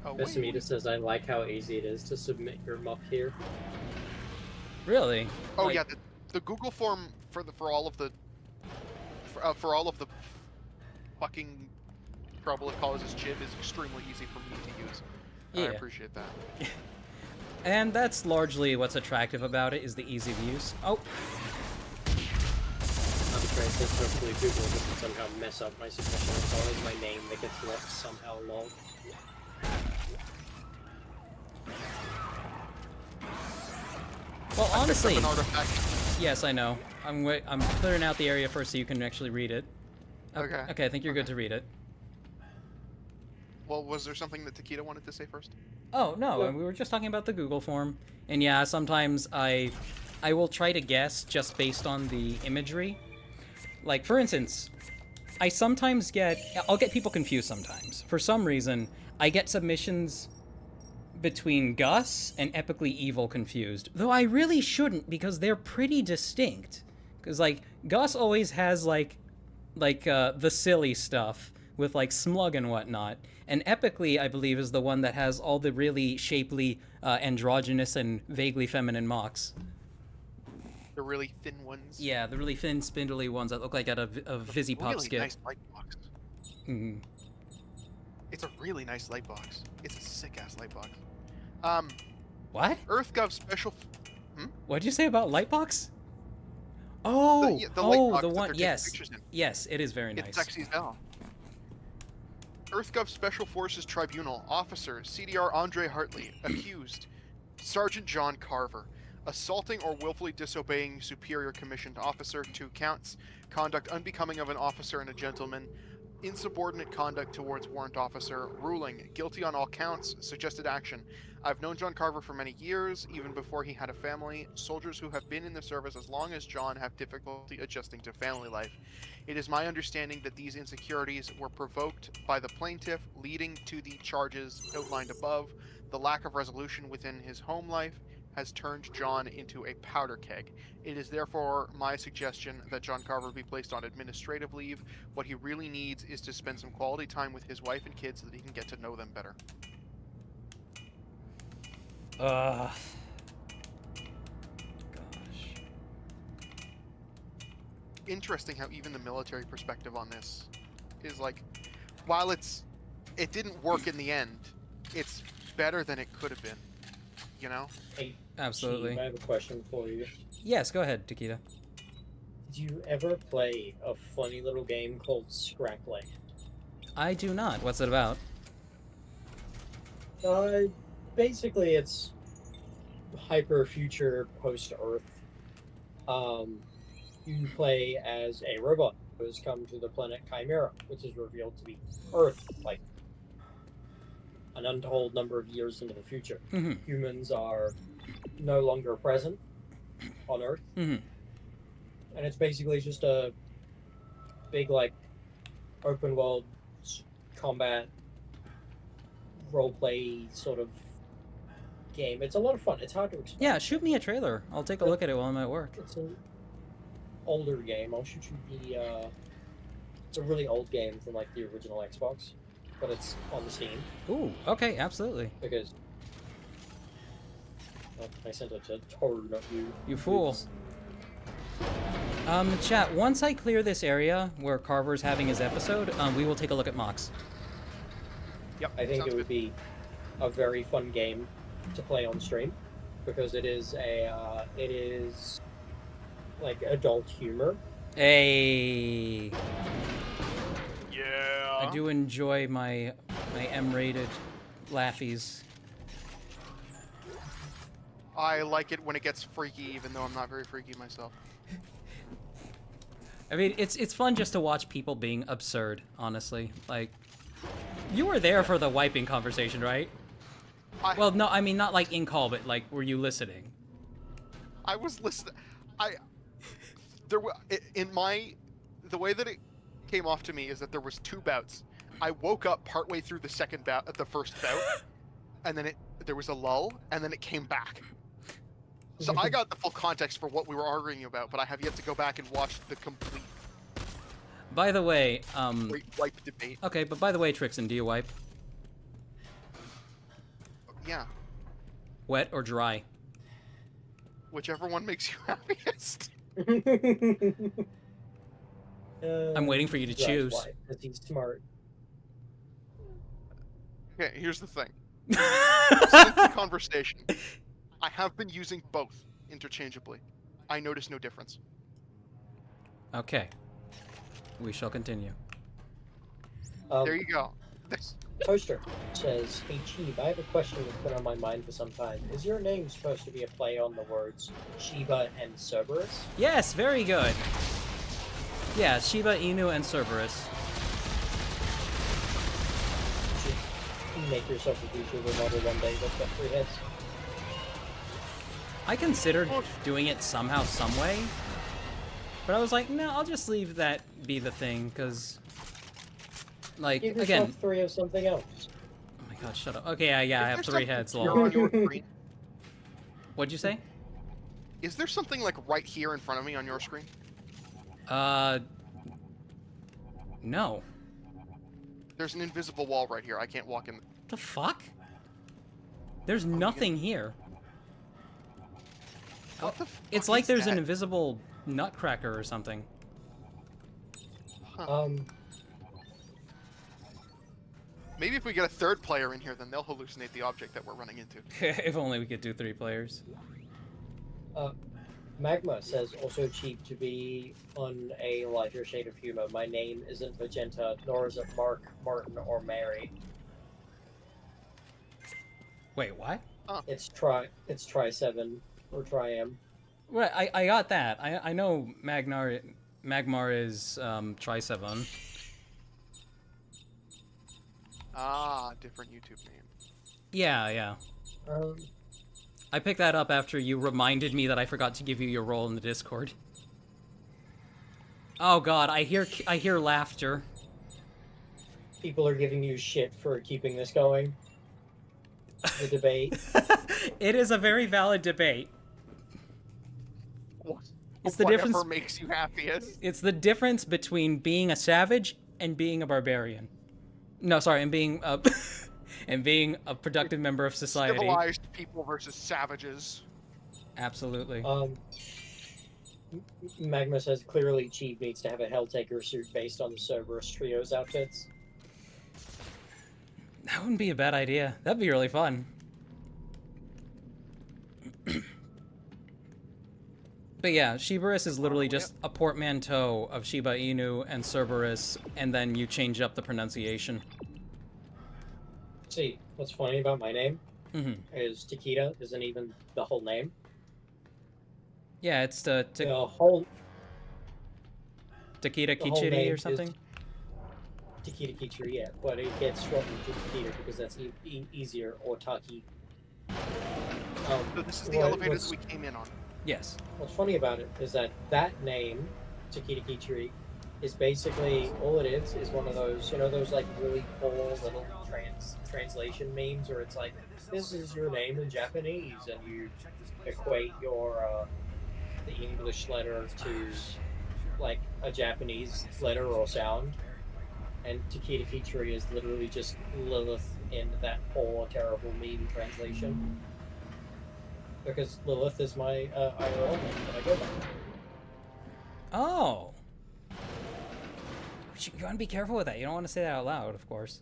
Oh, wait. Bessamita says, I like how easy it is to submit your muck here. Really? Oh Like- yeah, the Google form for all of the fucking trouble it causes Chib is extremely easy for me to use. I Yeah. appreciate that. And that's largely what's attractive about it, is the ease of use. Oh, I'm afraid that hopefully Google doesn't somehow mess up my submission. It's always my name that gets lost somehow, lol. well, honestly, An artifact. yes, I know. I'm clearing out the area first so you can actually read it. Okay. Okay, I think you're good to read it. Well, was there something that Takeda wanted to say first? Oh, no, Yeah. we were just talking about the Google form. And yeah, sometimes I will try to guess just based on the imagery. Like, for instance, I'll get people confused sometimes. For some reason, I get submissions between Gus and Epically Evil confused. Though I really shouldn't, because they're pretty distinct. Because, like, Gus always has, like the silly stuff with, like, Smug and whatnot. And Epically, I believe, is the one that has all the really shapely, androgynous and vaguely feminine mocks. The really thin ones. Yeah, the really thin, spindly ones that look like out of a Fizzy Pop really skit. nice light box. Mhm. It's a really nice light box. It's a sick ass light box. What? EarthGov special. What'd you say about Lightbox? Oh, the light box the that one. they're taking Yes, pictures in. yes, it is very It's nice. sexy as hell. EarthGov Special Forces Tribunal Officer CDR Andre Hartley accused Sergeant John Carver, assaulting or willfully disobeying superior commissioned officer, 2 counts, conduct unbecoming of an officer and a gentleman, insubordinate conduct towards warrant officer, ruling guilty on all counts, suggested action. I've known John Carver for many years, even before he had a family. Soldiers who have been in the service as long as John have difficulty adjusting to family life. It is my understanding that these insecurities were provoked by the plaintiff, leading to the charges outlined above, the lack of resolution within his home life, has turned John into a powder keg. It is therefore my suggestion that John Carver be placed on administrative leave. What he really needs is to spend some quality time with his wife and kids so that he can get to know them better. Gosh. Interesting how even the military perspective on this is like, while it didn't work in the end, it's better than it could have been. You know? Hey, Absolutely. Chief, I have a question for you. Yes, go ahead, Takeda. Did you ever play a funny little game called Scrackling? I do not. What's it about? Basically, it's hyper future post Earth. You play as a robot who has come to the planet Chimera, which is revealed to be Earth, like an untold number of years into the future. Mm-hmm. Humans are no longer present on Earth, Mm-hmm. and it's basically just a big, like, open world combat roleplay sort of game. It's a lot of fun. It's hard to explain. Yeah, shoot me a trailer. I'll take a look at it while I'm at work. It's an older game. I'll shoot you the. It's a really old game from like the original Xbox, but it's on the Steam Ooh, okay, absolutely. because. Oh, I sent it to Toru, not you. You fool. Chat, once I clear this area where Carver's having his episode, we will take a look at Mox. Yep. I think sounds it would be a very fun game to play on stream because it is like adult humor. Hey, Yeah. I do enjoy my M-rated laughies. I like it when it gets freaky, even though I'm not very freaky myself. I mean, it's fun just to watch people being absurd, honestly. Like, you were there for the wiping conversation, right? Well, no, I mean, not like in call, but like, were you listening? I was listening. The way that it came off to me is that there was 2 bouts. I woke up partway through the first bout, and then there was a lull, and then it came back. So I got the full context for what we were arguing about, but I have yet to go back and watch the complete By the way, wipe debate. okay, but by the way, Trixaan, do you wipe? Yeah, Wet or dry? whichever one makes you happiest. I'm waiting for you to That's choose. why, 'cause he's smart. Okay, here's the thing. Since the conversation, I have been using both interchangeably. I notice no difference. Okay. We shall continue. There you go. Toaster says, "Hey Cheeb, I have a question that's been on my mind for some time. Is your name supposed to be a play on the words Shiba and Cerberus?" Yes, very good. Yeah, Shiba Inu and Cerberus. You should make yourself a VTuber model one day that's got 3 heads. I considered doing it somehow, some way, but I was like, no, I'll just leave that be the thing, because, like, Give yourself again... 3 of something else. Oh my god, shut up. Okay, yeah, I have 3 heads, You're lol. on your screen. What'd you say? Is there something like right here in front of me on your screen? No. There's an invisible wall right here. I can't walk in. The fuck? There's nothing here. What the fuck It's like is there's that? an invisible nutcracker or something. Maybe if we get a 3rd player in here, then they'll hallucinate the object that we're running into. If only we could do 3 players. Magma says, also cheap to be on a lighter shade of humor. My name isn't Magenta, nor is it Mark, Martin, or Mary. Wait, what? It's Tri7 or Tri-M. Right, I got that. I know Magmar is Tri7. Ah, different YouTube name. Yeah. I picked that up after you reminded me that I forgot to give you your role in the Discord. Oh god, I hear laughter. People are giving you shit for keeping this going. the debate. It is a very valid debate. It's the Whatever difference. makes you happiest. It's the difference between being a savage and being a barbarian. No, sorry, and being a and being a productive member of society. Civilized people versus savages. Absolutely. Magma says clearly Chief needs to have a Helltaker suit based on the Cerberus Trio's outfits. That wouldn't be a bad idea. That'd be really fun. But yeah, Shibarus is literally just a portmanteau of Shiba Inu and Cerberus, and then you change up the pronunciation. See, what's funny about my name Mm-hmm. is Takeda isn't even the whole name. Yeah, it's The whole Takeda the whole Kichiri name or is something. Takeda Kichiri, yeah, but it gets shortened to Takeda because that's easier, or Taki. So this is the elevator that we came in on. Yes. What's funny about it is that that name, Takeda Kichiri, is basically all it is one of those, you know, those like really cool little translation memes where it's like, this is your name in Japanese, and you equate your the English letter to like a Japanese letter or sound. And Takeda Kichiri is literally just Lilith in that poor, terrible meme translation. Because Lilith is my IRL name that I go by. Oh. You want to be careful with that. You don't want to say that out loud, of course.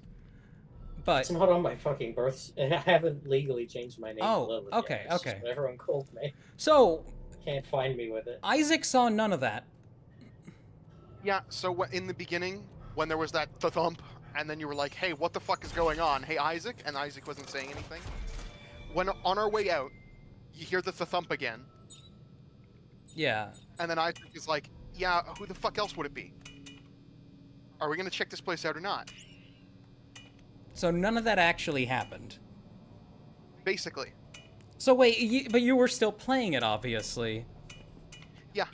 But It's not on my fucking birth. I haven't legally changed my name Oh, to Lilith okay, yet. It's just okay. what everyone called me. so Can't find me with it. Isaac saw none of that. Yeah, so in the beginning, when there was that thump, and then you were like, hey, what the fuck is going on? Hey, Isaac? And Isaac wasn't saying anything. When on our way out, you hear the thump again, Yeah. and then Isaac is like, yeah, who the fuck else would it be? Are we gonna check this place out or not? So none of that actually happened. Basically. So wait, but you were still playing it, obviously. Yeah.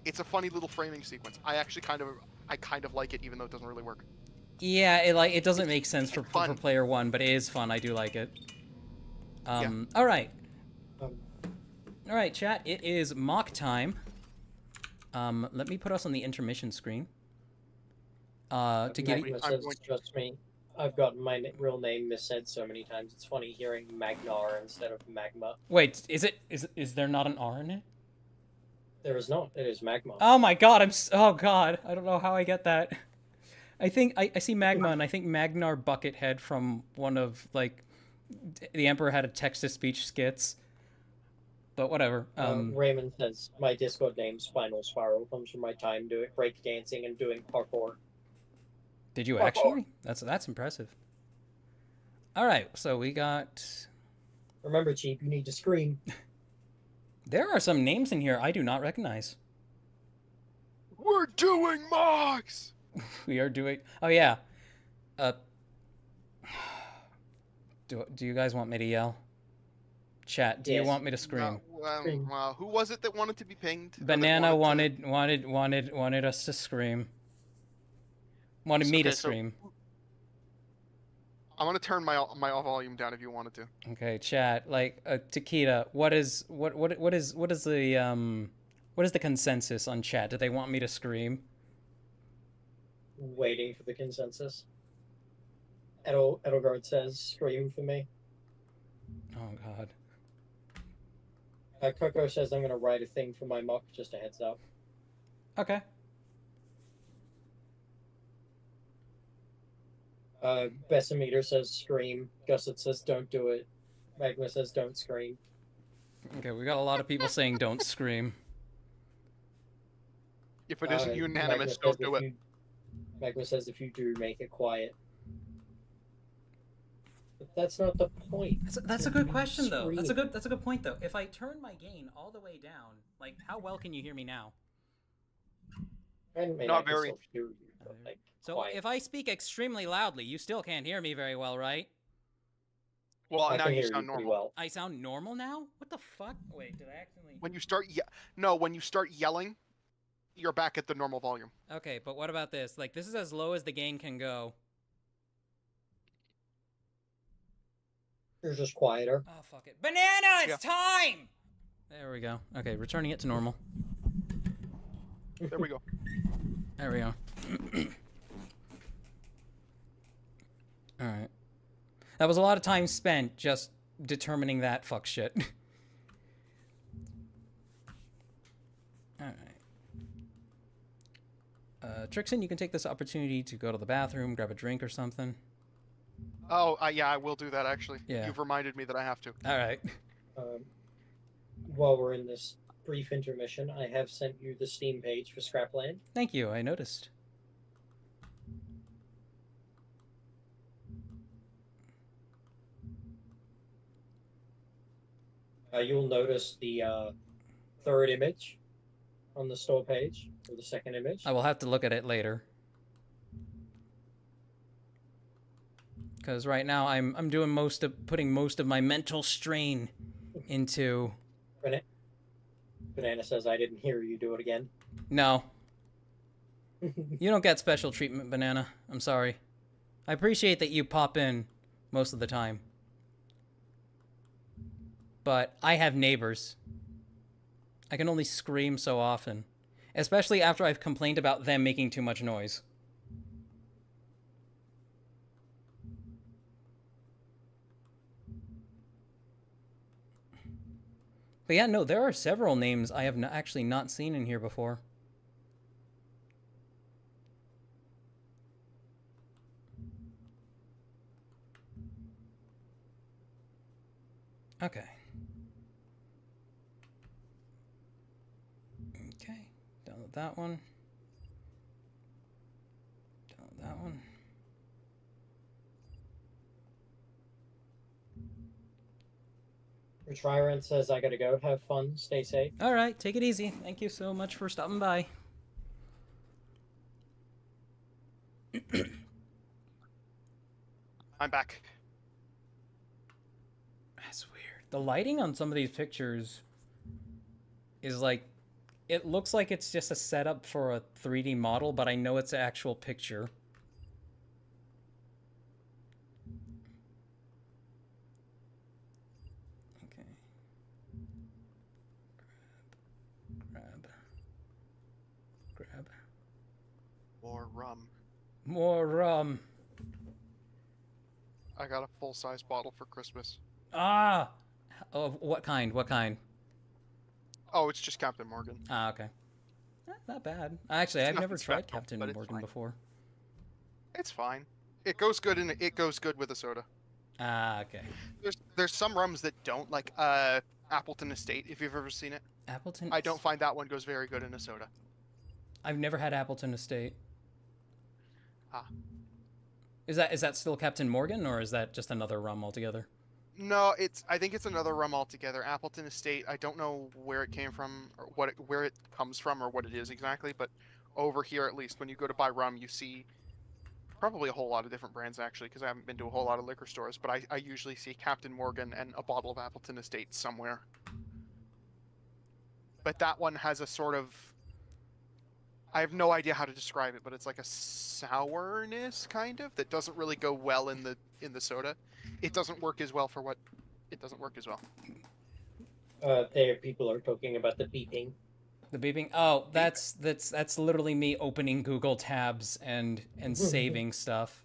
It's a funny little framing sequence. I actually kind of like it, even though it doesn't really work. Yeah, it doesn't make sense for fun. player one, but it is fun. I do like it. Yeah. All right. Um, All right, chat. It is mock time. Let me put us on the intermission screen. To give Magma you... I'm says, going to- trust me, I've got my real name missaid so many times. It's funny hearing Magnar instead of Magma. Wait, is there not an R in it? There is not. It is Magma. Oh my god, oh god, I don't know how I get that. I think I see Magma, and I think Magnar Buckethead from one of, like, the Emperor had a text-to-speech skits. But whatever. Raymond says, my Discord name, Spinal Spiral, comes from my time doing breakdancing and doing parkour. Did you actually? That's impressive. All right, so we got... Remember, Chief, you need to scream. There are some names in here I do not recognize. We're doing mocks! We are doing... Oh, yeah. Do you guys want me to yell? Chat, do you Yes. want me to scream? Who was it that wanted to be pinged? Or that Banana wanted wanted us to scream. Wanted me to Okay, so- scream. I'm gonna turn my volume down if you wanted to. Okay, chat. Like, Takeda, what is the consensus on chat? Do they want me to scream? Waiting for the consensus. Edelgard says, scream for me. Oh god. Coco says, I'm going to write a thing for my mock, just a heads up. Okay. Bessimeter says, scream. Gusset says, don't do it. Magma says, don't scream. Okay, we got a lot of people saying don't scream. If it isn't unanimous, Magma don't says do if it. you- Magma says, if you do, make it quiet. But that's not the point. That's a good question though. That's a good point though. If I turn my gain all the way down, like how well can you hear me now? And maybe Not I can very. still hear you, but, like, So quiet. if I speak extremely loudly, you still can't hear me very well, right? Well, I now can you hear sound you pretty normal. well. I sound normal now? What the fuck? Wait, did I accidentally... When you start yelling, you're back at the normal volume. Okay, but what about this? Like, this is as low as the gain can go. You're just quieter. Oh, fuck it. Banana, it's time! There we go. Okay, returning it to normal. There we go. There we go. Alright. That was a lot of time spent just determining that fuck shit. Alright. Trixaan, you can take this opportunity to go to the bathroom, grab a drink or something. Oh, yeah, I will do that, actually. Yeah. You've reminded me that I have to. Alright. While we're in this brief intermission, I have sent you the Steam page for Scrapland. Thank you, I noticed. You'll notice the third image on the store page, or the second image. I will have to look at it later. Because right now I'm doing putting most of my mental strain into... Banana says I didn't hear you do it again. No. You don't get special treatment, Banana. I'm sorry. I appreciate that you pop in most of the time. But I have neighbors. I can only scream so often. Especially after I've complained about them making too much noise. But yeah, no, there are several names I have actually not seen in here before. Okay. Okay, done with that one. Done with that one. Trixaan says I gotta go. Have fun. Stay safe. All right, take it easy. Thank you so much for stopping by. I'm back. That's weird. The lighting on some of these pictures is like, it looks like it's just a setup for a 3D model, but I know it's an actual picture. Okay. Grab. More rum. More rum. I got a full-size bottle for Christmas. Ah! Of what kind? What kind? Oh, it's just Captain Morgan. Ah, okay. Not bad. Actually, I've never tried special, Captain but it's Morgan fine. before. It's fine. It goes good with a soda. Ah, okay. There's some rums that don't, like Appleton Estate, if you've ever seen it. Appleton. I don't find that one goes very good in a soda. I've never had Appleton Estate. Ah. Is that still Captain Morgan, or is that just another rum altogether? No, I think it's another rum altogether. Appleton Estate, I don't know where it came from or where it comes from or what it is exactly, but over here at least when you go to buy rum, you see probably a whole lot of different brands actually, because I haven't been to a whole lot of liquor stores, but I usually see Captain Morgan and a bottle of Appleton Estate somewhere. But that one has a sort of, I have no idea how to describe it, but it's like a sourness kind of that doesn't really go well in the soda. It doesn't work as well for what it doesn't work as well. There, people are talking about the beeping. The beeping. Oh, that's literally me opening Google tabs and saving stuff.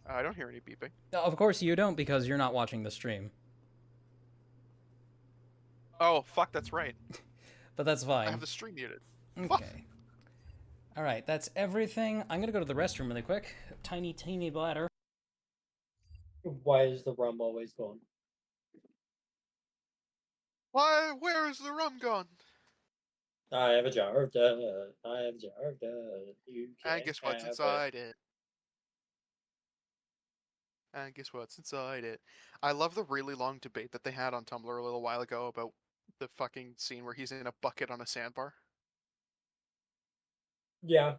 I don't hear any beeping. Of course you don't, because you're not watching the stream. Oh, fuck, that's right. But that's fine. I have the stream muted. Okay. All right, that's everything. I'm gonna go to the restroom really quick. Tiny bladder. Why is the rum always gone? Why? Where is the rum gone? I have a jar of dud. I have a jar of dud. You can't And guess what's have inside it? And guess what's inside it? I love the really long debate that they had on Tumblr a little while ago about the fucking scene where he's in a bucket on a sandbar. Yeah.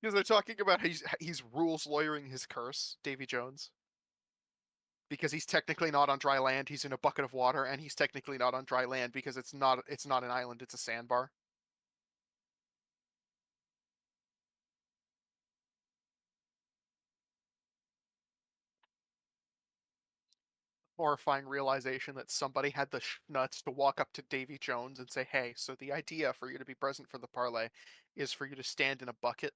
Because they're talking about he's rules lawyering his curse, Davy Jones. Because he's technically not on dry land, he's in a bucket of water, and he's technically not on dry land because it's not an island, it's a sandbar. horrifying realization that somebody had the nuts to walk up to Davy Jones and say, "Hey, so the idea for you to be present for the parlay is for you to stand in a bucket."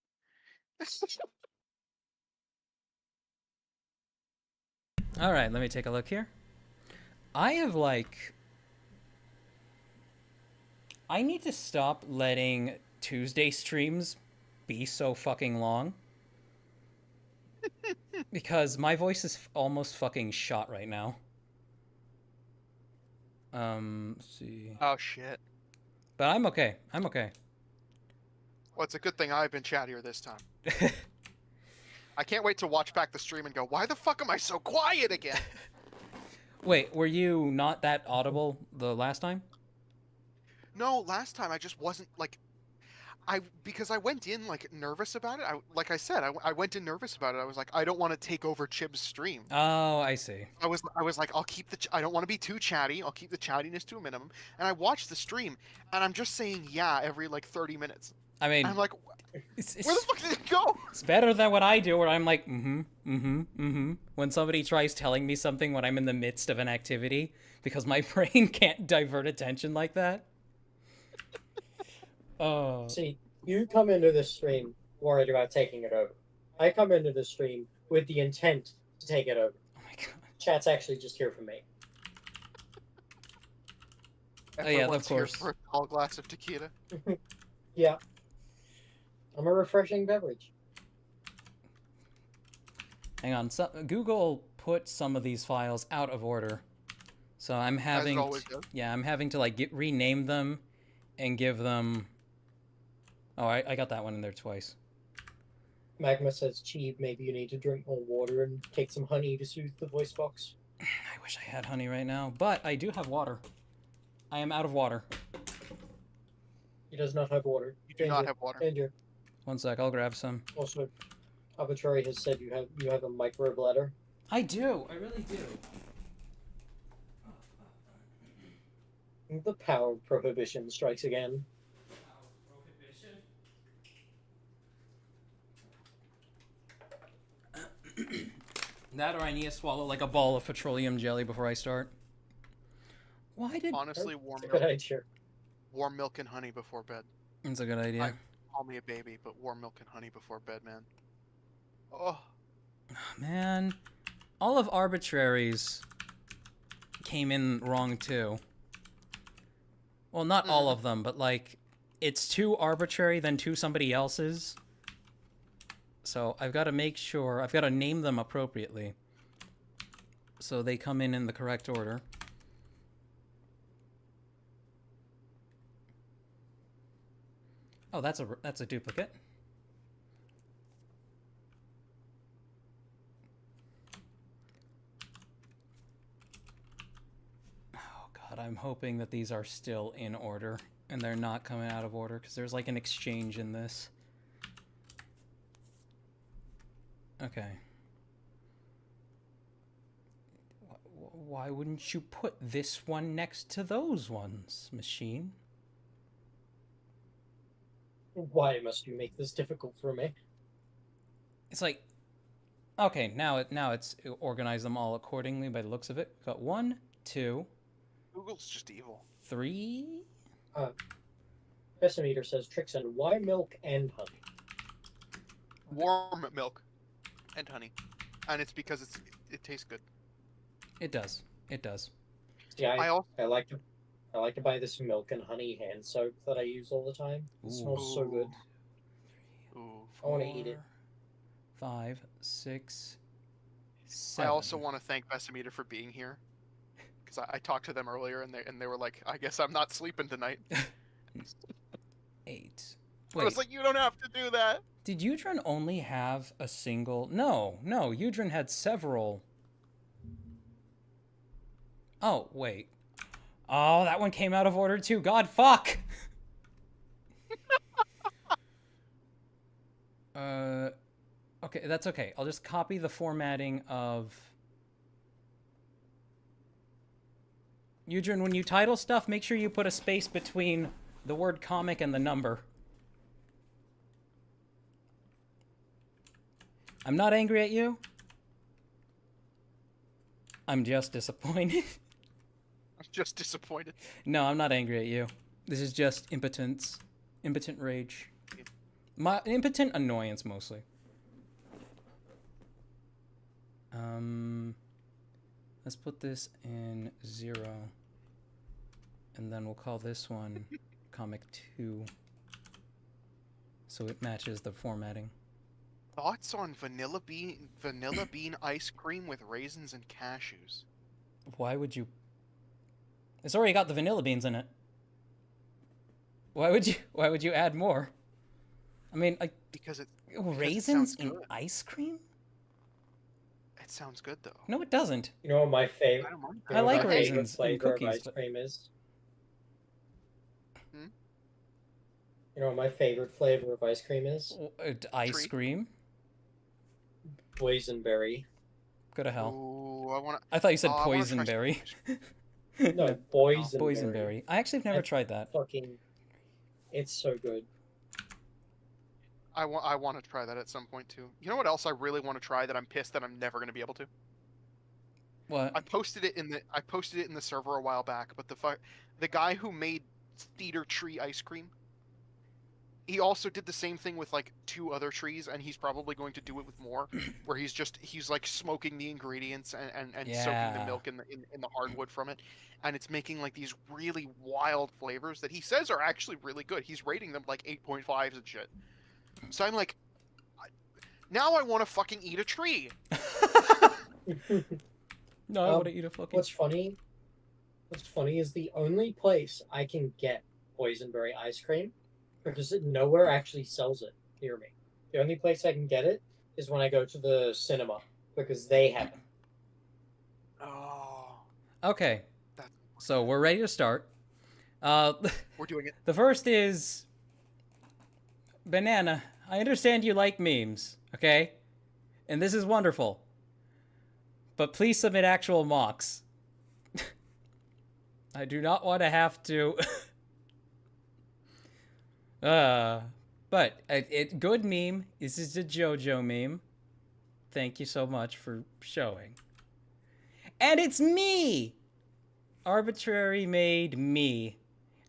All right, let me take a look here. I need to stop letting Tuesday streams be so fucking long. Because my voice is almost fucking shot right now. Let's see. Oh shit. But I'm okay. I'm okay. Well, it's a good thing I've been chattier this time. I can't wait to watch back the stream and go, why the fuck am I so quiet again? Wait, were you not that audible the last time? No, last time I just wasn't like, because I went in like nervous about it. Like I said, I went in nervous about it. I was like, I don't want to take over Chib's stream. Oh, I see. I was like, I'll keep I don't want to be too chatty. I'll keep the chattiness to a minimum. And I watched the stream, and I'm just saying yeah every like 30 minutes. I mean, I'm like, it's, where the fuck did it go? It's better than what I do, where I'm like, when somebody tries telling me something when I'm in the midst of an activity, because my brain can't divert attention like that. Oh. See, you come into this stream worried about taking it over. I come into the stream with the intent to take it over. Oh my god. Chat's actually just here for me. Oh yeah, of course. For a tall glass of tequila. Yeah. I'm a refreshing beverage. Hang on, Google put some of these files out of order, so I'm having, I'm having to like rename them, and give them. Oh, I got that one in there twice. Magma says, "Cheeb, maybe you need to drink more water and take some honey to soothe the voice box." I wish I had honey right now, but I do have water. I am out of water. He does not have water. You do not have water. Danger. One sec, I'll grab some. Also, Arbitrary has said you have a microbladder. I do. I really do. The power of prohibition strikes again. That or I need to swallow like a ball of petroleum jelly before I start. Why did... Honestly, warm milk and honey before bed. That's a good idea. Call me a baby, but warm milk and honey before bed, man. Oh. Man. All of Arbitrary's came in wrong too. Well, not all of them, but like, it's 2 Arbitrary, then 2 somebody else's. So I've got to make sure, I've got to name them appropriately, so they come in the correct order. Oh, that's a duplicate. Oh god, I'm hoping that these are still in order and they're not coming out of order, because there's like an exchange in this. Okay. Why wouldn't you put this one next to those ones, machine? Why must you make this difficult for me? It's like, okay, now it's organized them all accordingly by the looks of it. We've got 1, 2. Google's just evil. 3. Pessimeter says, Trixaan, why milk and honey? Warm milk and honey, and it's because it tastes good. It does. It does. See, I like to buy this milk and honey hand soap that I use all the time. It smells so good. Ooh. I want to eat it. 5, 6, 7. I also want to thank Pessimeter for being here, because I talked to them earlier and they were like, I guess I'm not sleeping tonight. 8. Wait. I was like, you don't have to do that. Did Udrin only have a single? No, Udrin had several. Oh, wait. Oh, that one came out of order too. God, fuck! Okay, that's okay. I'll just copy the formatting of... Udrin, when you title stuff, make sure you put a space between the word comic and the number. I'm not angry at you. I'm just disappointed. I'm just disappointed. No, I'm not angry at you. This is just impotence. Impotent rage. My impotent annoyance, mostly. Let's put this in 0. And then we'll call this one Comic 2. So it matches the formatting. Thoughts on vanilla bean ice cream with raisins and cashews? Why would you... It's already got the vanilla beans in it. Why would you add more? I mean, like, Because it raisins sounds in good. ice cream? It sounds good though. No, it doesn't. You know what my I favorite? don't mind. I like my favorite raisins in flavor cookies, of ice but- cream is. Hmm? You know what my favorite flavor of ice cream is? Ice Tree? cream? Boysenberry. Go to hell. Ooh, I want to. I thought you said I wanna try some poisonberry. No, boysenberry. Boysenberry. I actually have never That's tried that. Fucking, it's so good. I want to try that at some point too. You know what else I really want to try that I'm pissed that I'm never going to be able to? What? I posted it in the server a while back, but the guy who made cedar tree ice cream, he also did the same thing with like 2 other trees, and he's probably going to do it with more, where he's like smoking the ingredients and soaking Yeah. the milk in the hardwood from it, and it's making like these really wild flavors that he says are actually really good. He's rating them like 8.5s and shit. So I'm like, now I want to fucking eat a tree. No, I want to eat a fucking... What's funny is the only place I can get boysenberry ice cream, because nowhere actually sells it near me. The only place I can get it is when I go to the cinema, because they have it. Oh, Okay, that's, so we're ready to start. we're doing it. The first is... Banana, I understand you like memes, okay? And this is wonderful. But please submit actual mocks. I do not want to have to... But good meme. This is a JoJo meme. Thank you so much for showing. And it's me! Arbitrary made me.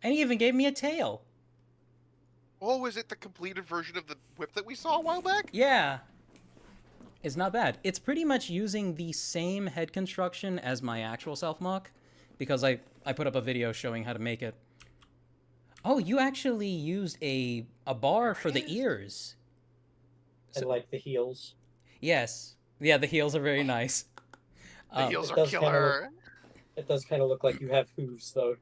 And he even gave me a tail. Oh, is it the completed version of the whip that we saw a while back? Yeah. It's not bad. It's pretty much using the same head construction as my actual self-mock, because I put up a video showing how to make it. Oh, you actually used a bar for the ears. And like the heels. Yes. Yeah, the heels are very nice. The heels it are does kinda killer. It does kind of look like you have hooves, though.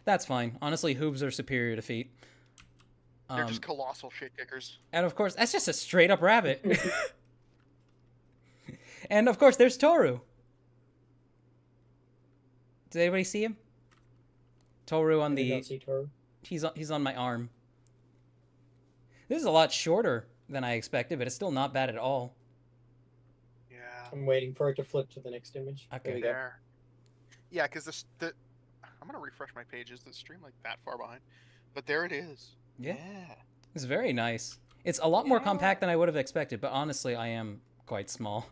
That's fine. Honestly, hooves are superior to feet. They're just colossal shit kickers. And of course, that's just a straight up rabbit. And of course, there's Toru. Did anybody see him? Toru on I did the... not see Toru. He's on my arm. This is a lot shorter than I expected, but it's still not bad at all. Yeah. I'm waiting for it to flip to the next image. Okay. There we go. There. Yeah, because I'm gonna refresh my pages. The stream like that far behind, but there it is. Yeah. It's very nice. It's a lot more compact than I would have expected, but honestly, I am quite small.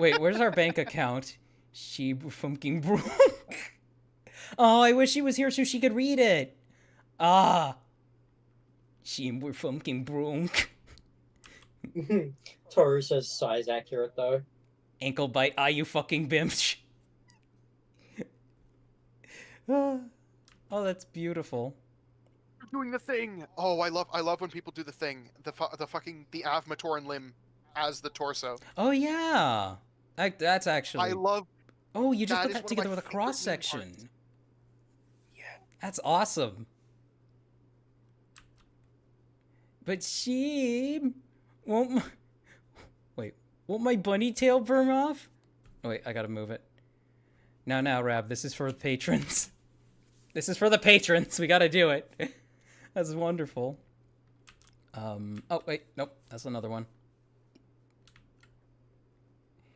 Wait, where's our bank account? She fucking broke. Oh, I wish she was here so she could read it. Ah. She fucking broke. Toru says size accurate, though. Ankle bite. Ah, you fucking bimch. Oh, that's beautiful. You're doing the thing. Oh, I love when people do the thing. The Avmatoran limb as the torso. Oh yeah, that's actually. I love. Oh, you just that put is that one of together my with a favorite meme cross section. parts. Yeah. That's awesome. But she won't. Wait, won't my bunny tail burn off? Oh, wait, I gotta move it. Now, Rab, this is for the patrons. This is for the patrons. We gotta do it. That's wonderful. Oh wait, nope, that's another one.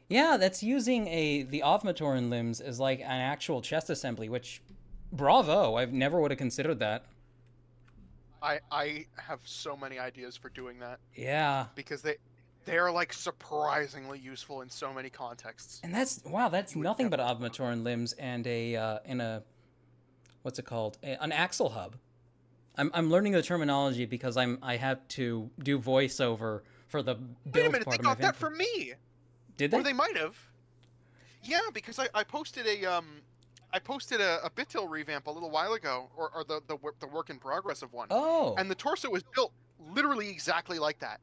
Yeah, that's using the Avmatoran limbs as like an actual chest assembly, which, bravo! I've never would have considered that. I have so many ideas for doing that Yeah. because They're like surprisingly useful in so many contexts. And that's You would nothing but never- obmatoran limbs and a what's it called? An axle hub. I'm learning the terminology because I have to do voiceover for the build Wait a minute, part they of my got that vampire. from me. Did they? Or they might have. Yeah, because I posted a Bitil revamp a little while ago, or the work in progress of one. Oh. And the torso was built literally exactly like that.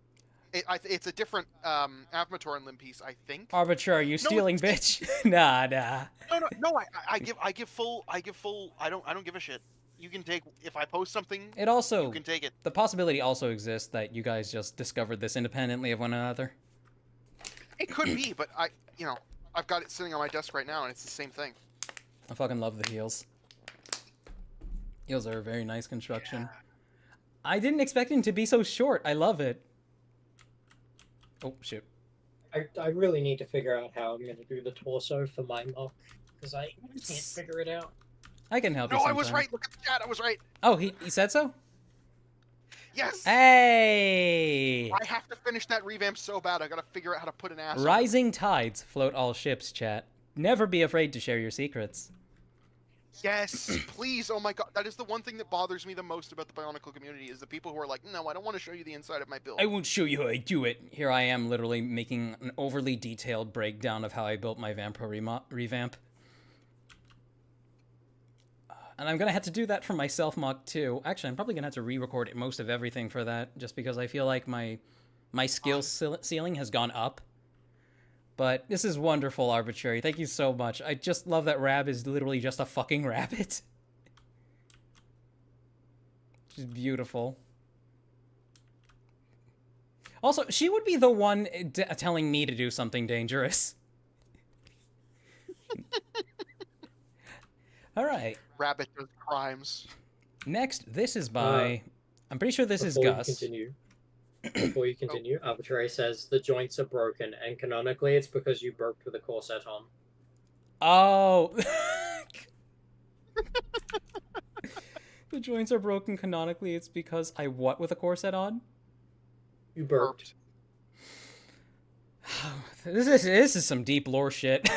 It's a different Avmatoran limb piece, I think. Arbiter, are you stealing, bitch? Nah. No. I give full. I don't give a shit. You can take if I post something. It also You can take it. the possibility also exists that you guys just discovered this independently of one another. It could be, but I've got it sitting on my desk right now, and it's the same thing. I fucking love the heels. Heels are a very nice construction. Yeah. I didn't expect him to be so short. I love it. Oh, shoot. I really need to figure out how I'm going to do the torso for my mock, because I can't figure it out. I can help you No, I sometime. was right. Look at the chat. I was right. Oh, he said so? Yes. Hey! I have to finish that revamp so bad. I gotta figure out how to put an ass on it. Rising tides float all ships, chat. Never be afraid to share your secrets. Yes, please. Oh my god, that is the one thing that bothers me the most about the Bionicle community is the people who are like, no, I don't want to show you the inside of my build. I won't show you how I do it. Here I am literally making an overly detailed breakdown of how I built my Vampro revamp. And I'm going to have to do that for my self-mock too. Actually, I'm probably going to have to re-record most of everything for that, just because I feel like my skill ceiling has gone up. But this is wonderful, Arbitrary. Thank you so much. I just love that Rab is literally just a fucking rabbit. Just beautiful. Also, she would be the one telling me to do something dangerous. All right. Rabbit does crimes. Next, this is by... I'm pretty sure this is Gus. Before you continue, Arbitrary says the joints are broken, and canonically it's because you burped with a corset on. Oh. The joints are broken canonically. It's because I what with a corset on? You burped. This is some deep lore shit.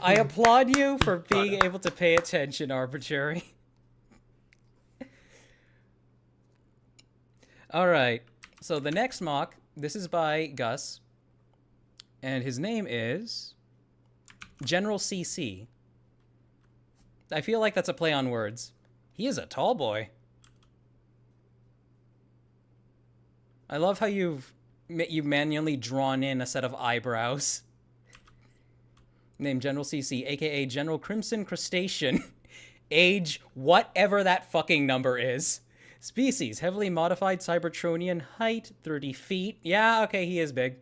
I applaud you for being able to pay attention, Arbitrary. Alright, so the next mock, this is by Gus, and his name is General CC. I feel like that's a play on words. He is a tall boy. I love how you've manually drawn in a set of eyebrows. Named General CC, aka General Crimson Crustacean. Age, whatever that fucking number is. Species, heavily modified Cybertronian. Height, 30 feet. Yeah, okay, he is big.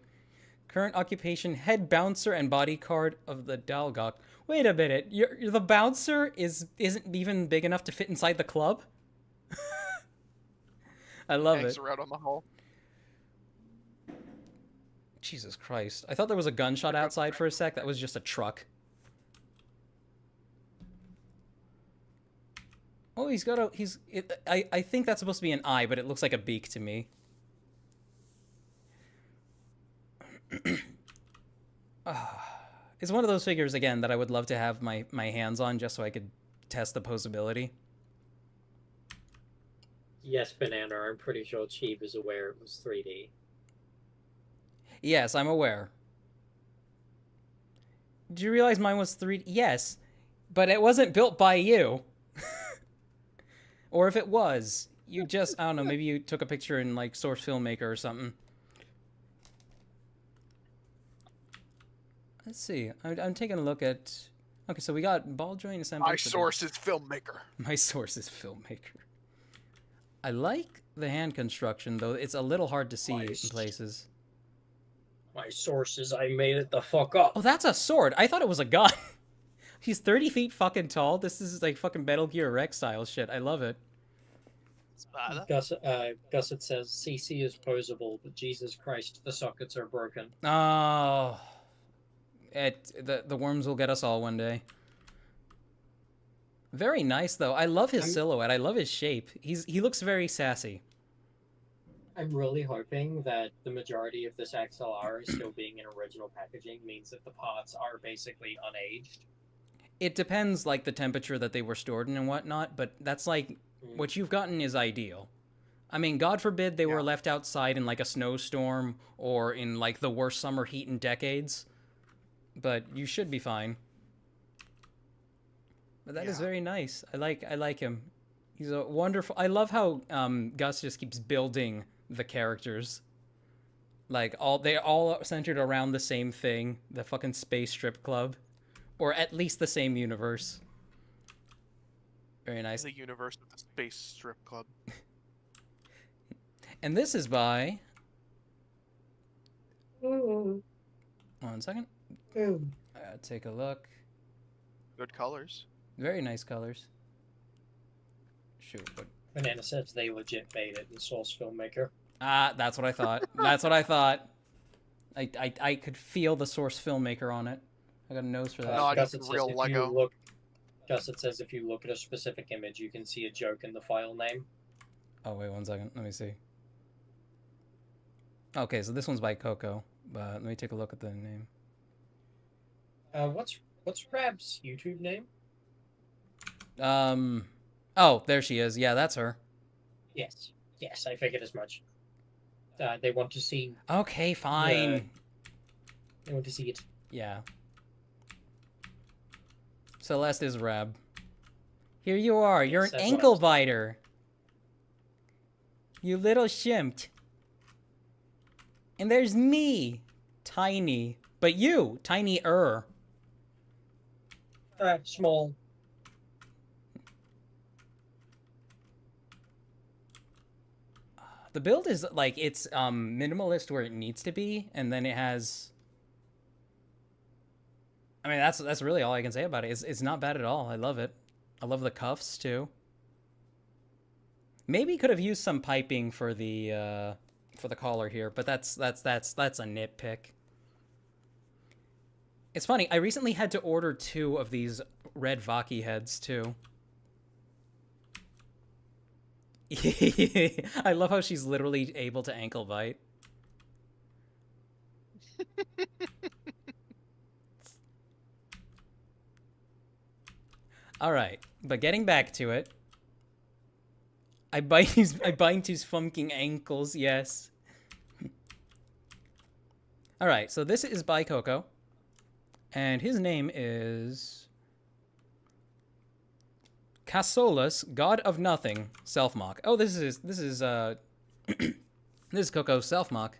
Current occupation, head bouncer and bodyguard of the Dalgok. Wait a minute, the bouncer isn't even big enough to fit inside the club? I love Hangs it. around on the hull. Jesus Christ. I thought there was a gunshot outside for a sec. That was just a truck. Oh, he's got a... I think that's supposed to be an eye, but it looks like a beak to me. It's one of those figures, again, that I would love to have my hands on just so I could test the posability. Yes, Banana, I'm pretty sure Cheeb is aware it was 3D. Yes, I'm aware. Did you realize mine was 3D? Yes, but it wasn't built by you. Or if it was, you just, I don't know, maybe you took a picture in, like, Source Filmmaker or something. Let's see. I'm taking a look at... Okay, so we got ball joint assembly. My source is filmmaker. My source is filmmaker. I like the hand construction, though. It's a little hard to see in places. My sources, I made it the fuck up. Oh, that's a sword. I thought it was a gun. He's 30 feet fucking tall. This is like fucking Metal Gear Rex style shit. I love it. Gusset says, CC is posable, but Jesus Christ, the sockets are broken. Oh. The worms will get us all one day. Very nice, though. I love his silhouette. I love his shape. He looks very sassy. I'm really hoping that the majority of this XLR is still being in original packaging means that the parts are basically unaged. It depends, like, the temperature that they were stored in and whatnot, but that's, like, what you've gotten is ideal. I mean, God forbid they were left outside in, like, a snowstorm or in, like, the worst summer heat in decades. But you should be fine. But that is very nice. I like him. He's a wonderful... I love how Gus just keeps building the characters. Like, they're all centered around the same thing. The fucking Space Strip Club. Or at least the same universe. Very nice. The universe of the Space Strip Club. And this is by... Ooh. 1 second. Ooh. Take a look. Good colors. Very nice colors. Shoot, but... Banana says they legit made it in Source Filmmaker. Ah, that's what I thought. That's what I thought. I could feel the Source Filmmaker on it. I got a nose for that. No, Gus, just it real says Lego. It says if you look at a specific image, you can see a joke in the file name. Oh, wait 1 second. Let me see. Okay, so this one's by Coco, but let me take a look at the name. What's Rab's YouTube name? Oh, there she is. Yeah, that's her. Yes, I figured as much. They want to see. Okay, fine. They want to see it. Yeah. Celeste is Rab. Here you are. You're an Yes, ankle biter. You little shimp. And there's me. Tiny. But you. Tiny-er. Small. The build is, like, it's minimalist where it needs to be, and then it has... I mean, that's really all I can say about it. It's not bad at all. I love it. I love the cuffs, too. Maybe could have used some piping for the collar here, but that's a nitpick. It's funny, I recently had to order 2 of these red Vaki heads, too. I love how she's literally able to ankle bite. Alright, but getting back to it. I bite his fucking ankles, yes. Alright, so this is by Coco. And his name is... Casolus, God of Nothing, Self-Mock. Oh, this is this is Coco's Self-Mock.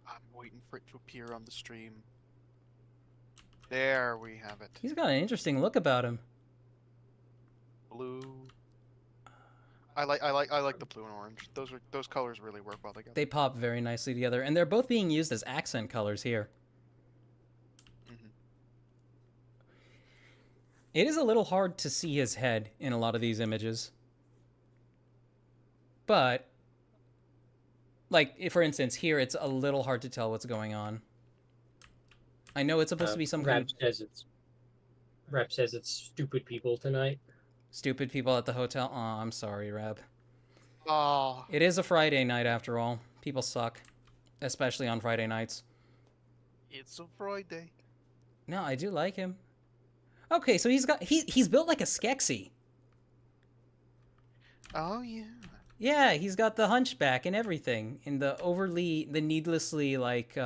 I'm waiting for it to appear on the stream. There we have it. He's got an interesting look about him. Blue. I like the blue and orange. Those colors really work well together. They pop very nicely together, and they're both being used as accent colors here. It is a little hard to see his head in a lot of these images. But, like, for instance, here it's a little hard to tell what's going on. I know it's supposed to be some kind of... Rap says it's stupid people tonight. Stupid people at the hotel. Oh, I'm sorry, Rab. Oh. It is a Friday night after all. People suck. Especially on Friday nights. It's a Friday. No, I do like him. Okay, so he's built like a Skeksis. Oh yeah. Yeah, he's got the hunchback and everything, and the needlessly like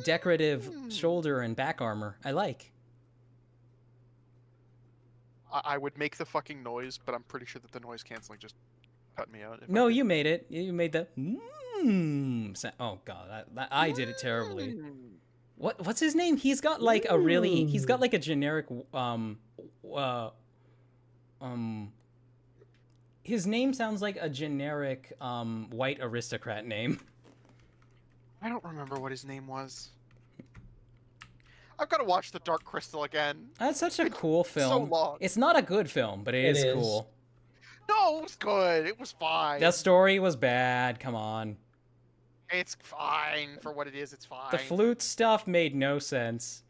decorative shoulder and back armor. I like. I would make the fucking noise, but I'm pretty sure that the noise canceling just cut me out. No, you made it. You made the sound. Oh god, I did it terribly. What's his name? He's got like a really... He's got like a generic... His name sounds like a generic white aristocrat name. I don't remember what his name was. I've got to watch The Dark Crystal again. That's such a cool film. So long. It's not a good film, but it is cool. No, it was good. It was fine. The story was bad. Come on. It's fine for what it is. It's fine. The flute stuff made no sense.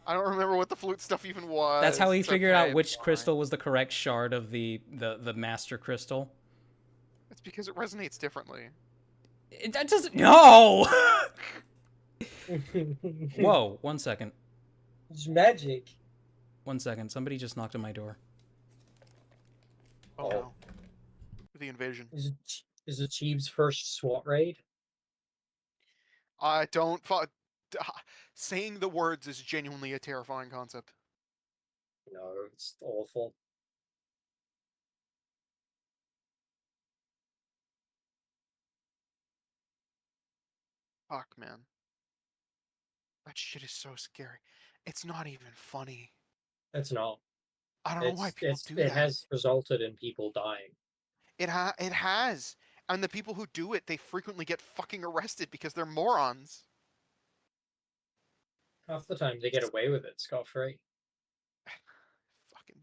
I don't remember what the flute stuff even was. That's how he It's figured okay, out which it's fine. crystal was the correct shard of the master crystal. It's because it resonates differently. That doesn't. No. Whoa! 1 second. It's magic. 1 second. Somebody just knocked on my door. Oh no. The invasion. Is it Cheeb's first SWAT raid? I don't. Saying the words is genuinely a terrifying concept. No, it's awful. Fuck, man. That shit is so scary. It's not even funny. It's not. I don't know why people do It that. has resulted in people dying. It has. And the people who do it, they frequently get fucking arrested because they're morons. Half the time they get away with it scot-free. Fucking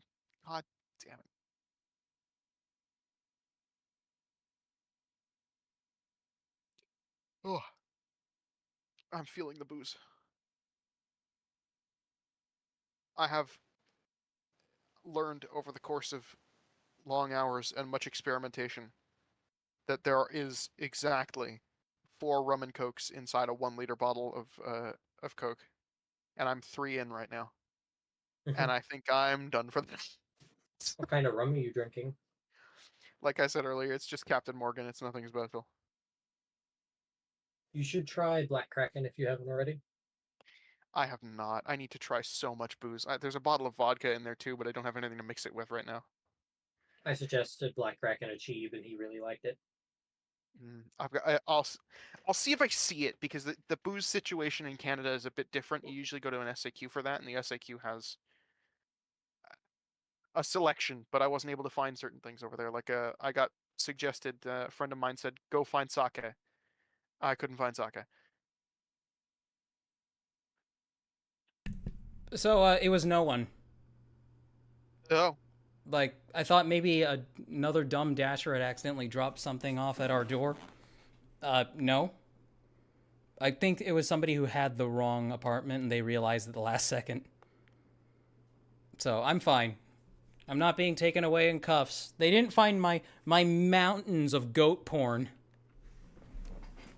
god damn it. Oh, I'm feeling the booze. I have learned over the course of long hours and much experimentation that there is exactly 4 rum and cokes inside a 1-liter bottle of Coke, and I'm 3 in right now, and I think I'm done for this. What kind of rum are you drinking? Like I said earlier, it's just Captain Morgan. It's nothing special. You should try Black Kraken if you haven't already. I have not. I need to try so much booze. There's a bottle of vodka in there too, but I don't have anything to mix it with right now. I suggested Black Kraken to Cheeb, and he really liked it. I'll see if I see it, because the booze situation in Canada is a bit different. You usually go to an SAQ for that, and the SAQ has a selection, but I wasn't able to find certain things over there. Like I got suggested. A friend of mine said go find sake. I couldn't find sake. So it was no one. Oh, Like, I thought maybe another dumb dasher had accidentally dropped something off at our door. No. I think it was somebody who had the wrong apartment and they realized at the last second. So I'm fine. I'm not being taken away in cuffs. They didn't find my mountains of goat porn.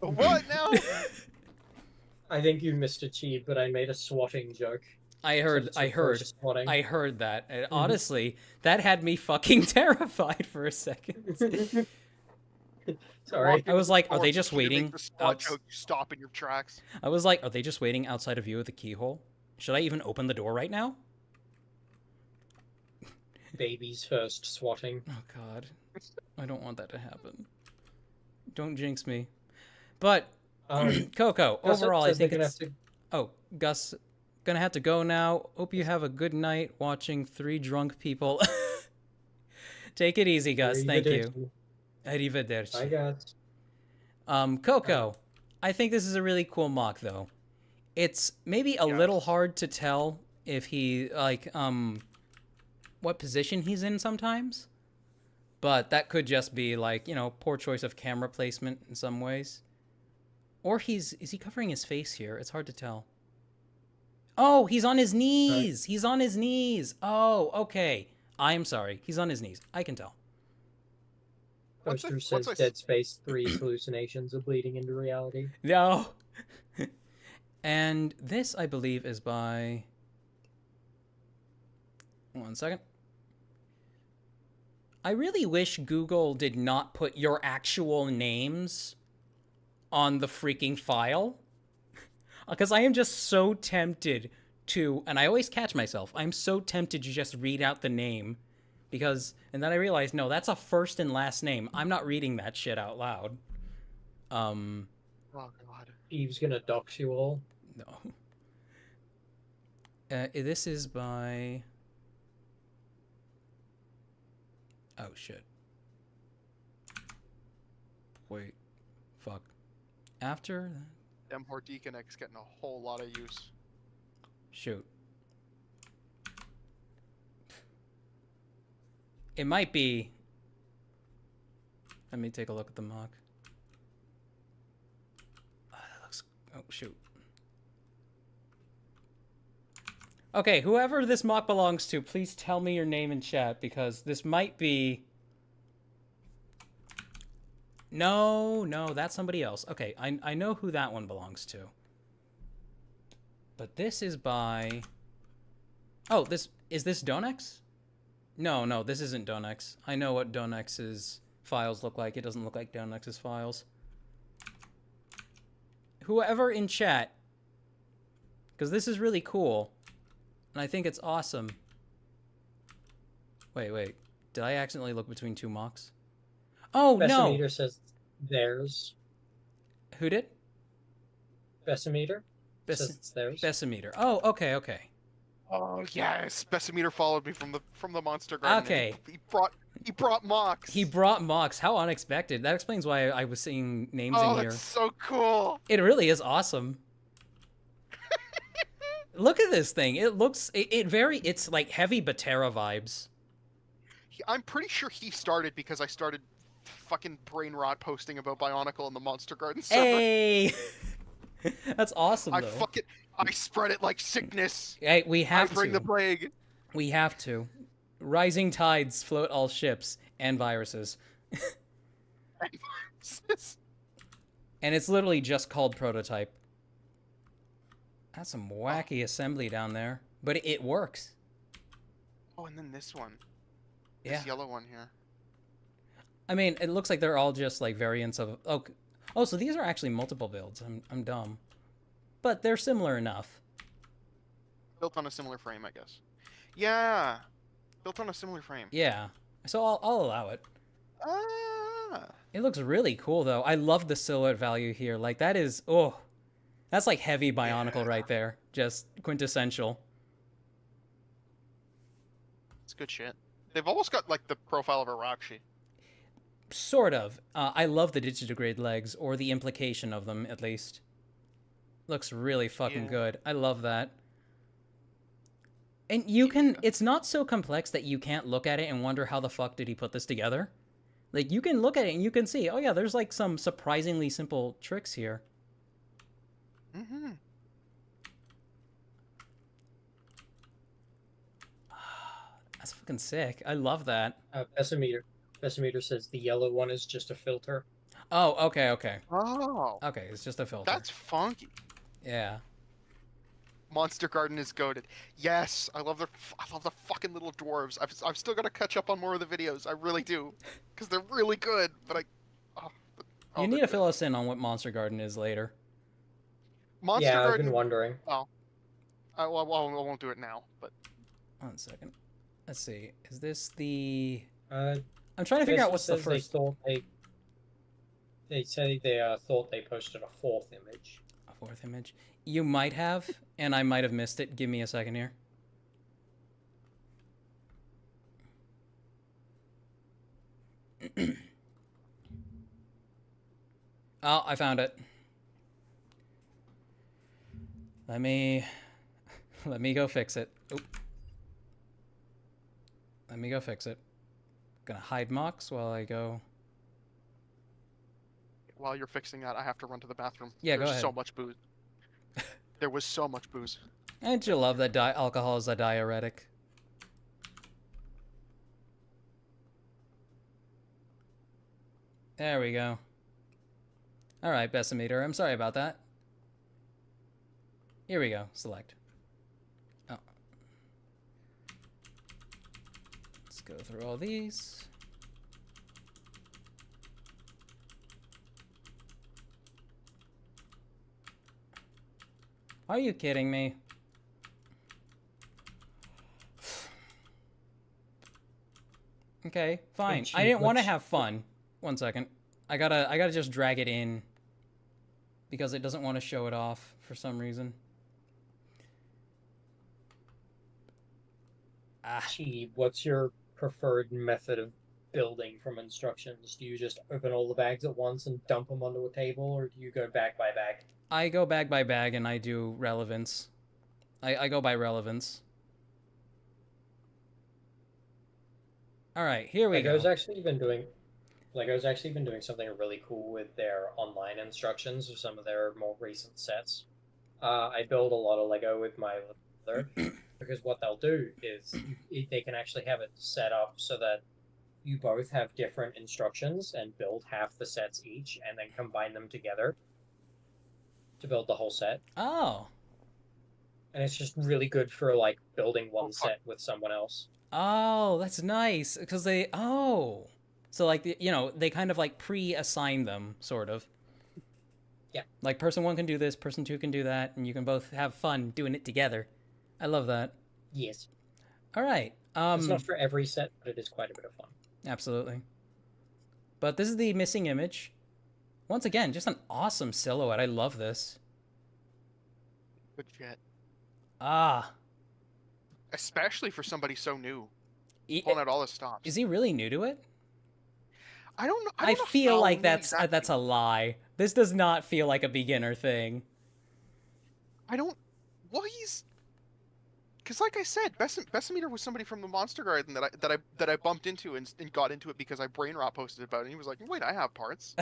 what now? I think you missed a Cheeb, but I made a swatting joke. I heard Swatting. that. And honestly, that had me fucking terrified for a second. Sorry. I was like, are they just You make waiting? the spot joke, you stop in your tracks. I was like, are they just waiting outside of view of the keyhole? Should I even open the door right now? Baby's first swatting. Oh god. I don't want that to happen. Don't jinx me. But Coco, Gus overall I said think they're gonna it's have to- Oh, Gus gonna have to go now. Hope you have a good night watching 3 drunk people. Take it easy, Gus. Thank you. Arrivederci. Bye, guys. Coco, I think this is a really cool mock, though. It's maybe a little hard to tell if he, like, what position he's in sometimes. But that could just be, like, you know, poor choice of camera placement in some ways. Or is he covering his face here? It's hard to tell. Oh, he's on his knees! He's on his knees! Oh, okay. I'm sorry. He's on his knees. I can tell. Poster says Dead Space 3's hallucinations are bleeding into reality. No. And this, I believe, is by... 1 second. I really wish Google did not put your actual names on the freaking file. Because I am just so tempted to... And I always catch myself. I'm so tempted to just read out the name. Because... And then I realized, no, that's a first and last name. I'm not reading that shit out loud. Oh god. Eve's gonna dox you all. No. This is by... Oh, shit. Wait. Fuck. After... Them Hordeconix getting a whole lot of use. Shoot. It might be... Let me take a look at the mock. Oh, that looks... Oh, shoot. Okay, whoever this mock belongs to, please tell me your name in chat, because this might be... No, that's somebody else. Okay, I know who that one belongs to. But this is by... Oh, is this Donex? No, this isn't Donex. I know what Donex's files look like. It doesn't look like Donex's files. Whoever in chat, because this is really cool, and I think it's awesome. Wait. Did I accidentally look between two mocks? Oh, no! Bessimeter says theirs. Who did? Bessimeter says it's theirs. Bessimeter. Oh, okay. Oh yes, Bessimeter followed me from the Monster Garden. Okay. He brought mocks. He brought mocks. How unexpected. That explains why I was seeing names in Oh, here. that's so cool. It really is awesome. Look at this thing. It looks... It's like heavy Batera vibes. I'm pretty sure he started because I started fucking brain rot posting about Bionicle in the Monster Garden server. Hey! That's awesome, though. I spread it like sickness. Hey, we have to. I bring the plague. We have to. Rising tides float all ships and viruses. And it's literally just called Prototype. That's some wacky assembly down there. But it works. Oh, and then this one. Yeah. This yellow one here. I mean, it looks like they're all just like variants of... Oh, so these are actually multiple builds. I'm dumb. But they're similar enough. Built on a similar frame, I guess. Yeah. Built on a similar frame. Yeah. So I'll allow it. Ah. It looks really cool, though. I love the silhouette value here. Like, that is... Oh. That's like heavy Bionicle right there. Just quintessential. It's good shit. They've almost got, like, the profile of a Rakshi. Sort of. I love the Digidegrade legs, or the implication of them, at least. Looks really fucking good. I love that. And you can... It's not so complex that you can't look at it and wonder how the fuck did he put this together. Like, you can look at it and you can see, oh yeah, there's like some surprisingly simple tricks here. Mm-hmm. That's fucking sick. I love that. Bessimeter says the yellow one is just a filter. Oh, okay. Oh. Okay, it's just a filter. That's funky. Yeah. Monster Garden is goated. Yes, I love the fucking little dwarves. I've still got to catch up on more of the videos. I really do, because they're really good. But you need to fill us in on what Monster Garden is later. Monster Garden. I've been wondering. Oh, I won't do it now. But 1 second. Let's see. Is this the? I'm trying to figure out what's the first. They say they thought they posted a fourth image. A fourth image. You might have, and I might have missed it. Give me a second here. Oh, I found it. Let me go fix it. Oop. Let me go fix it. Gonna hide mocks while I go. While you're fixing that, I have to run to the bathroom. Yeah, There's go ahead. so much booze. There was so much booze. And you love that alcohol is a diuretic. There we go. Alright, Bessimeter, I'm sorry about that. Here we go, select. Oh. Let's go through all these. Are you kidding me? Okay, fine. I didn't want to have fun. 1 second. I gotta just drag it in because it doesn't want to show it off for some reason. Gee, what's your preferred method of building from instructions? Do you just open all the bags at once and dump them onto a table, or do you go bag by bag? I go bag by bag and I do relevance. I go by relevance. All right, here we go. Lego's actually been doing something really cool with their online instructions of some of their more recent sets. I build a lot of Lego with my brother. because what they'll do is they can actually have it set up so that you both have different instructions and build half the sets each, and then combine them together to build the whole set. Oh. And it's just really good for like building one fuck. set with someone else. Oh, that's nice. Because they... Oh. So, like, you know, they kind of, like, pre-assign them, sort of. Yeah. Like, person 1 can do this, person 2 can do that, and you can both have fun doing it together. I love that. Yes. All right. It's not for every set, but it is quite a bit of fun. Absolutely. But this is the missing image. Once again, just an awesome silhouette. I love this. Good shit. Ah. Especially for somebody so new. Pulling out all the stops. Is he really new to it? I don't know. I feel like that's exactly. that's a lie. This does not feel like a beginner thing. I don't. Well, he's. Because, like I said, Bessemeter was somebody from the Monster Garden that I bumped into and got into it because I brain rot posted about it. And he was like, "Wait, I have parts."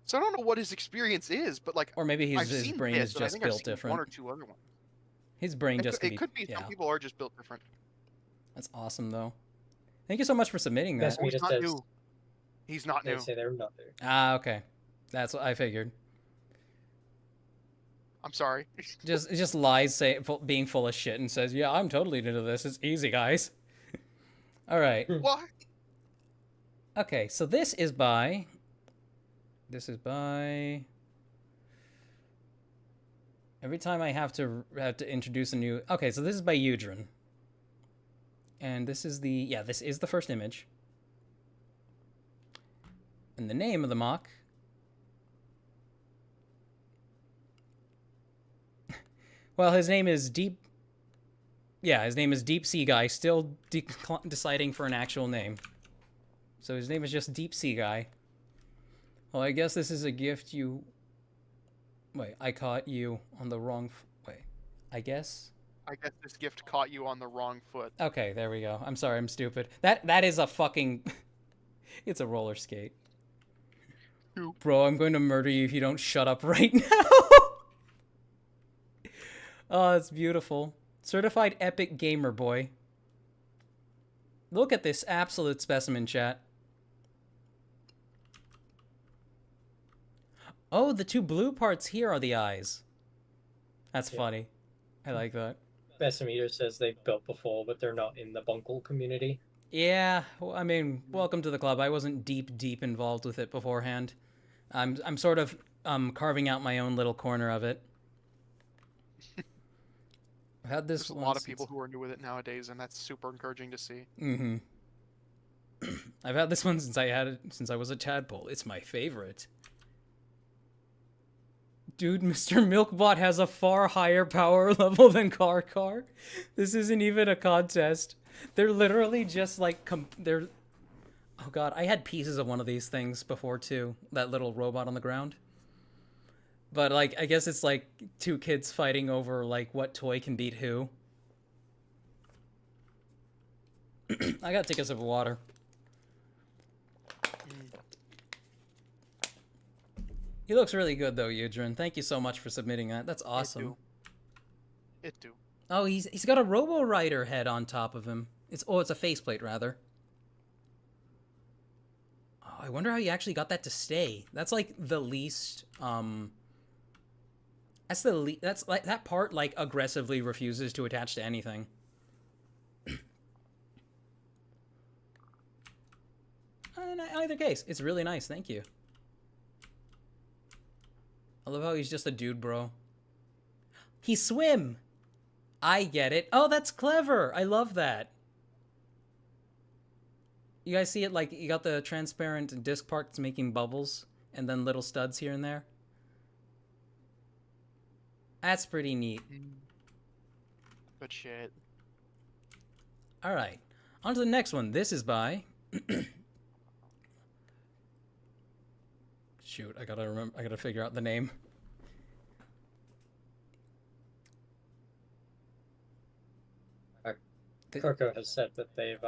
So I don't know what his experience is, but like, Or maybe I've his seen brain this, is and I just think I've built seen different. one or two other ones. His brain just It could be. yeah. Some people are just built different. That's awesome, though. Thank you so much for submitting that. Bessemeter He's not says new. He's not they new. say they're not new. Ah, okay. That's what I figured. I'm sorry. Just lies, being full of shit, and says, "Yeah, I'm totally into this. It's easy, guys." All right. What? Okay, so this is by. Every time I have to introduce a new. Okay, so this is by Udrin. And this is this is the first image. And the name of the mock. Well, his name is Deep. Yeah, his name is Deep Sea Guy. Still deciding for an actual name. So his name is just Deep Sea Guy. Well, I guess this is a gift you. Wait, I caught you on the wrong. Wait, I guess. I guess this gift caught you on the wrong foot. Okay, there we go. I'm sorry, I'm stupid. That is a fucking. It's a roller skate. Bro, I'm going to murder you if you don't shut up right now. Oh, it's beautiful. Certified epic gamer boy. Look at this absolute specimen, chat. Oh, the two blue parts here are the eyes. That's funny. I like that. Bessemeter says they've built before, but they're not in the Bunkle community. Yeah, well, I mean, welcome to the club. I wasn't deep involved with it beforehand. I'm sort of carving out my own little corner of it. I've had this. There's a lot of people who are new with it nowadays, and that's super encouraging to see. Mm-hmm. I've had this one since I was a tadpole. It's my favorite. Dude, Mr. Milkbot has a far higher power level than Car. This isn't even a contest. They're literally just like they're. Oh god, I had pieces of one of these things before too. That little robot on the ground. But like, I guess it's like two kids fighting over like what toy can beat who. I gotta take a sip of water. He looks really good though, Udrin. Thank you so much for submitting that. That's awesome. It do. Oh, he's got a Robo Rider head on top of him. It's a faceplate rather. Oh, I wonder how you actually got that to stay. That's like the least that's like that part like aggressively refuses to attach to anything. In either case, it's really nice. Thank you. I love how he's just a dude, bro. He swim. I get it. Oh, that's clever. I love that. You guys see it? Like, you got the transparent disc part that's making bubbles, and then little studs here and there. That's pretty neat. Good shit. All right. On to the next one. This is by... Shoot, I gotta figure out the name. Coco has said that they've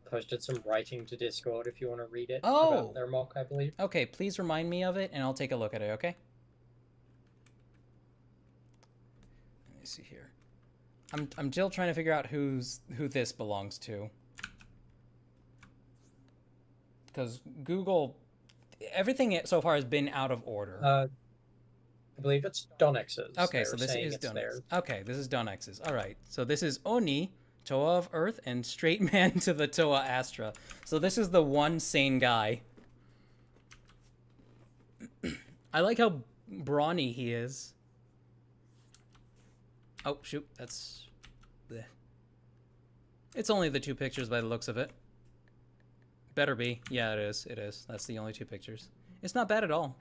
posted some writing to Discord if you want to read it about their mock, I believe. Okay, please remind me of it, and I'll take a look at it, okay? see here. I'm still trying to figure out who this belongs to. Because Google, everything so far has been out of order. I believe it's Donex's. Okay, so this is Donex. Okay, this is Donex's. All right, so this is Oni, Toa of Earth, and straight man to the Toa Astra. So this is the one sane guy. I like how brawny he is. Oh, shoot, that's... bleh. It's only the 2 pictures by the looks of it. Better be. Yeah, it is. It is. That's the only 2 pictures. It's not bad at all.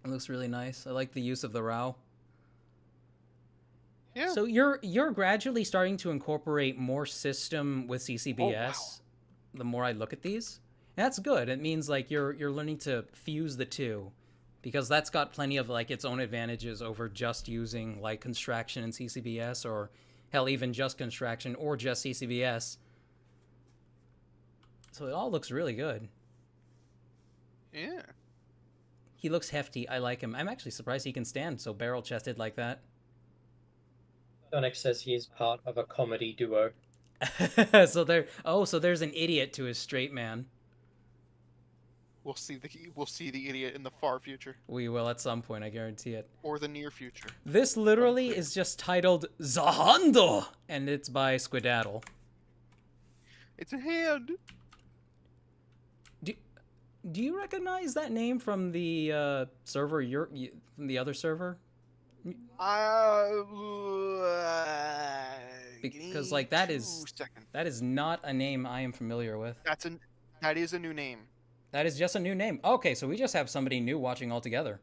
It looks really nice. I like the use of the RAW. Yeah. So you're gradually starting to incorporate more system with CCBS. Oh, wow. The more I look at these, and that's good. It means like you're learning to fuse the two, because that's got plenty of like its own advantages over just using like Construction and CCBS, or hell, even just Construction or just CCBS. So it all looks really good. Yeah. He looks hefty. I like him. I'm actually surprised he can stand so barrel-chested like that. Donex says he is part of a comedy duo. So there's an idiot to his straight man. We'll see the idiot in the far future We will at some point, I guarantee it. or the near future. This literally is just titled Zahando, and it's by Squidaddle. It's a hand. Do you recognize that name from the server from the other server? Because like that is not a name I am familiar with. That is a new name. That is just a new name. Okay, so we just have somebody new watching altogether.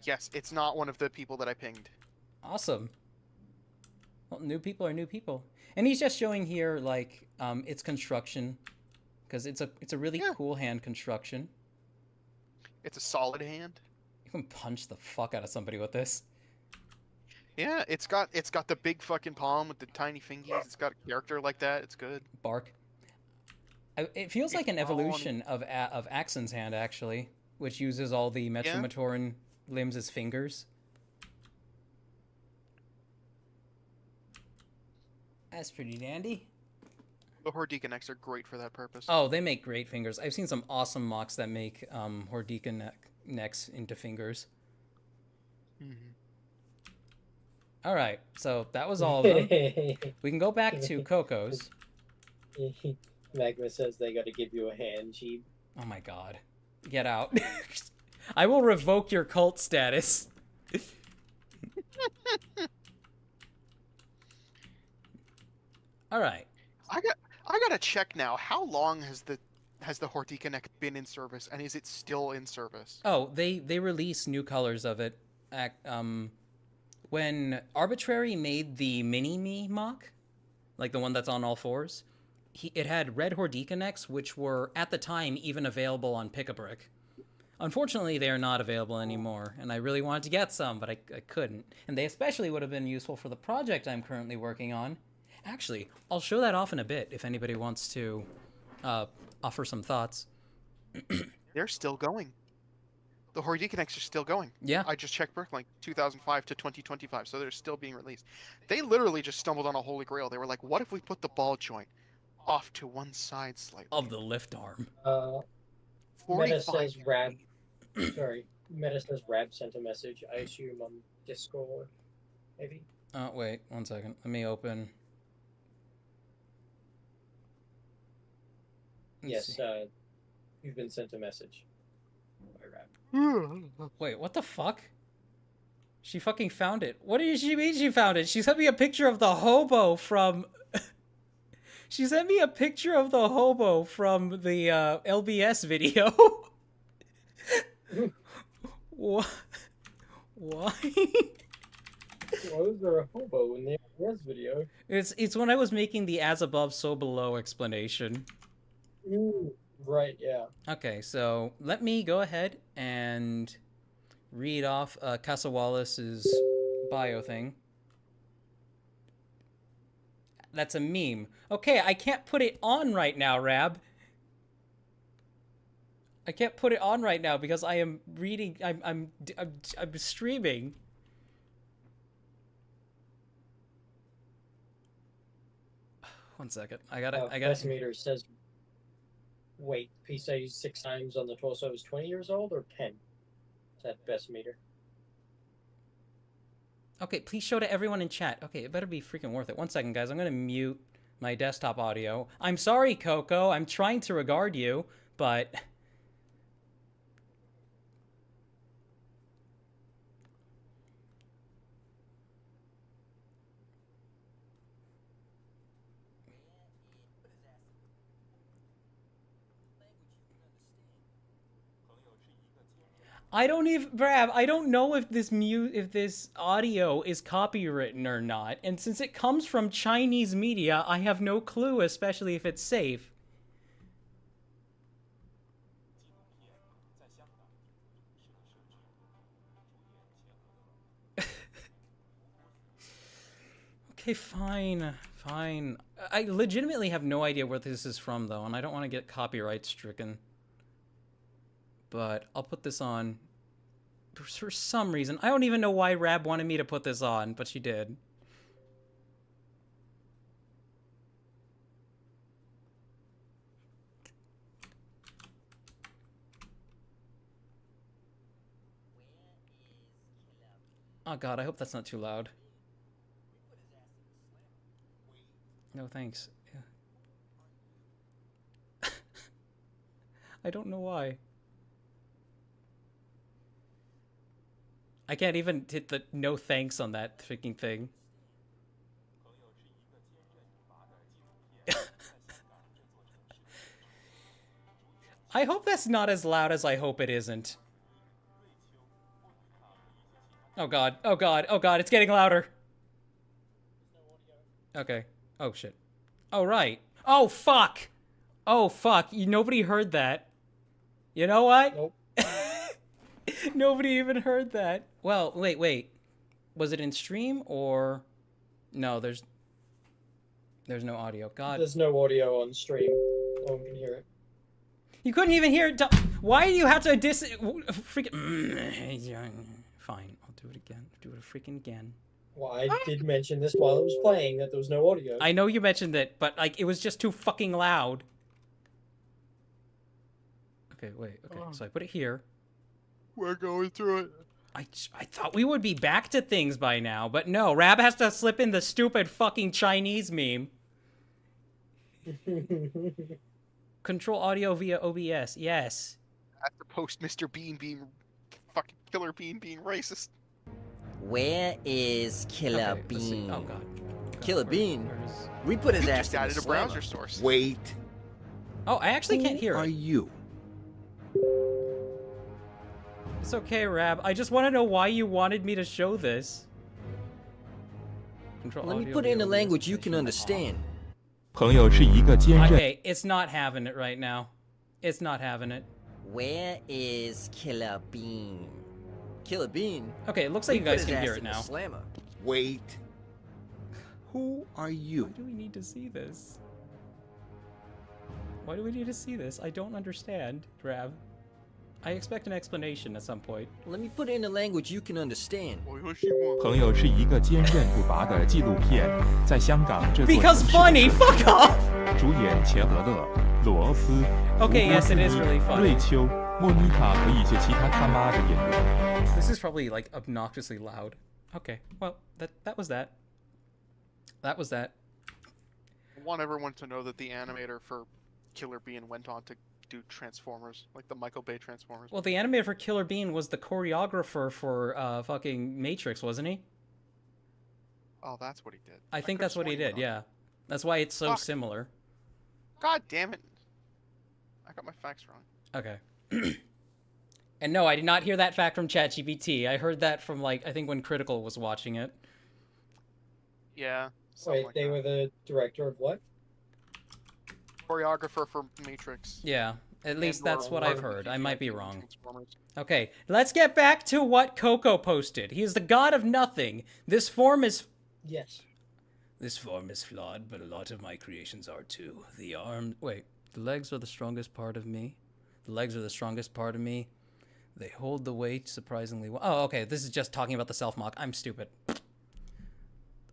Yes, it's not one of the people that I pinged. Awesome. Well, new people are new people, and he's just showing here like its construction, because it's a really cool hand construction. It's a solid hand. You can punch the fuck out of somebody with this. Yeah, it's got the big fucking palm with the tiny fingies. It's got a character like that. It's good. Bark. It feels like an evolution of Axon's hand, actually, which uses all the Metromotoran limbs as fingers. That's pretty dandy. The Hordika are great for that purpose. Oh, they make great fingers. I've seen some awesome mocks that make Hordika necks into fingers. Mm-hmm. All right, so that was all of them. We can go back to Coco's. Magma says they got to give you a hand, Jeep. Oh my god. Get out. I will revoke your cult status. All right. I gotta check now. How long has the Hordika been in service, and is it still in service? Oh, they release new colors of it. When Arbitrary made the Mini-Me mock, like the one that's on all fours, it had red Hordika necks, which were, at the time, even available on Pick-a-Brick. Unfortunately, they are not available anymore, and I really wanted to get some, but I couldn't. And they especially would have been useful for the project I'm currently working on. Actually, I'll show that off in a bit if anybody wants to offer some thoughts. They're still going. The Hordika are still going. Yeah. I just checked Bricklink, 2005 to 2025, so they're still being released. They literally just stumbled on a holy grail. They were like, what if we put the ball joint off to one side slightly? Of the lift arm. Meta says Rab. Sorry, Meta says Rab sent a message. I assume on Discord, maybe. Oh wait, 1 second. Let me open. Yes, you've been sent a message by Rab. Wait, what the fuck? She fucking found it. What do you mean she found it? She sent me a picture of the hobo from... She sent me a picture of the hobo from the LBS video. What? Why? Why was there a hobo in the LBS video? It's when I was making the as above, so below explanation. Ooh, right, yeah. Okay, so let me go ahead and read off Casawalas's bio thing. That's a meme. Okay, I can't put it on right now, Rab. I can't put it on right now because I am reading. I'm streaming. 1 second. I gotta. Decimeter says, wait, he says 6 times on the torso is 20 years old or 10? Is that Decimeter? Okay, please show to everyone in chat. Okay, it better be freaking worth it. 1 second, guys. I'm gonna mute my desktop audio. I'm sorry, Coco. I'm trying to regard you, but... I don't even, Brad, I don't know if this audio is copywritten or not, and since it comes from Chinese media, I have no clue, especially if it's safe. Okay, fine. I legitimately have no idea where this is from, though, and I don't want to get copyright stricken. But I'll put this on for some reason. I don't even know why Rab wanted me to put this on, but she did. Oh god, I hope that's not too loud. No thanks. Yeah. I don't know why. I can't even hit the no thanks on that freaking thing. I hope that's not as loud as I hope it isn't. Oh god, oh god, oh god, it's getting louder. Okay. Oh shit. Oh right. Oh fuck! Oh fuck, nobody heard that. You know what? Nope. Nobody even heard that. Well, wait. Was it in stream or... No, there's no audio. God. There's no audio on stream. No one can hear it. You couldn't even hear it. Why do you have to freaking... Fine, I'll do it again. Do it freaking again. Well, I did mention this while it was playing, that there was no audio. I know you mentioned it, but like it was just too fucking loud. Okay, wait. Okay, so I put it here. We're going through it. I thought we would be back to things by now, but no. Rab has to slip in the stupid fucking Chinese meme. Control audio via OBS. Yes. I have to post Mr. Bean being fucking Killer Bean being racist. Where is Killer Okay, let's see. Bean? Oh god. Killer Bean? Where's... We put his You ass just in the added a slammer. browser source. Wait. Oh, I actually can't hear Who are it. you? It's okay, Rab. I just want to know why you wanted me to show this. Control Let me audio put it in via a OBS language you station. can understand. 朋友是一个坚韧。 Okay, it's not having it right now. It's not having it. Where is Killer Bean? Killer Bean? Okay, it looks like We you put guys his can ass hear it in the now. slammer. Wait. Who are you? Why do we need to see this? Why do we need to see this? I don't understand, Rab. I expect an explanation at some point. Let me put it in a language you can understand. 我又希望朋友是一个坚韧不拔的纪录片，在香港这座 Because 城市 funny, fuck off! 主演钱德勒、罗斯、 Okay, 胡 yes, 波 it is 斯 really 尼、 funny. 瑞秋、莫妮卡和一些其他他妈的演员。 This is probably like obnoxiously loud. Okay, well, that was that. That was that. I want everyone to know that the animator for Killer Bean went on to do Transformers, like the Michael Bay Transformers. Well, the animator for Killer Bean was the choreographer for fucking Matrix, wasn't he? Oh, that's what he did. I think could've that's what he sworn did, yeah. That's why it's so Fuck. similar. God damn it! I got my facts wrong. Okay. And no, I did not hear that fact from ChatGPT. I heard that from, like, I think when Critical was watching it. Yeah. Wait, Like they that. were the director of what? Choreographer for Matrix. Yeah, at least And/or that's what part I've of the heard. I CGI might be for wrong. Transformers. Okay, let's get back to what Coco posted. He is the god of nothing. This form is flawed, but a lot of my creations are too. The legs are the strongest part of me. The legs are the strongest part of me. They hold the weight surprisingly well. Oh, okay, this is just talking about the self-mock. I'm stupid. The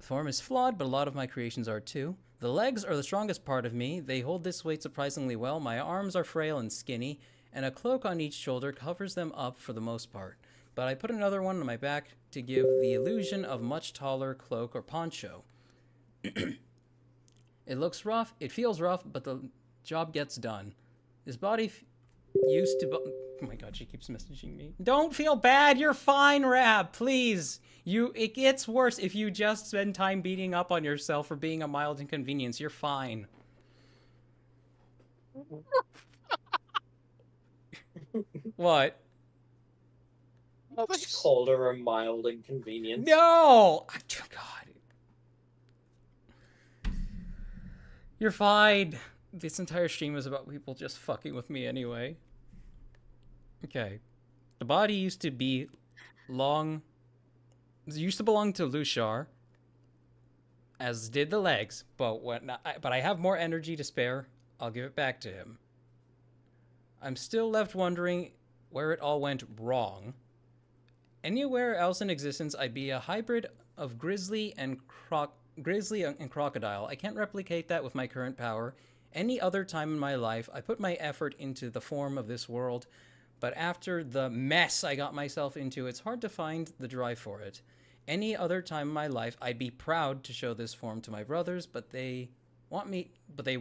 form is flawed, but a lot of my creations are too. The legs are the strongest part of me. They hold this weight surprisingly well. My arms are frail and skinny, and a cloak on each shoulder covers them up for the most part. But I put another one on my back to give the illusion of much taller cloak or poncho. It looks rough, it feels rough, but the job gets done. His body used to... Oh my god, she keeps messaging me. Don't feel bad, you're fine, Rab, please. It gets worse if you just spend time beating up on yourself for being a mild inconvenience. You're fine. What? Just called her a mild inconvenience. No! God. You're fine. This entire stream is about people just fucking with me anyway. Okay. The body used to be long... It used to belong to Lushar, as did the legs, but I have more energy to spare. I'll give it back to him. I'm still left wondering where it all went wrong. Anywhere else in existence, I'd be a hybrid of grizzly and crocodile. I can't replicate that with my current power. Any other time in my life, I put my effort into the form of this world, but after the mess I got myself into, it's hard to find the drive for it. Any other time in my life, I'd be proud to show this form to my brothers, but they want me, but they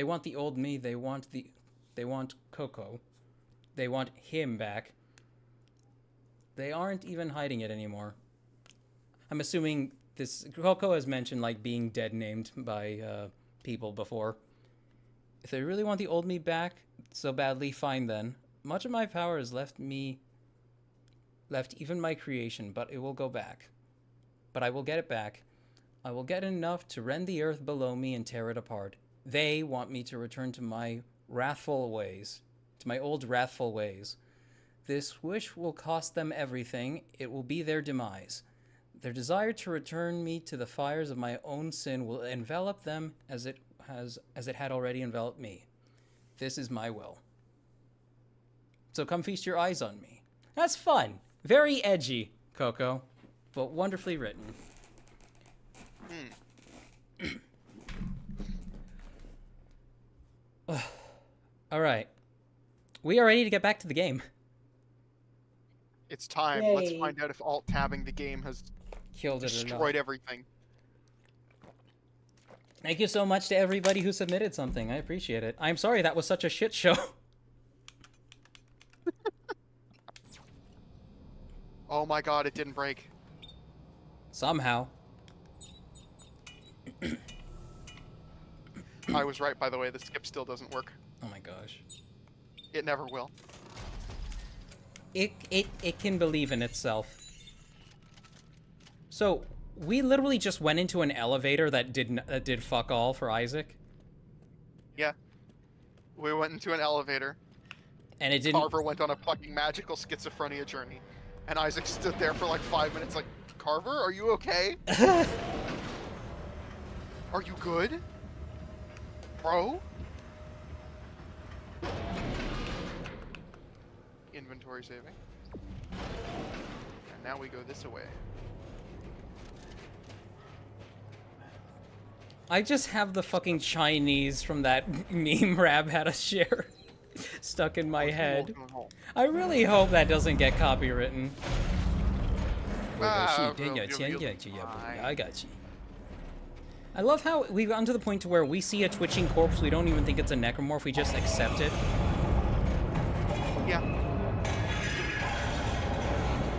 want the old me. They want Coco. They want him back. They aren't even hiding it anymore. I'm assuming this Coco has mentioned like being dead named by people before. If they really want the old me back so badly, fine then. Much of my power has left even my creation, but it will go back. But I will get it back. I will get enough to rend the earth below me and tear it apart. They want me to return to my wrathful ways, to my old wrathful ways. This wish will cost them everything. It will be their demise. Their desire to return me to the fires of my own sin will envelop them as it had already enveloped me. This is my will. So come feast your eyes on me. That's fun. Very edgy, Coco, but wonderfully written. All right. We are ready to get back to the game. It's time. Yay. Let's find out if alt-tabbing the game has Killed it or not. destroyed everything. Thank you so much to everybody who submitted something. I appreciate it. I'm sorry that was such a shit show. Oh my god, it didn't break. Somehow. I was right, by the way. The skip still doesn't work. Oh my gosh. It never will. It can believe in itself. So, we literally just went into an elevator that did fuck all for Isaac. Yeah. We went into an elevator. And it didn't... Carver went on a fucking magical schizophrenia journey. And Isaac stood there for like 5 minutes like, Carver, are you okay? Are you good? Bro? Inventory saving. And now we go this way. I just have the fucking Chinese from that meme Rab had us share stuck in my head. I really hope that doesn't get copywritten. I got you. I love how we've gotten to the point to where we see a twitching corpse, we don't even think it's a necromorph, we just accept it. Yeah.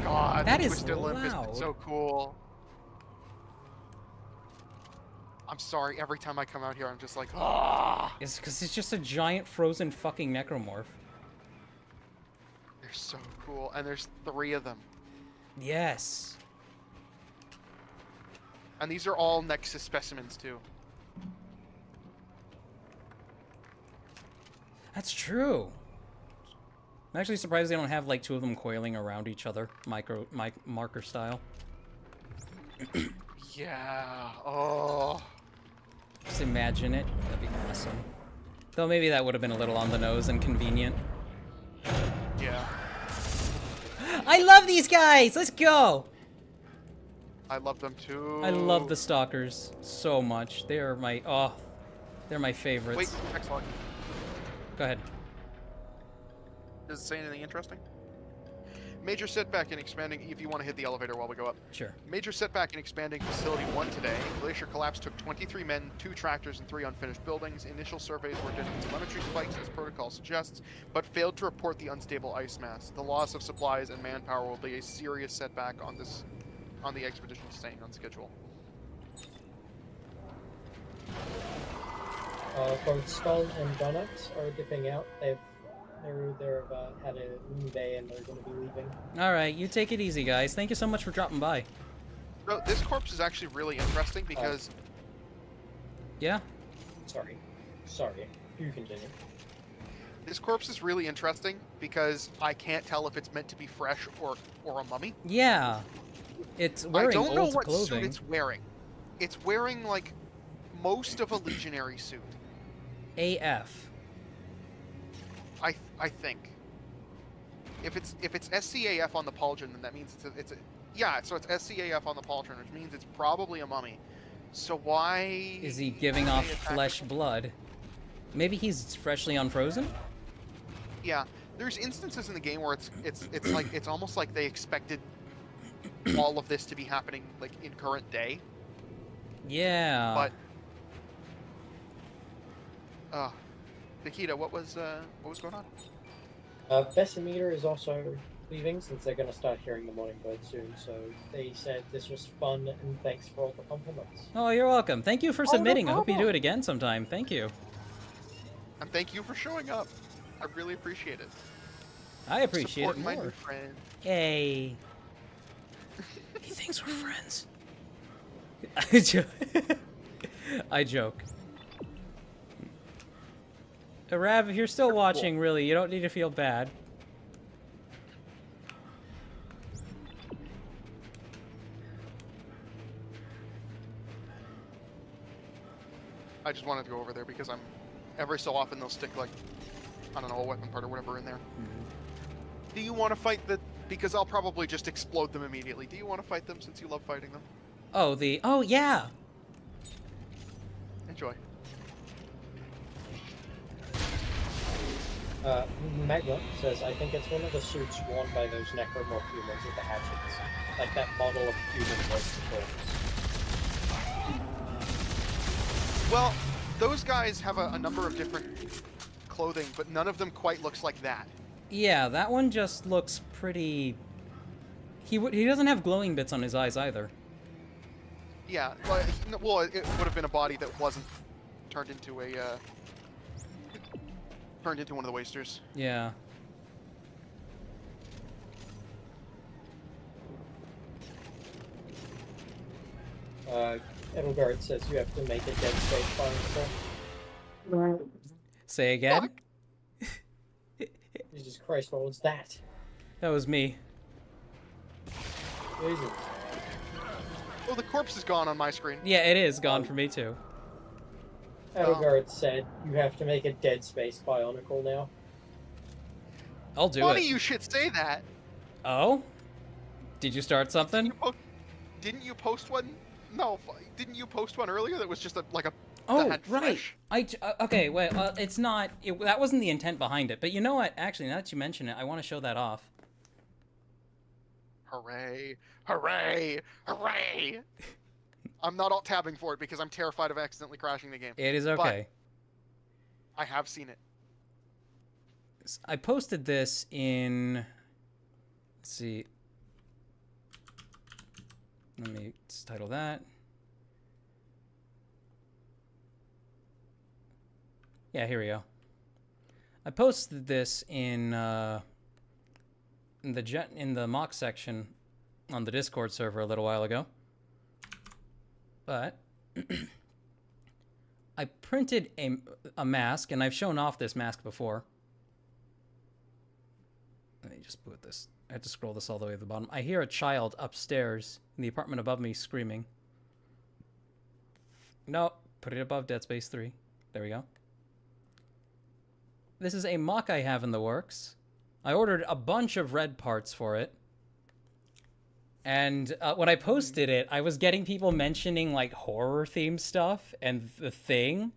God, that the is Twisted Limb has been loud. so cool. I'm sorry, every time I come out here, I'm just like, ah. It's because it's just a giant frozen fucking necromorph. They're so cool, and there's 3 of them. Yes. And these are all Nexus specimens, too. That's true. I'm actually surprised they don't have like 2 of them coiling around each other, marker style. Yeah. Oh. Just imagine it. That'd be awesome. Though maybe that would have been a little on the nose and convenient. Yeah. I love these guys! Let's go! I love them too. I love the stalkers so much. They are my they're my favorites. Wait, excellent. Go ahead. Does it say anything interesting? Major setback in expanding, if you want to hit the elevator while we go up. Sure. Major setback in expanding Facility 1 today. Glacier collapse took 23 men, 2 tractors, and 3 unfinished buildings. Initial surveys were done with telemetry spikes, as protocol suggests, but failed to report the unstable ice mass. The loss of supplies and manpower will be a serious setback on the expedition staying on schedule. Both Skull and Donuts are dipping out. They've had a moon day and they're going to be leaving. All right, you take it easy, guys. Thank you so much for dropping by. So this corpse is actually really interesting because... Yeah? Sorry. You continue. This corpse is really interesting because I can't tell if it's meant to be fresh or a mummy. Yeah. It's wearing I don't know old what clothing. suit it's wearing. It's wearing, like, most of a legionary suit. AF. I think. If it's SCAF on the pauldron, then that means yeah. So it's SCAF on the pauldron, which means it's probably a mummy. So why Is he giving off flesh blood? Maybe he's freshly unfrozen? Yeah, there's instances in the game where it's like it's almost like they expected all of this to be happening like in current day. Yeah. But Nikita, what was going on? Bessimeter is also leaving since they're going to start hearing the morning bird soon. So they said this was fun and thanks for all the compliments. Oh, you're welcome. Thank you for submitting. no I hope you do problem. it again sometime. Thank you. And thank you for showing up. I really appreciate it. I appreciate Support it my more. new friend. Yay. He thinks we're friends. I joke. Rav, if you're still watching, really, you don't need to feel bad. I just wanted to go over there because every so often they'll stick like, I don't know, a weapon part or whatever in there. Do you want to fight because I'll probably just explode them immediately. Do you want to fight them since you love fighting them? Oh, yeah. Enjoy. Magma says, I think it's one of the suits worn by those necromorph humans with the hatchets. Like that model of human voice controls. Well, those guys have a number of different clothing, but none of them quite looks like that. Yeah, that one just looks pretty... He doesn't have glowing bits on his eyes either. Yeah, well, it would have been a body that wasn't turned into a, turned into one of the wasters. Yeah. Edelgard says you have to make a dead space bionicle. Say again? Jesus Christ, what was that? That was me. Jesus. Oh, the corpse is gone on my screen. Yeah, it is gone for me too. Edelgard said you have to make a dead space bionicle now. I'll do Funny it. you should say that. Oh? Did you start something? Didn't you post one? No, didn't you post one earlier that was just that Oh, had right. flesh? Okay, wait, it's not... that wasn't the intent behind it. But you know what? Actually, now that you mention it, I want to show that off. Hooray! Hooray! Hooray! I'm not alt-tabbing for it because I'm terrified of accidentally crashing the game. It is okay. But I have seen it. I posted this in... Let's see. Let me title that. Yeah, here we go. I posted this in the mock section on the Discord server a little while ago. But I printed a mask, and I've shown off this mask before. Let me just boot this. I have to scroll this all the way to the bottom. I hear a child upstairs in the apartment above me screaming. No, put it above Dead Space 3. There we go. This is a mock I have in the works. I ordered a bunch of red parts for it. And when I posted it, I was getting people mentioning like horror themed stuff and The Thing.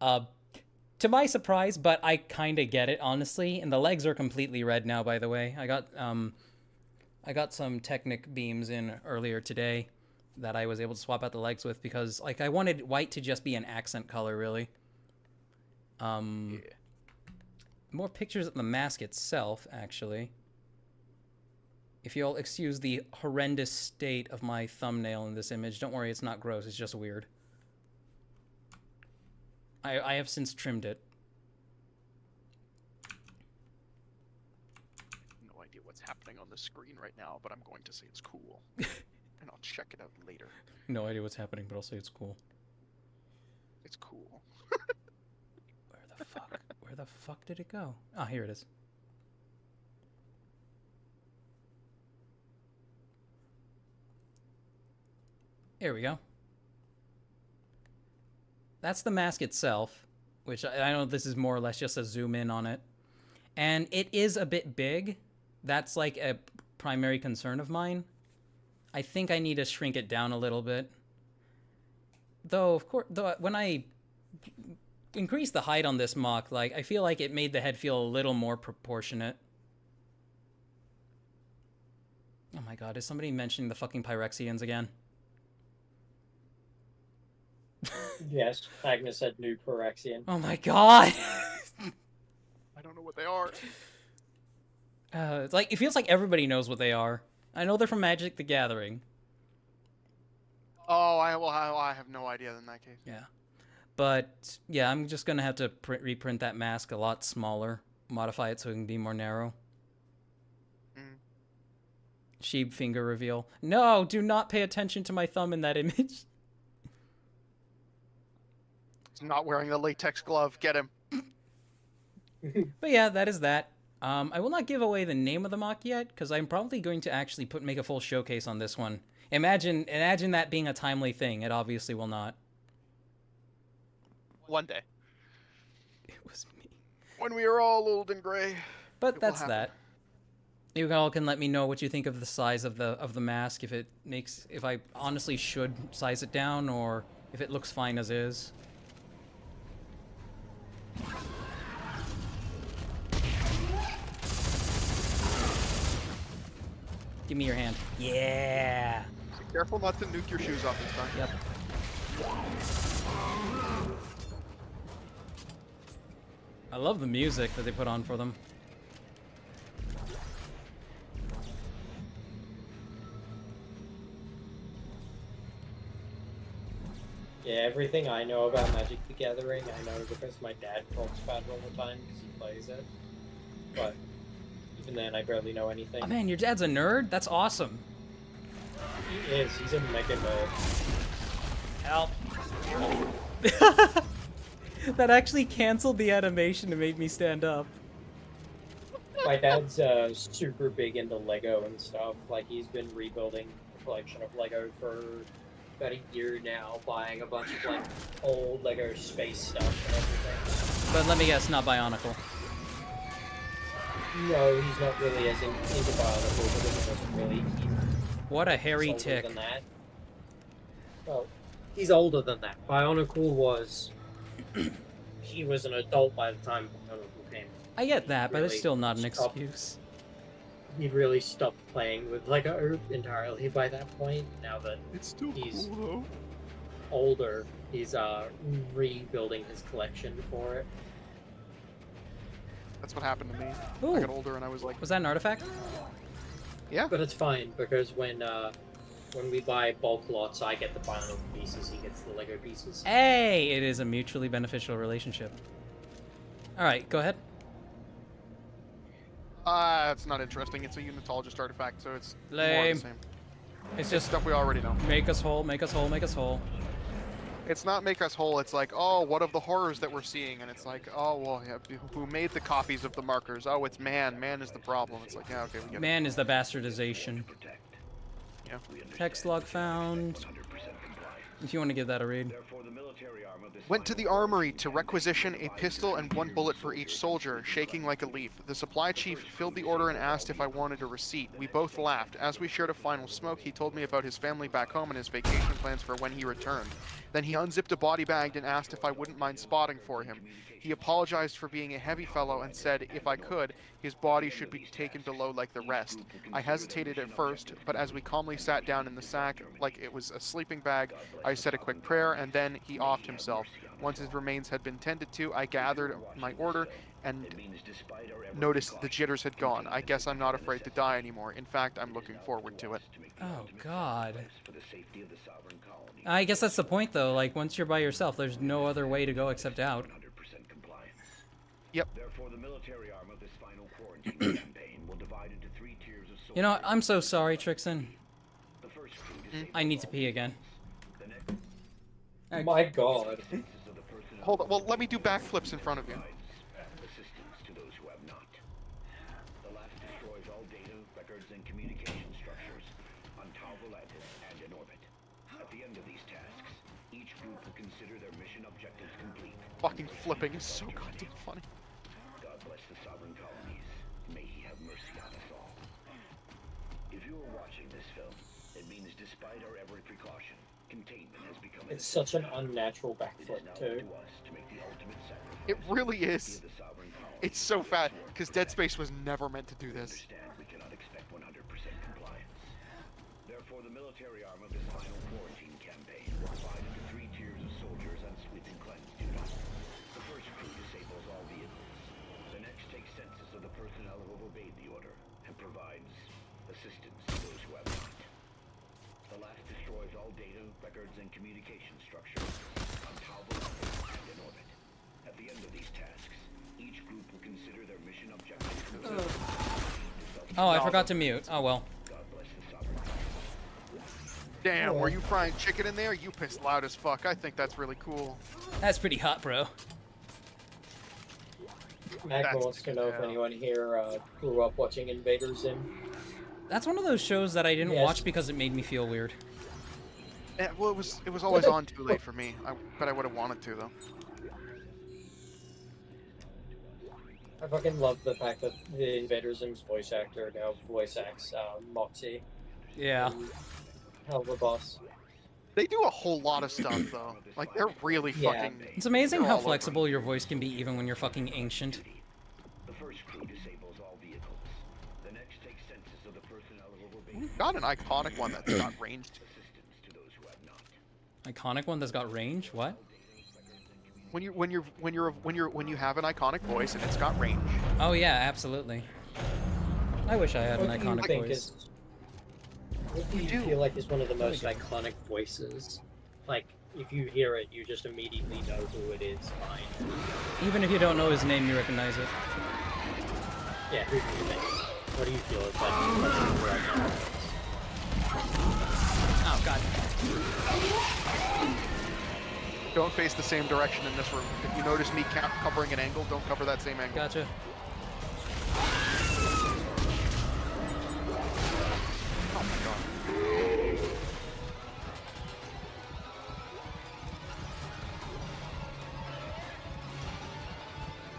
To my surprise, but I kind of get it, honestly. And the legs are completely red now, by the way. I got some Technic beams in earlier today that I was able to swap out the legs with because, like, I wanted white to just be an accent color, really. More pictures of the mask itself, actually. If you'll excuse the horrendous state of my thumbnail in this image, don't worry, it's not gross, it's just weird. I have since trimmed it. No idea what's happening on the screen right now, but I'm going to say it's cool. And I'll check it out later. No idea what's happening, but I'll say it's cool. It's cool. Where the fuck did it go? Ah, here it is. Here we go. That's the mask itself, which I know this is more or less just a zoom in on it. And it is a bit big. That's like a primary concern of mine. I think I need to shrink it down a little bit. Though, of course, when I increased the height on this mock, like, I feel like it made the head feel a little more proportionate. Oh my god, is somebody mentioning the fucking Pyrexians again? Yes, Agnes said new Pyrexian. Oh my god! I don't know what they are. It's like, it feels like everybody knows what they are. I know they're from Magic the Gathering. Oh, I have no idea in that case. Yeah. But, yeah, I'm just gonna have to reprint that mask a lot smaller. Modify it so it can be more narrow. Sheep finger reveal. No, do not pay attention to my thumb in that image. He's not wearing the latex glove. Get him. But yeah, that is that. I will not give away the name of the mock yet, because I'm probably going to actually make a full showcase on this one. Imagine that being a timely thing. It obviously will not. One day. It was me. When we are all old and gray. But that's that. You all can let me know what you think of the size of the mask, if I honestly should size it down, or if it looks fine as is. Give me your hand. Yeah. Be careful not to nuke your shoes off this time. Yep. I love the music that they put on for them. Yeah, everything I know about Magic the Gathering, I know because my dad talks about it all the time because he plays it. But even then, I barely know anything. Oh man, your dad's a nerd? That's awesome. He is. He's a mega nerd. Help. That actually canceled the animation and made me stand up. My dad's super big into Lego and stuff. Like, he's been rebuilding a collection of Lego for about a year now, buying a bunch of, like, old Lego space stuff and everything. But let me guess, not Bionicle. No, he's not really as into Bionicle, but he doesn't really. What a hairy Older tick. than that. Well, he's older than that. Bionicle was... he was an adult by the time Bionicle came. I get that, but it's Really still not an stopped- excuse. He really stopped playing with Lego entirely by that point. Now that It's still he's cool, older, he's rebuilding his collection for it. That's what happened to me. Ooh. I got older and I was like, Was that an artifact? yeah. But it's fine, because when we buy bulk lots, I get the Bionicle pieces, he gets the Lego pieces. Hey, it is a mutually beneficial relationship. Alright, go ahead. It's not interesting. It's a unitologist artifact, so it's more of Lame. the same. It's Just just stuff we already know. make us whole, make us whole, make us whole. It's not make us whole. It's like, oh, what of the horrors that we're seeing? And it's like, oh, well, yeah, who made the copies of the markers? Oh, it's man. Man is the problem. It's like, yeah, okay, we get it. Man is the bastardization. Yeah. Text log found. If you want to give that a read. Went to the armory to requisition a pistol and 1 bullet for each soldier, shaking like a leaf. The supply chief filled the order and asked if I wanted a receipt. We both laughed. As we shared a final smoke, he told me about his family back home and his vacation plans for when he returned. Then he unzipped a body bag and asked if I wouldn't mind spotting for him. He apologized for being a heavy fellow and said if I could, his body should be taken below like the rest. I hesitated at first, but as we calmly sat down in the sack like it was a sleeping bag, I said a quick prayer and then he offed himself. Once his remains had been tended to, I gathered my order and noticed the jitters had gone. I guess I'm not afraid to die anymore. In fact, I'm looking forward to it. Oh, God. I guess that's the point, though. Like, once you're by yourself, there's no other way to go except out. Yep. You know, I'm so sorry, Trixaan. I need to pee again. My God. Hold on. Well, let me do backflips in front of you. Fucking flipping is so goddamn funny. God bless the sovereign colonies. May he have mercy on us all. If you are watching this film, it means despite our every precaution, containment has become It's such an unnatural backflip, too. It really is. It's so fat, because Dead Space was never meant to do this. We cannot expect 100% compliance. Therefore, the military arm of this final quarantine campaign will divide into 3 tiers of soldiers on sweep and cleanse duty. The first crew disables all vehicles. The next takes census of the personnel who have obeyed the order and provides assistance to those who have not. The last destroys all data, records, and communication structures on Talbot and in orbit. At the end of these tasks, each group will consider their mission objectives. Oh, I forgot to mute. Oh, well. Damn, were you frying chicken in there? You pissed loud as fuck. I think that's really cool. That's pretty hot, bro. Magma wants to know if anyone here grew up watching Invader Zim. That's one of those shows that I didn't Yes. watch because it made me feel weird. Yeah, well, it was always on too late for me. But I would have wanted to though. I fucking love the fact that the Invader Zim's voice actor now voice acts Moxie. Yeah. Helga Boss. They do a whole lot of stuff though. Like they're really fucking. It's amazing they're how all over. flexible your voice can be even when you're fucking ancient. The first crew disables all vehicles. The next takes census of the personnel who have obeyed. Got an iconic one that's got ranged. Iconic one that's got range? What? When you have an iconic voice and it's got range. Oh yeah, absolutely. I wish I had an What do you iconic think voice. What do you feel like is one of the most iconic voices? Like, if you hear it, you just immediately know who it is. Fine. Even if you don't know his name, you recognize it. Yeah, who do you think? What do you feel is like? Oh god. Don't face the same direction in this room. If you notice me covering an angle, don't cover that same angle. Gotcha. Oh my god.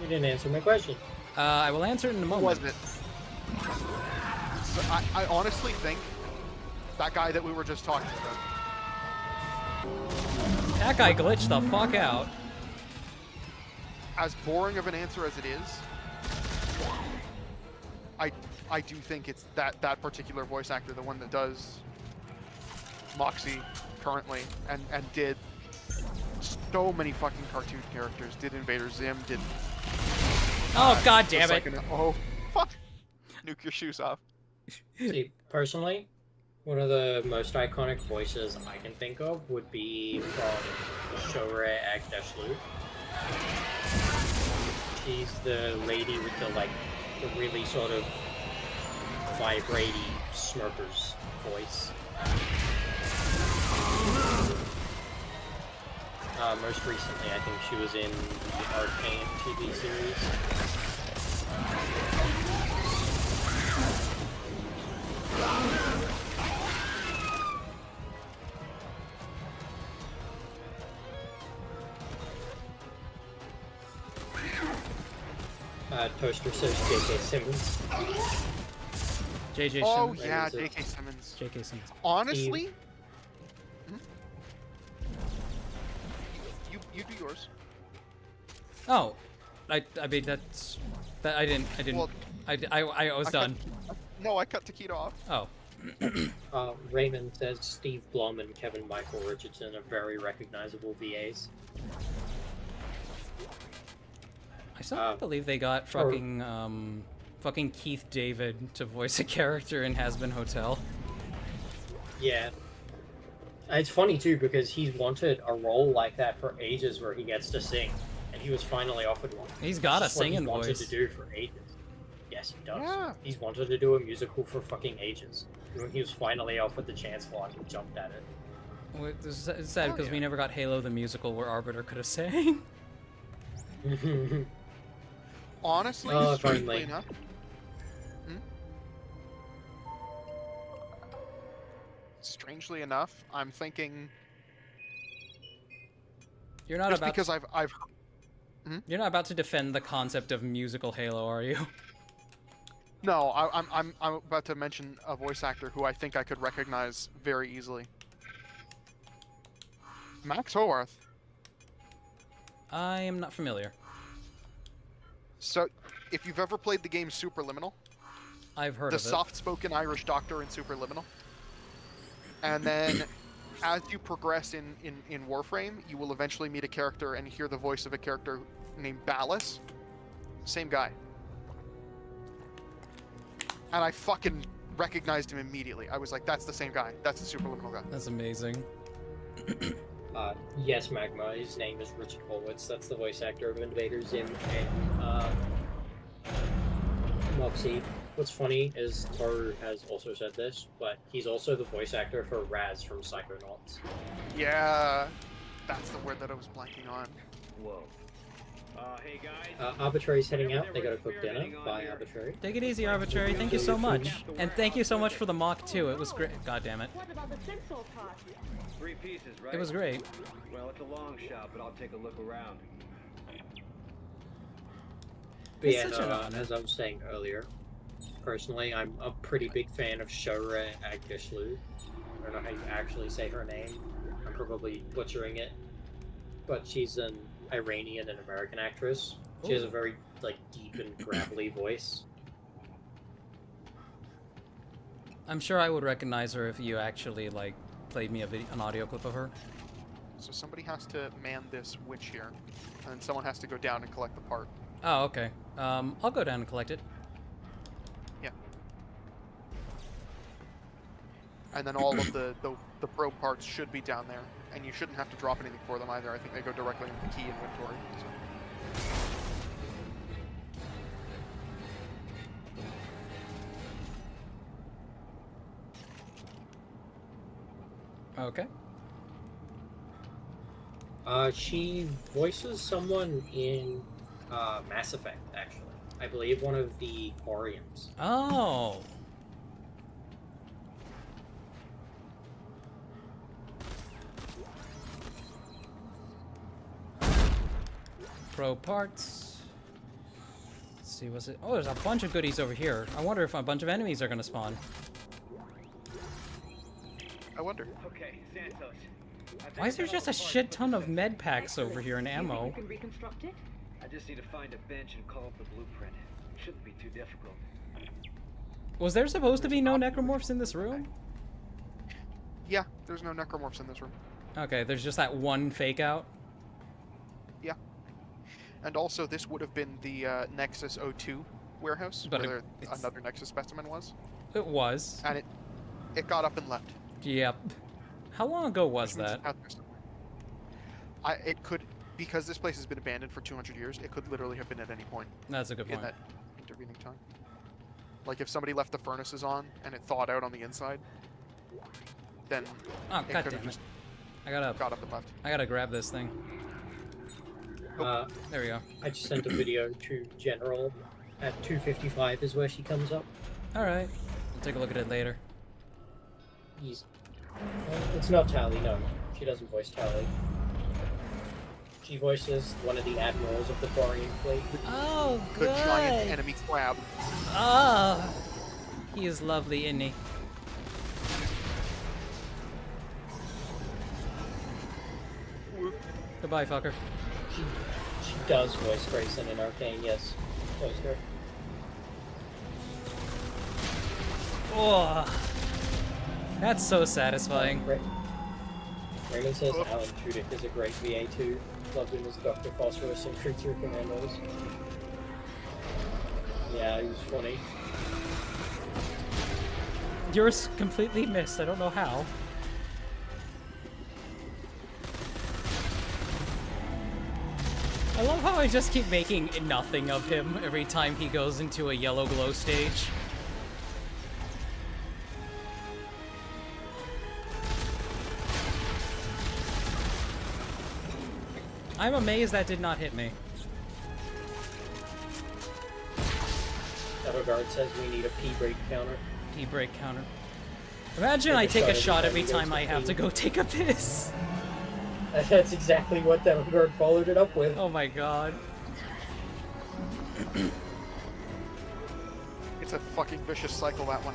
You didn't answer my question. I will answer it in a moment. Was it? So I honestly think that guy that we were just talking about. That guy glitched the fuck out. As boring of an answer as it is, I do think it's that particular voice actor, the one that does Moxie currently, and did so many fucking cartoon characters. Did Invader Zim, did... Oh god damn it. Oh, fuck! Nuke your shoes off. See, personally, one of the most iconic voices I can think of would be from Shore Agdeshlu. She's the lady with the the really sort of vibraty smirkers voice. Most recently, I think she was in the Arcane TV series. Toaster says J.K. Simmons. JJ Oh Simmons. yeah, Is it- J.K. Simmons. JK Simmons. Honestly, you do yours. Oh, I mean that's that I didn't Well, I was I done. No, I cut Taquito off. Oh, Raymond says Steve Blum and Kevin Michael Richardson are very recognizable VAs. I still can't believe they got fucking Keith David to voice a character in Has Been Hotel. Yeah. It's funny too because he's wanted a role like that for ages where he gets to sing, and he was finally offered one. He's got a It's what singing he's wanted voice. to do for ages. Yes, he does. Yeah. He's wanted to do a musical for fucking ages. And when he was finally offered the chance for it, he jumped at it. Well, it's sad Oh, because we yeah. never got Halo the musical where Arbiter could have sang. Honestly, Oh, strangely finally. enough. Strangely enough, I'm thinking You're not just about because I've you're not about to defend the concept of musical Halo, are you? no, I'm about to mention a voice actor who I think I could recognize very easily. Max Howarth. I am not familiar. So, if you've ever played the game Superliminal, I've heard the of it. soft-spoken Irish doctor in Superliminal, and then as you progress in Warframe, you will eventually meet a character and hear the voice of a character named Ballas. Same guy. And I fucking recognized him immediately. I was like, that's the same guy. That's the Superliminal guy. That's amazing. Yes, Magma. His name is Richard Horwitz. That's the voice actor of Invader Zim and Moxie. What's funny is Toru has also said this, but he's also the voice actor for Raz from Psychonauts. Yeah, that's the word that I was blanking on. Whoa. Hey guys. Arbitrary's heading out. They gotta cook dinner. Bye, Arbitrary. Take it easy, Arbitrary. Thank you so much. And thank you so much for the mock too. It was great. God damn it. What about the tinsel pot? 3 pieces, right? It was great. Well, it's a long shot, but I'll take a look around. But It's yeah, such an no, honor. as I was saying earlier, personally, I'm a pretty big fan of Shora Agdishlu. I don't know how you actually say her name. I'm probably butchering it. But she's an Iranian and American actress. She has a very deep and gravelly voice. I'm sure I would recognize her if you actually played me an audio clip of her. So somebody has to man this witch here, and then someone has to go down and collect the part. Oh, okay. I'll go down and collect it. Yeah. And then all of the probe parts should be down there, and you shouldn't have to drop anything for them either. I think they go directly into the key inventory. So. Okay. She voices someone in Mass Effect, actually. I believe one of the Quarians. Oh. Pro parts. Let's see, what's it? Oh, there's a bunch of goodies over here. I wonder if a bunch of enemies are gonna spawn. I wonder. Okay, Santos. Why is there just a shit ton of med packs over here and Do you think ammo? you can reconstruct it? I just need to find a bench and call up the blueprint. Shouldn't be too difficult. Was there supposed to be no necromorphs in this room? Yeah, there's no necromorphs in this room. Okay, there's just that one fake out. Yeah. And also, this would have been the Nexus O2 warehouse, But where it's- another Nexus specimen was. It was. And it got up and left. Yep. How long ago was Which means that? it's out there somewhere. It could, because this place has been abandoned for 200 years, it could literally have been at any point That's a good in point. that intervening time. Like if somebody left the furnaces on and it thawed out on the inside, then Oh, it god could damn have it. just I gotta got up and left. grab this thing. There we go. I just sent a video to General at 2:55 is where she comes up. Alright. We'll take a look at it later. It's not Tally, no. She doesn't voice Tally. She voices one of the admirals of the Quarian fleet. Oh, The good. giant enemy crab. Oh, he is lovely, isn't he? Goodbye, fucker. She does voice Trixaan in Arcane, yes. Voiced her. Oh, that's so satisfying. Raymond says Alan Tudyk is a great VA too. Loved him as Dr. Phosphorus in Creature Commandos. Yeah, he was funny. Yours completely missed. I don't know how. I love how I just keep making nothing of him every time he goes into a yellow glow stage. I'm amazed that did not hit me. Everguard says we need a P-break counter. P-break counter. Imagine I take a shot every time I have to go take a piss. That's exactly what Everguard followed it up with. Oh my god. It's a fucking vicious cycle, that one.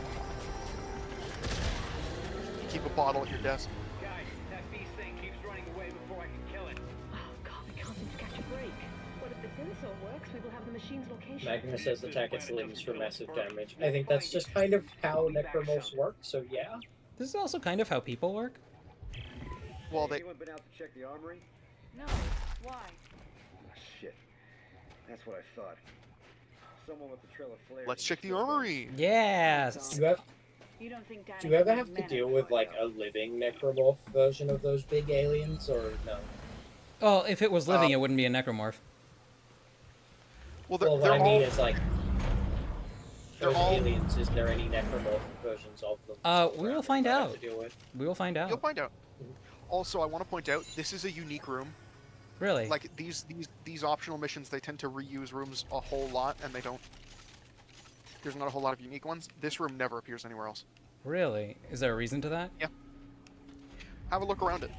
You keep a bottle at your desk. Guys, that beast thing keeps running away before I can kill it. Oh god, we can't seem to catch a break. Well, if the sensor works, we will have the machine's location. Magnus says attack its limbs for massive damage. I think that's just kind of how necromorphs work, so yeah. This is also kind of how people work. Well, they... Anyone been out to check the armory? No. Why? Oh, shit. That's what I thought. Someone with a trail of flares. Let's check the armory! Yes! Do You don't think Danny you ever can have to manage deal with like a living necromorph version of those big aliens, or no? Well, if it was living, it wouldn't be a necromorph. Well, they're, Well, they're what I mean all... is like, They're those all... aliens, is there any necromorph versions of them? We will find that I have out. to deal with? We will find You'll out. find out. Also, I want to point out, this is a unique room. Really? Like, these optional missions, they tend to reuse rooms a whole lot, and they don't... There's not a whole lot of unique ones. This room never appears anywhere else. Really? Is there a reason to that? Yeah. Have a look around it.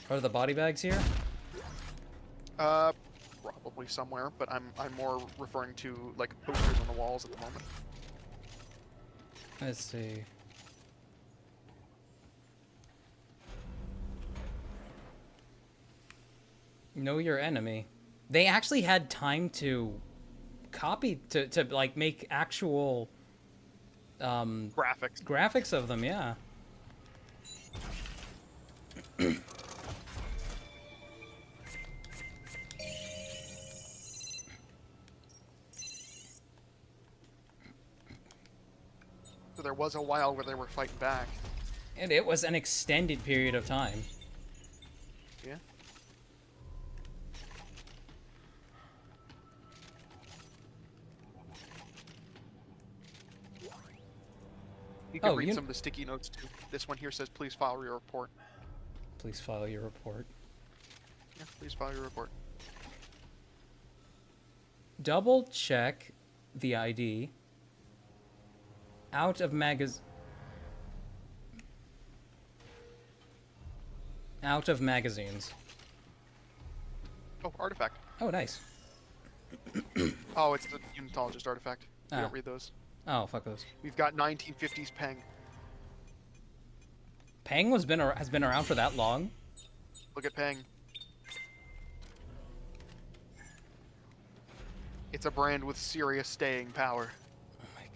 Are the body bags here? Probably somewhere, but I'm more referring to, like, posters on the walls at the moment. Let's see. Know your enemy. They actually had time to copy, to like, make actual, Graphics. graphics of them, yeah. So there was a while where they were fighting back. And it was an extended period of time. Yeah. You can read some of the sticky notes too. This one here says, please file your report. Please file your report. Yeah, please file your report. Double check the ID. Out of magazines. Oh, artifact. Oh, nice. Oh, it's the unitologist artifact. We Ah. don't read those. Oh, fuck those. We've got 1950s Peng. Peng has been around for that long? Look at Peng. It's a brand with serious staying power. Oh my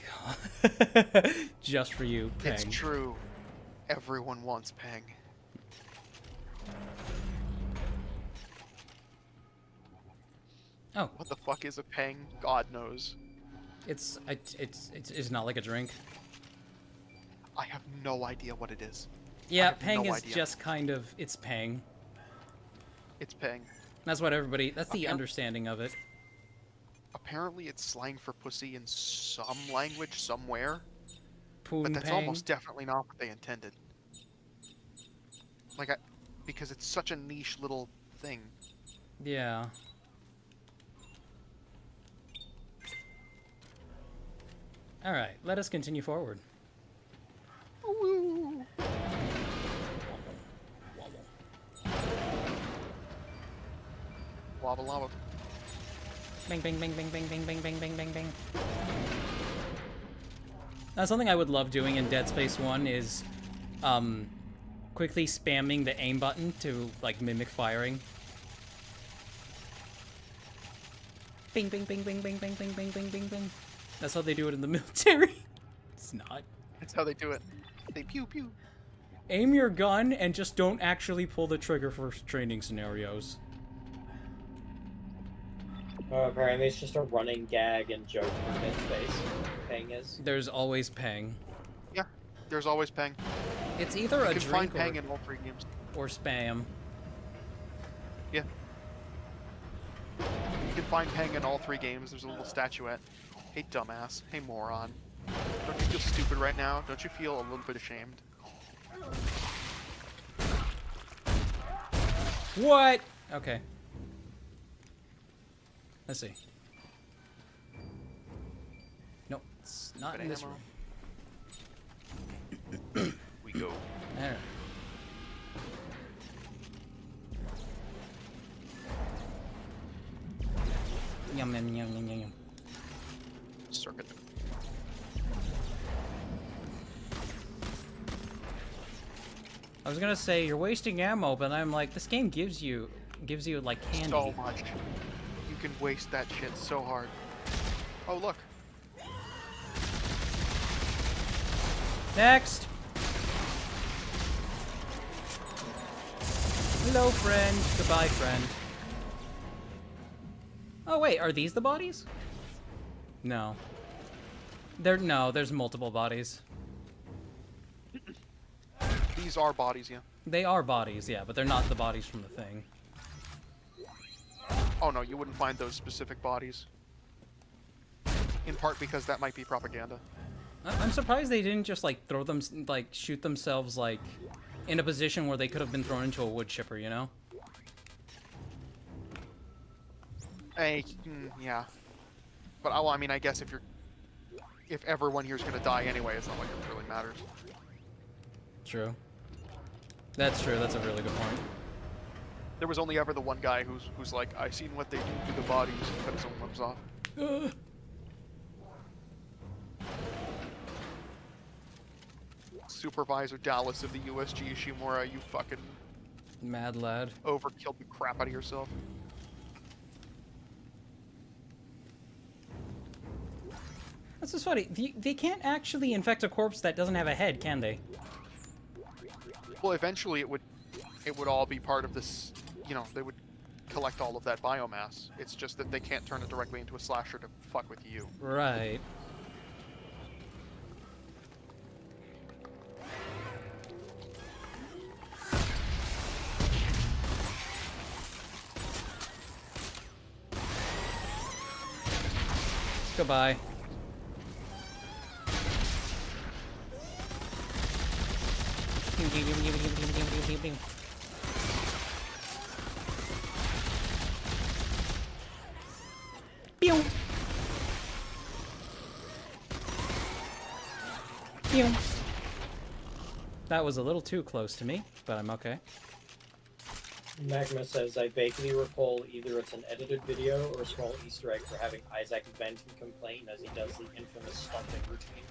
god. Just for you, Peng. It's true. Everyone wants Peng. Oh. What the fuck is a Peng? God knows. It's not like a drink. I have no idea what it is. Yeah, have Peng no is idea. just kind of, it's Peng. It's Peng. That's what everybody, that's the understanding of it. Apparently it's slang for pussy in some language somewhere. Poon But that's Peng. almost definitely not what they intended. Like, because it's such a niche little thing. Yeah. Alright, let us continue forward. Lava, lava. Bang, bang, bang, bang, bang, bang, bang, bang, bang, bang, bang. Something I would love doing in Dead Space 1 is quickly spamming the aim button to, like, mimic firing. Bing, bing, bing, bing, bing, bing, bing, bing, bing, bing, bing. That's how they do it in the military. It's not. That's how they do it. They pew pew. Aim your gun and just don't actually pull the trigger for training scenarios. Apparently it's just a running gag and joke for Dead Space. Peng is. There's always Peng. Yeah, there's always Peng. It's either a You can find drink Peng in all 3 games. or spam. Yeah. You can find Peng in all 3 games. There's a little statuette. Hey, dumbass. Hey, moron. Don't you feel stupid right now? Don't you feel a little bit ashamed? What? Okay. Let's see. Nope, it's not in this ammo. room. We go. There. Yum, yum, yum, yum, yum, yum. Circuit. I was gonna say you're wasting ammo, but I'm like, this game gives you like candy. So much. You can waste that shit so hard. Oh, look. Next. Hello, friend. Goodbye, friend. Oh wait, are these the bodies? No. There's multiple bodies. These are bodies, yeah. They are bodies, yeah, but they're not the bodies from the thing. Oh no, you wouldn't find those specific bodies. In part because that might be propaganda. I'm surprised they didn't just like throw them, like shoot themselves like in a position where they could have been thrown into a wood chipper, you know? Yeah. But well, I mean, I guess if everyone here's gonna die anyway, it's not like it really matters. True. That's true. That's a really good point. There was only ever the one guy who's like, I seen what they do to the bodies, and cut his own limbs off. Supervisor Dallas of the USG Ishimura, you fucking Mad lad. overkilled the crap out of yourself. That's just funny. They can't actually infect a corpse that doesn't have a head, can they? Well, eventually it would all be part of this, you know, they would collect all of that biomass. It's just that they can't turn it directly into a slasher to fuck with you. Right. Goodbye. Pew. Pew. That was a little too close to me, but I'm okay. Magma says, I vaguely recall either it's an edited video or a small Easter egg for having Isaac vent and complain as he does the infamous stomping routine.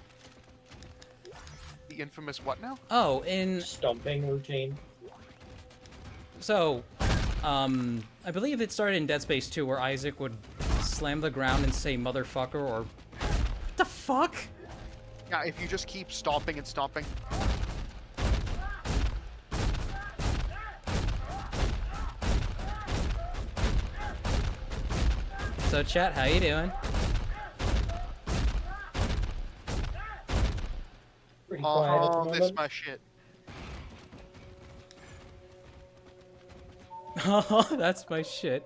The infamous what now? Oh, in... Stomping routine. So, I believe it started in Dead Space 2 where Isaac would slam the ground and say motherfucker or... What the fuck? Yeah, if you just keep stomping and stomping. So chat, how you doing? Pretty quiet at the Oh, this moment. my shit. Oh, that's my shit.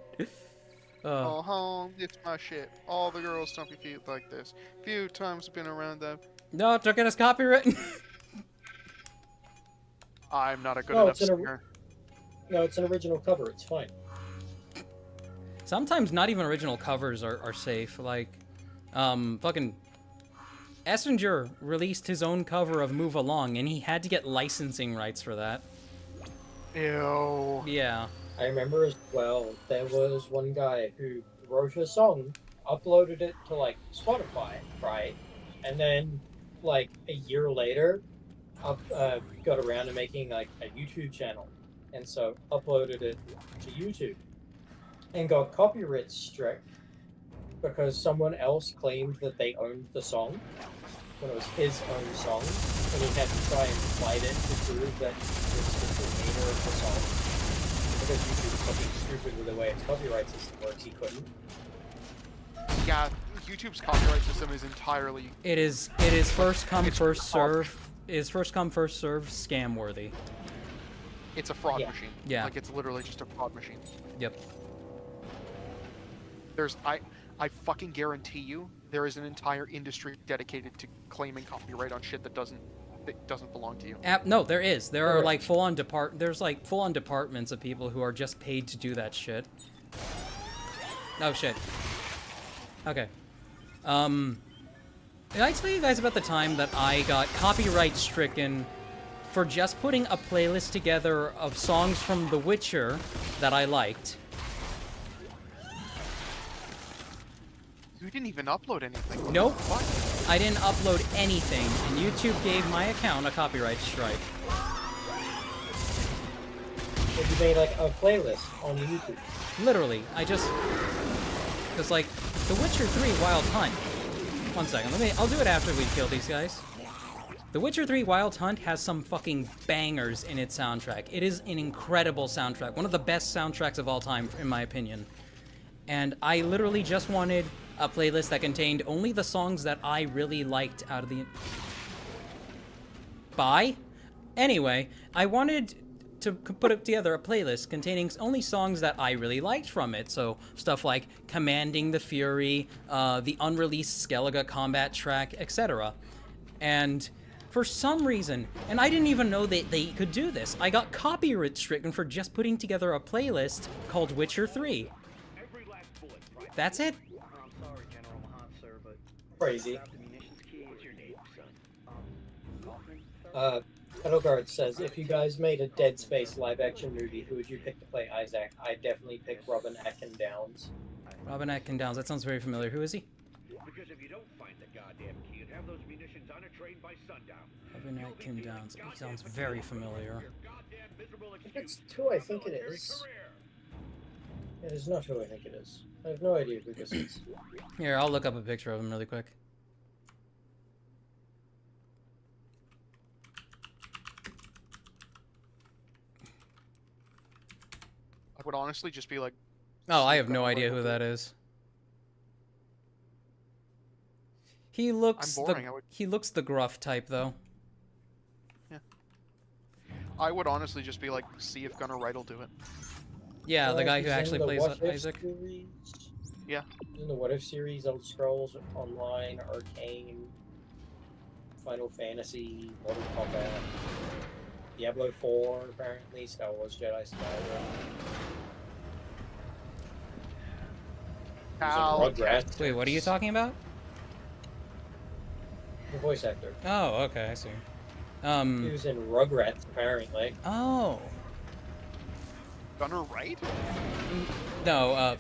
Oh, it's my shit. All the girls stomp your feet like this. Few times been around them. No, don't get us copywritten. I'm not a good No, enough it's an singer. No, it's an original cover. It's fine. Sometimes not even original covers are safe. Like, fucking Essinger released his own cover of Move Along, and he had to get licensing rights for that. Ew. Yeah. I remember as well, there was one guy who wrote a song, uploaded it to like Spotify, right? And then like a year later, got around to making like a YouTube channel, and so uploaded it to YouTube, and got copyright struck because someone else claimed that they owned the song when it was his own song, and he had to try and fight it to prove that he was the creator of the song. Because YouTube is fucking stupid with the way its copyright system works, he couldn't. Yeah, YouTube's copyright system is entirely. It is first come, first serve. Is first come, first serve scam worthy. It's a fraud machine. Yeah. Like, it's literally just a fraud machine. Yep. I fucking guarantee you, there is an entire industry dedicated to claiming copyright on shit that doesn't belong to you. No, there is. There are like full-on departments of people who are just paid to do that shit. Oh shit. Okay. Did I tell you guys about the time that I got copyright stricken for just putting a playlist together of songs from The Witcher that I liked? You didn't even upload anything. Nope. What? I didn't upload anything, and YouTube gave my account a copyright strike. So you made like a playlist on YouTube. Literally, because like, The Witcher 3 Wild Hunt. One second, I'll do it after we kill these guys. The Witcher 3 Wild Hunt has some fucking bangers in its soundtrack. It is an incredible soundtrack, one of the best soundtracks of all time, in my opinion. And I literally just wanted a playlist that contained only the songs that I really liked out of the... Bye? Anyway, I wanted to put together a playlist containing only songs that I really liked from it. So stuff like Commanding the Fury, the unreleased Skellige combat track, etc. And for some reason, and I didn't even know that they could do this, I got copyright stricken for just putting together a playlist called Witcher 3. That's it? I'm sorry, General Mahan, sir, but Crazy. what's your name, son? Edelgard says, if you guys made a Dead Space live-action movie, who would you pick to play Isaac? I'd definitely pick Robin Atkin Downs. Robin Atkin Downs, that sounds very familiar. Who is he? Because if you don't find the goddamn key and have those munitions on a train by sundown, Robin Atkin Downs, he sounds very familiar. If it's who I think it is. It is not who I think it is. I have no idea who this is. Here, I'll look up a picture of him really quick. I would honestly just be like... Oh, I have no idea who that is. He looks he looks the gruff type, though. Yeah. I would honestly just be like, see if Gunnar Wright will do it. Yeah, the guy who He's in actually the plays What If Isaac. series. Yeah. He's in the What If series, Elder Scrolls Online, Arcane, Final Fantasy, Mortal Kombat, Diablo 4, apparently, Star Wars Jedi Survivor. Rugrats. Wait, what are you talking about? The voice actor. Oh, okay, I see. He was in Rugrats, apparently. Oh. Gunnar Wright? No,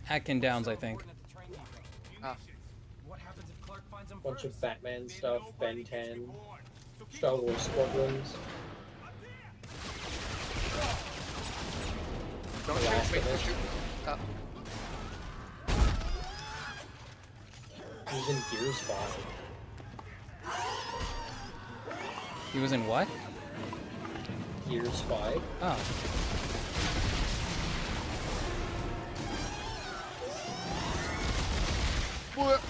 Atkin Downs, I think. Bunch of Batman stuff, Ben 10, Star Wars Squadrons. Don't shoot, wait, don't shoot. He was in Gears 5. He was in what? Gears 5. Oh. What?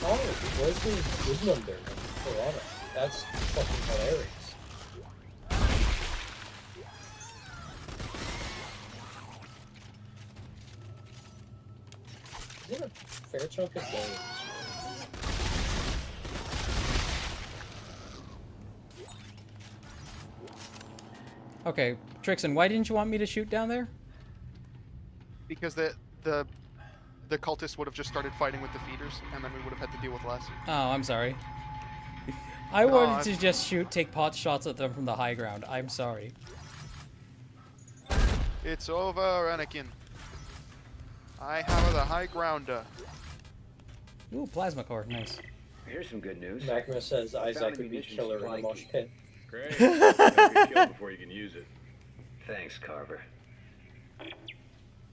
Oh, Leslie Goodlander in Toronto. That's fucking hilarious. He's in a fair chunk of games. Okay, Trixaan, why didn't you want me to shoot down there? Because the cultists would have just started fighting with the feeders, and then we would have had to deal with less. Oh, I'm sorry. I wanted God. to just take pot shots at them from the high ground. I'm sorry. It's over, Anakin. I have the high grounder. Ooh, plasma core, nice. Here's some good news. Magma says Found Isaac would be ammunition killer in supply a mosh key. pit. Great. Gotta be killed before you can use it. Thanks, Carver.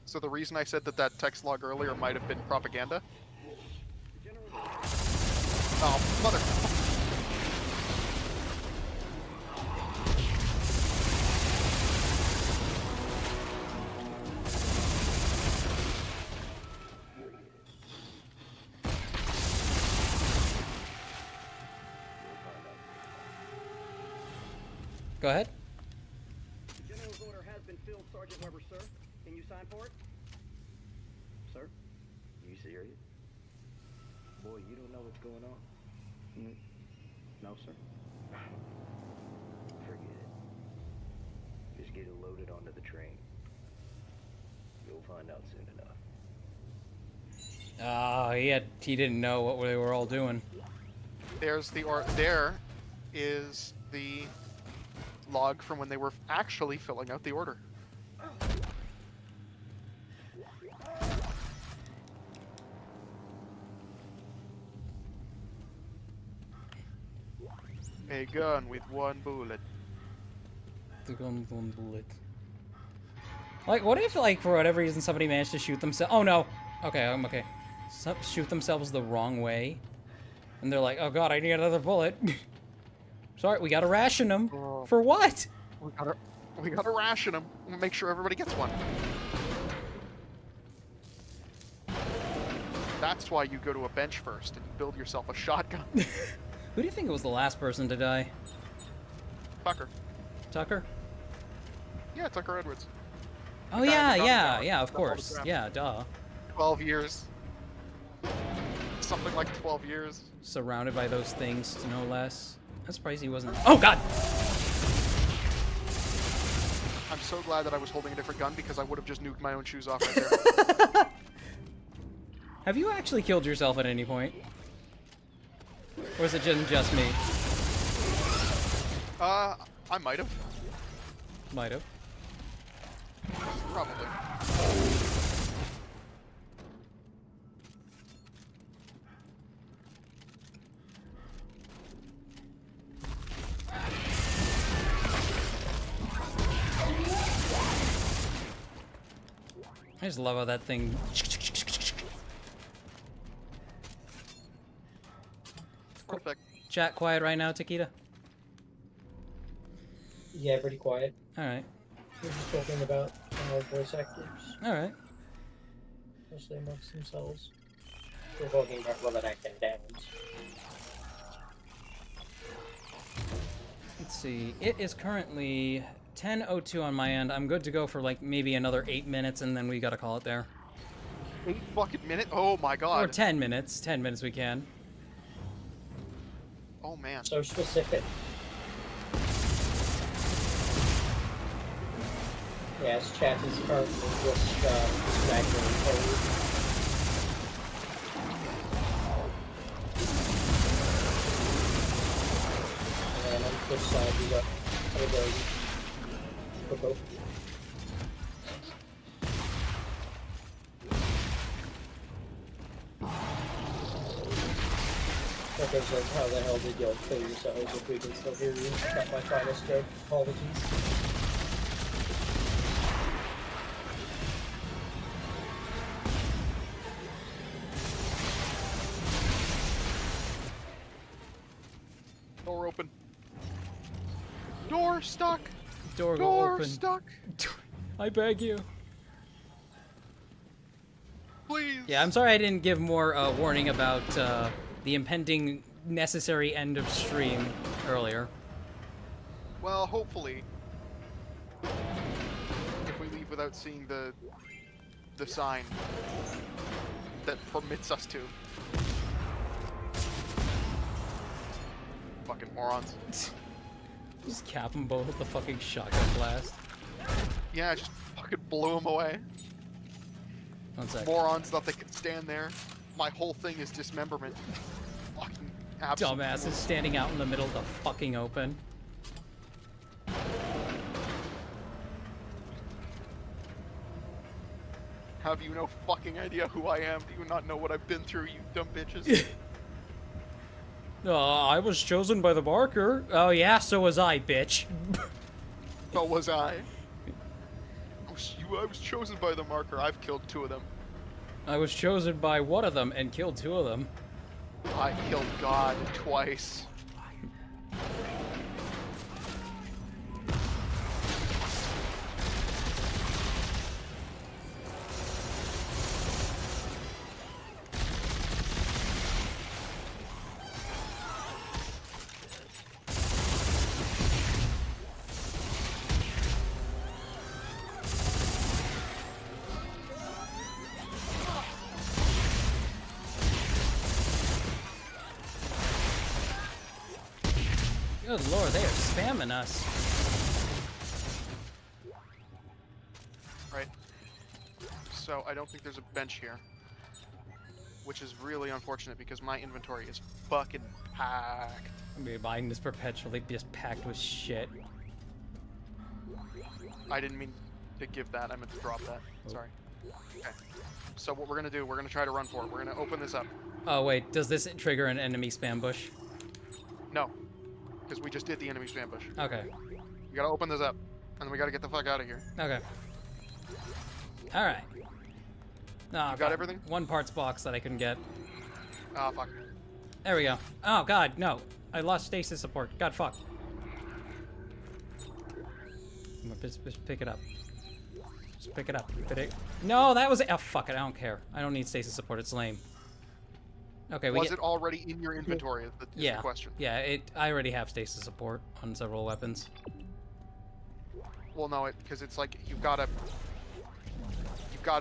So the reason I said that text log earlier might have been propaganda? Oh, mother... Go ahead. The general's order has been filled, Sergeant Weber, sir. Can you sign for it? Sir? You serious? Boy, you don't know what's going on? No, sir. Forget it. Just get it loaded onto the train. You'll find out soon enough. He didn't know what they were all doing. There is the log from when they were actually filling out the order. A gun with one bullet. The gun, one bullet. Like, what if, like, for whatever reason, somebody managed to shoot themselves? Oh no. Okay, I'm okay. Shoot themselves the wrong way, and they're like, "Oh God, I need another bullet." Sorry, we gotta ration them. For what? We gotta ration them. Make sure everybody gets one. That's why you go to a bench first and you build yourself a shotgun. Who do you think was the last person to die? Tucker. Tucker? Yeah, Tucker Edwards. Oh The guy in the yeah, tower. yeah, of That's all the course. crap. Yeah, duh. 12 years. Something like 12 years. Surrounded by those things, no less. I'm surprised he wasn't. Oh God! I'm so glad that I was holding a different gun because I would have just nuked my own shoes off right there. Have you actually killed yourself at any point? Or is it just me? I might have. Might have. Probably. I just love how that thing. Perfect. Chat quiet right now, Taquita? Yeah, pretty quiet. Alright. We're just talking about voice actors, Alright. mostly amongst themselves. We're talking about Robert acting downs. Let's see. It is currently 10:02 on my end. I'm good to go for like maybe another 8 minutes and then we gotta call it there. 8 fucking minutes? Oh my god. Or 10 minutes. 10 minutes we can. Oh man. So specific. Yes, chat is currently just smacking code. And on the flip side, we got Coco. Coco says, how the hell did y'all kill yourselves if we can still hear you? Not my finest joke. Apologies. Door open. Door stuck. Door Door open. stuck. I beg you. Please. Yeah, I'm sorry I didn't give more warning about the impending necessary end of stream earlier. Well, hopefully, if we leave without seeing the sign that permits us to. Fucking morons. Just cap them both with the fucking shotgun blast. Yeah, just fucking blew them away. 1 sec. Morons thought they could stand there. My whole thing is dismemberment. Fucking Absolutely. Dumbass is standing out in the middle of the fucking open. Have you no fucking idea who I am? Do you not know what I've been through, you dumb bitches? I was chosen by the marker. Oh yeah, so was I, bitch. So was I. I was chosen by the marker. I've killed 2 of them. I was chosen by one of them and killed 2 of them. I killed God twice. Good lord, they are spamming us. Right. So I don't think there's a bench here. Which is really unfortunate because my inventory is fucking packed. I mean, mine is perpetually just packed with shit. I didn't mean to give that. I meant to drop that. Sorry. Okay. So what we're gonna do, we're gonna try to run for it. We're gonna open this up. Oh wait, does this trigger an enemy spam bush? No. Because we just did the enemy spam bush. Okay. We gotta open this up. And then we gotta get the fuck out of here. Okay. Alright. Oh, You got everything? One parts box that I couldn't get. Ah, fuck. There we go. Oh god, no. I lost stasis support. God fuck. Just pick it up. Just pick it up. No, that was it. Oh fuck it, I don't care. I don't need stasis support, it's lame. Okay, Was it already in your inventory? Is the question. Yeah, I already have stasis support on several weapons. Well, no, because it's like you've gotta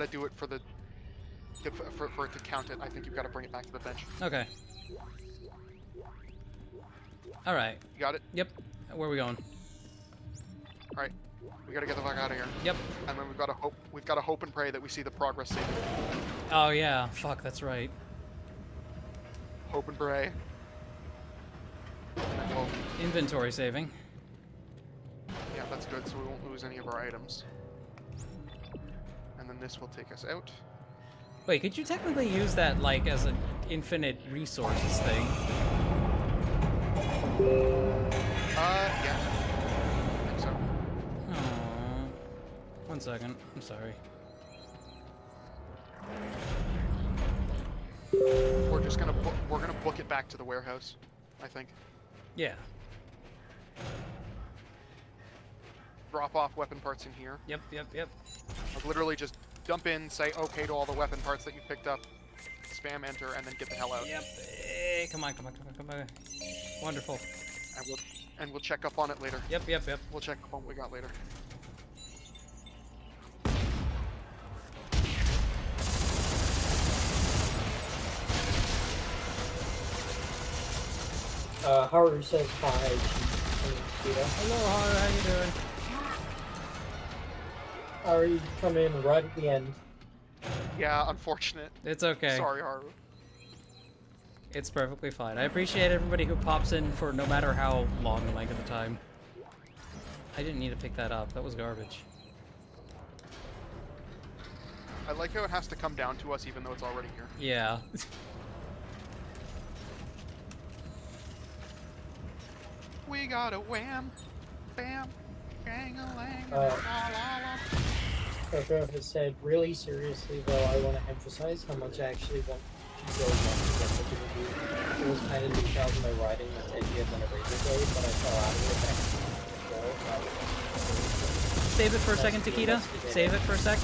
do it for the for it to count it. I think you've got to bring it back to the bench. Okay. All right. You got it? Yep. Where are we going? All right. We gotta get the fuck out of here. Yep. And then we've got to hope and pray that we see the progress saving. Oh yeah. Fuck. That's right. Hope and pray. And then we'll, Inventory saving. yeah, that's good. So we won't lose any of our items. And then this will take us out. Wait, could you technically use that like as an infinite resources thing? Yeah. I think so. Aww. 1 second. I'm sorry. We're gonna book it back to the warehouse, I think. Yeah. Drop off weapon parts in here. Yep. Like literally just dump in, say okay to all the weapon parts that you picked up, spam enter, and then get the hell out. Yep. Come on. Wonderful. And we'll check up on it later. Yep. We'll check up on what we got later. Haru says hi. Hello, Haru. How you doing? Haru, you come in right at the end. Yeah, unfortunate. It's okay. Sorry, Haru. It's perfectly fine. I appreciate everybody who pops in for no matter how long the length of the time. I didn't need to pick that up. That was garbage. I like how it has to come down to us even though it's already here. Yeah. We got a wham, bam, gang-a-lang, la la la. Coco has said, really seriously though, I want to emphasize how much I actually want to go back to get what you do. It was kind of leaked out in my writing that's idea than a razor blade, but I fell out of it back before. Save it for a second, Takeda. Save it for a sec.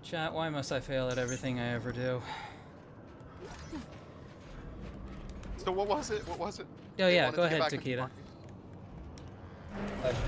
Chat, why must I fail at everything I ever do? So what was it? What was it? Oh yeah, go ahead, Takeda.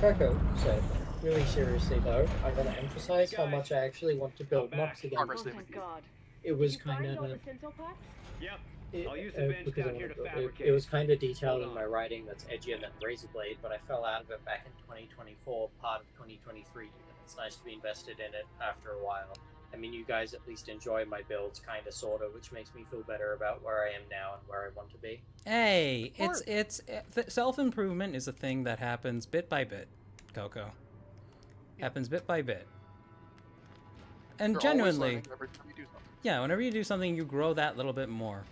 Coco said, really seriously though, I want to emphasize how much I actually want to build mobs again. Progress Oh saving. my god. It was You kind find of all the Tinto packs? Yep. I'll use the bench because down here to it fabricate. was kind of detailed Hold in my on. writing that's edgier than Razorblade, but I fell out of it back in 2024, part of 2023. And it's nice to be invested in it after a while. I mean, you guys at least enjoy my builds, kind of, sort of, which makes me feel better about where I am now and where I want to be. Hey, self-improvement is a thing that happens bit by bit, Coco. Happens bit by bit. And You're always genuinely, learning every time you do something. yeah, whenever you do something, you grow that little bit more.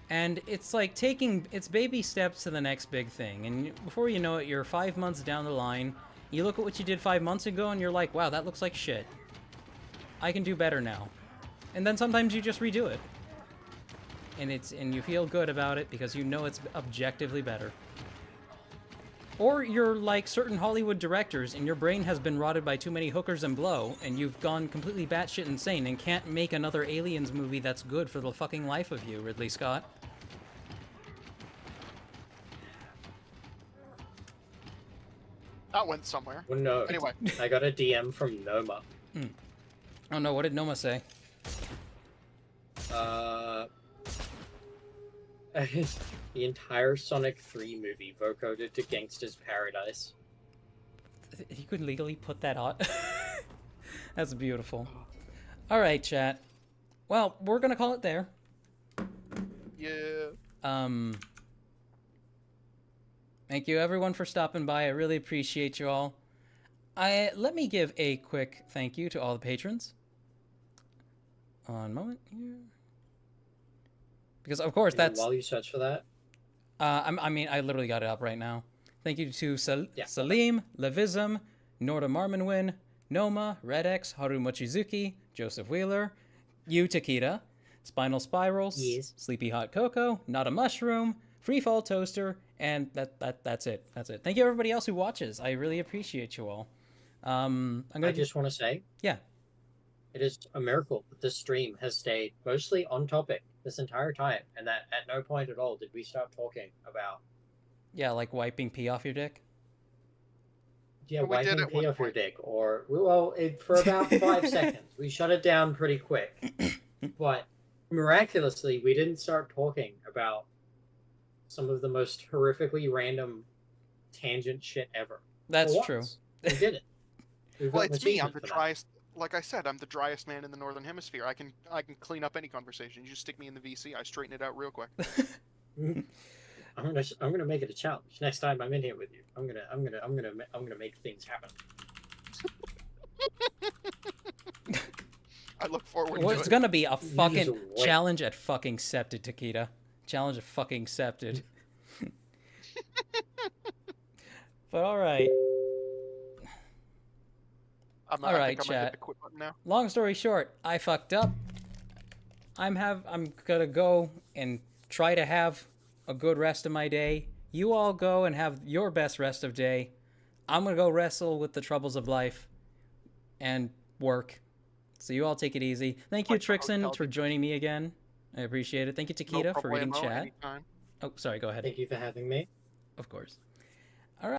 And it's like it's baby steps to the next big thing. And before you know it, you're 5 months down the line. You look at what you did 5 months ago, and you're like, wow, that looks like shit. I can do better now. And then sometimes you just redo it. And you feel good about it because you know it's objectively better. Or you're like certain Hollywood directors and your brain has been rotted by too many hookers and blow, and you've gone completely batshit insane and can't make another Aliens movie that's good for the fucking life of you, Ridley Scott. That went somewhere. Well, no. Anyway. I got a DM from Noma. Oh no, what did Noma say? The entire Sonic 3 movie vocoded to Gangsta's Paradise. You could legally put that on. That's beautiful. Alright, chat. Well, we're gonna call it there. Yeah. Thank you everyone for stopping by. I really appreciate you all. Let me give a quick thank you to all the patrons. One moment here. Because of course that's... While you search for that. I literally got it up right now. Thank you to Salim, Levism, Norda Marmanwin, Noma, Redex, Haru Mochizuki, Joseph Wheeler, Yu Takita, Spinal Spirals, Yes. Sleepy Hot Cocoa, Not a Mushroom, Freefall Toaster, and that's it. That's it. Thank you everybody else who watches. I really appreciate you all. I just want to say, yeah, it is a miracle that this stream has stayed mostly on topic this entire time, and that at no point at all did we stop talking about. Yeah, like wiping pee off your dick. Yeah, But we did wiping at pee one off your point. dick, or for about 5 seconds. We shut it down pretty quick, but miraculously we didn't start talking about some of the most horrifically random tangent shit ever. That's For true. once, we did it. We've Well, got an it's me. I'm achievement the for that. driest. Like I said, I'm the driest man in the northern hemisphere. I can clean up any conversation. You just stick me in the VC, I straighten it out real quick. I'm gonna make it a challenge next time I'm in here with you. I'm gonna make things happen. I look forward Well, to it's it. gonna be a just fucking wait. challenge at fucking accepted, Takita. Challenge at fucking accepted. But alright. I All right, think I might hit chat. the quit button now. Long story short, I fucked up. I'm gonna go and try to have a good rest of my day. You all go and have your best rest of day. I'm gonna go wrestle with the troubles of life and work. So you all take it easy. Thank you, Like the Trixaan, hotel for joining me again. I appreciate it. Thank you, No Takita, for reading problemo, chat. anytime. Oh, sorry, go ahead. Thank you for having me. Of course.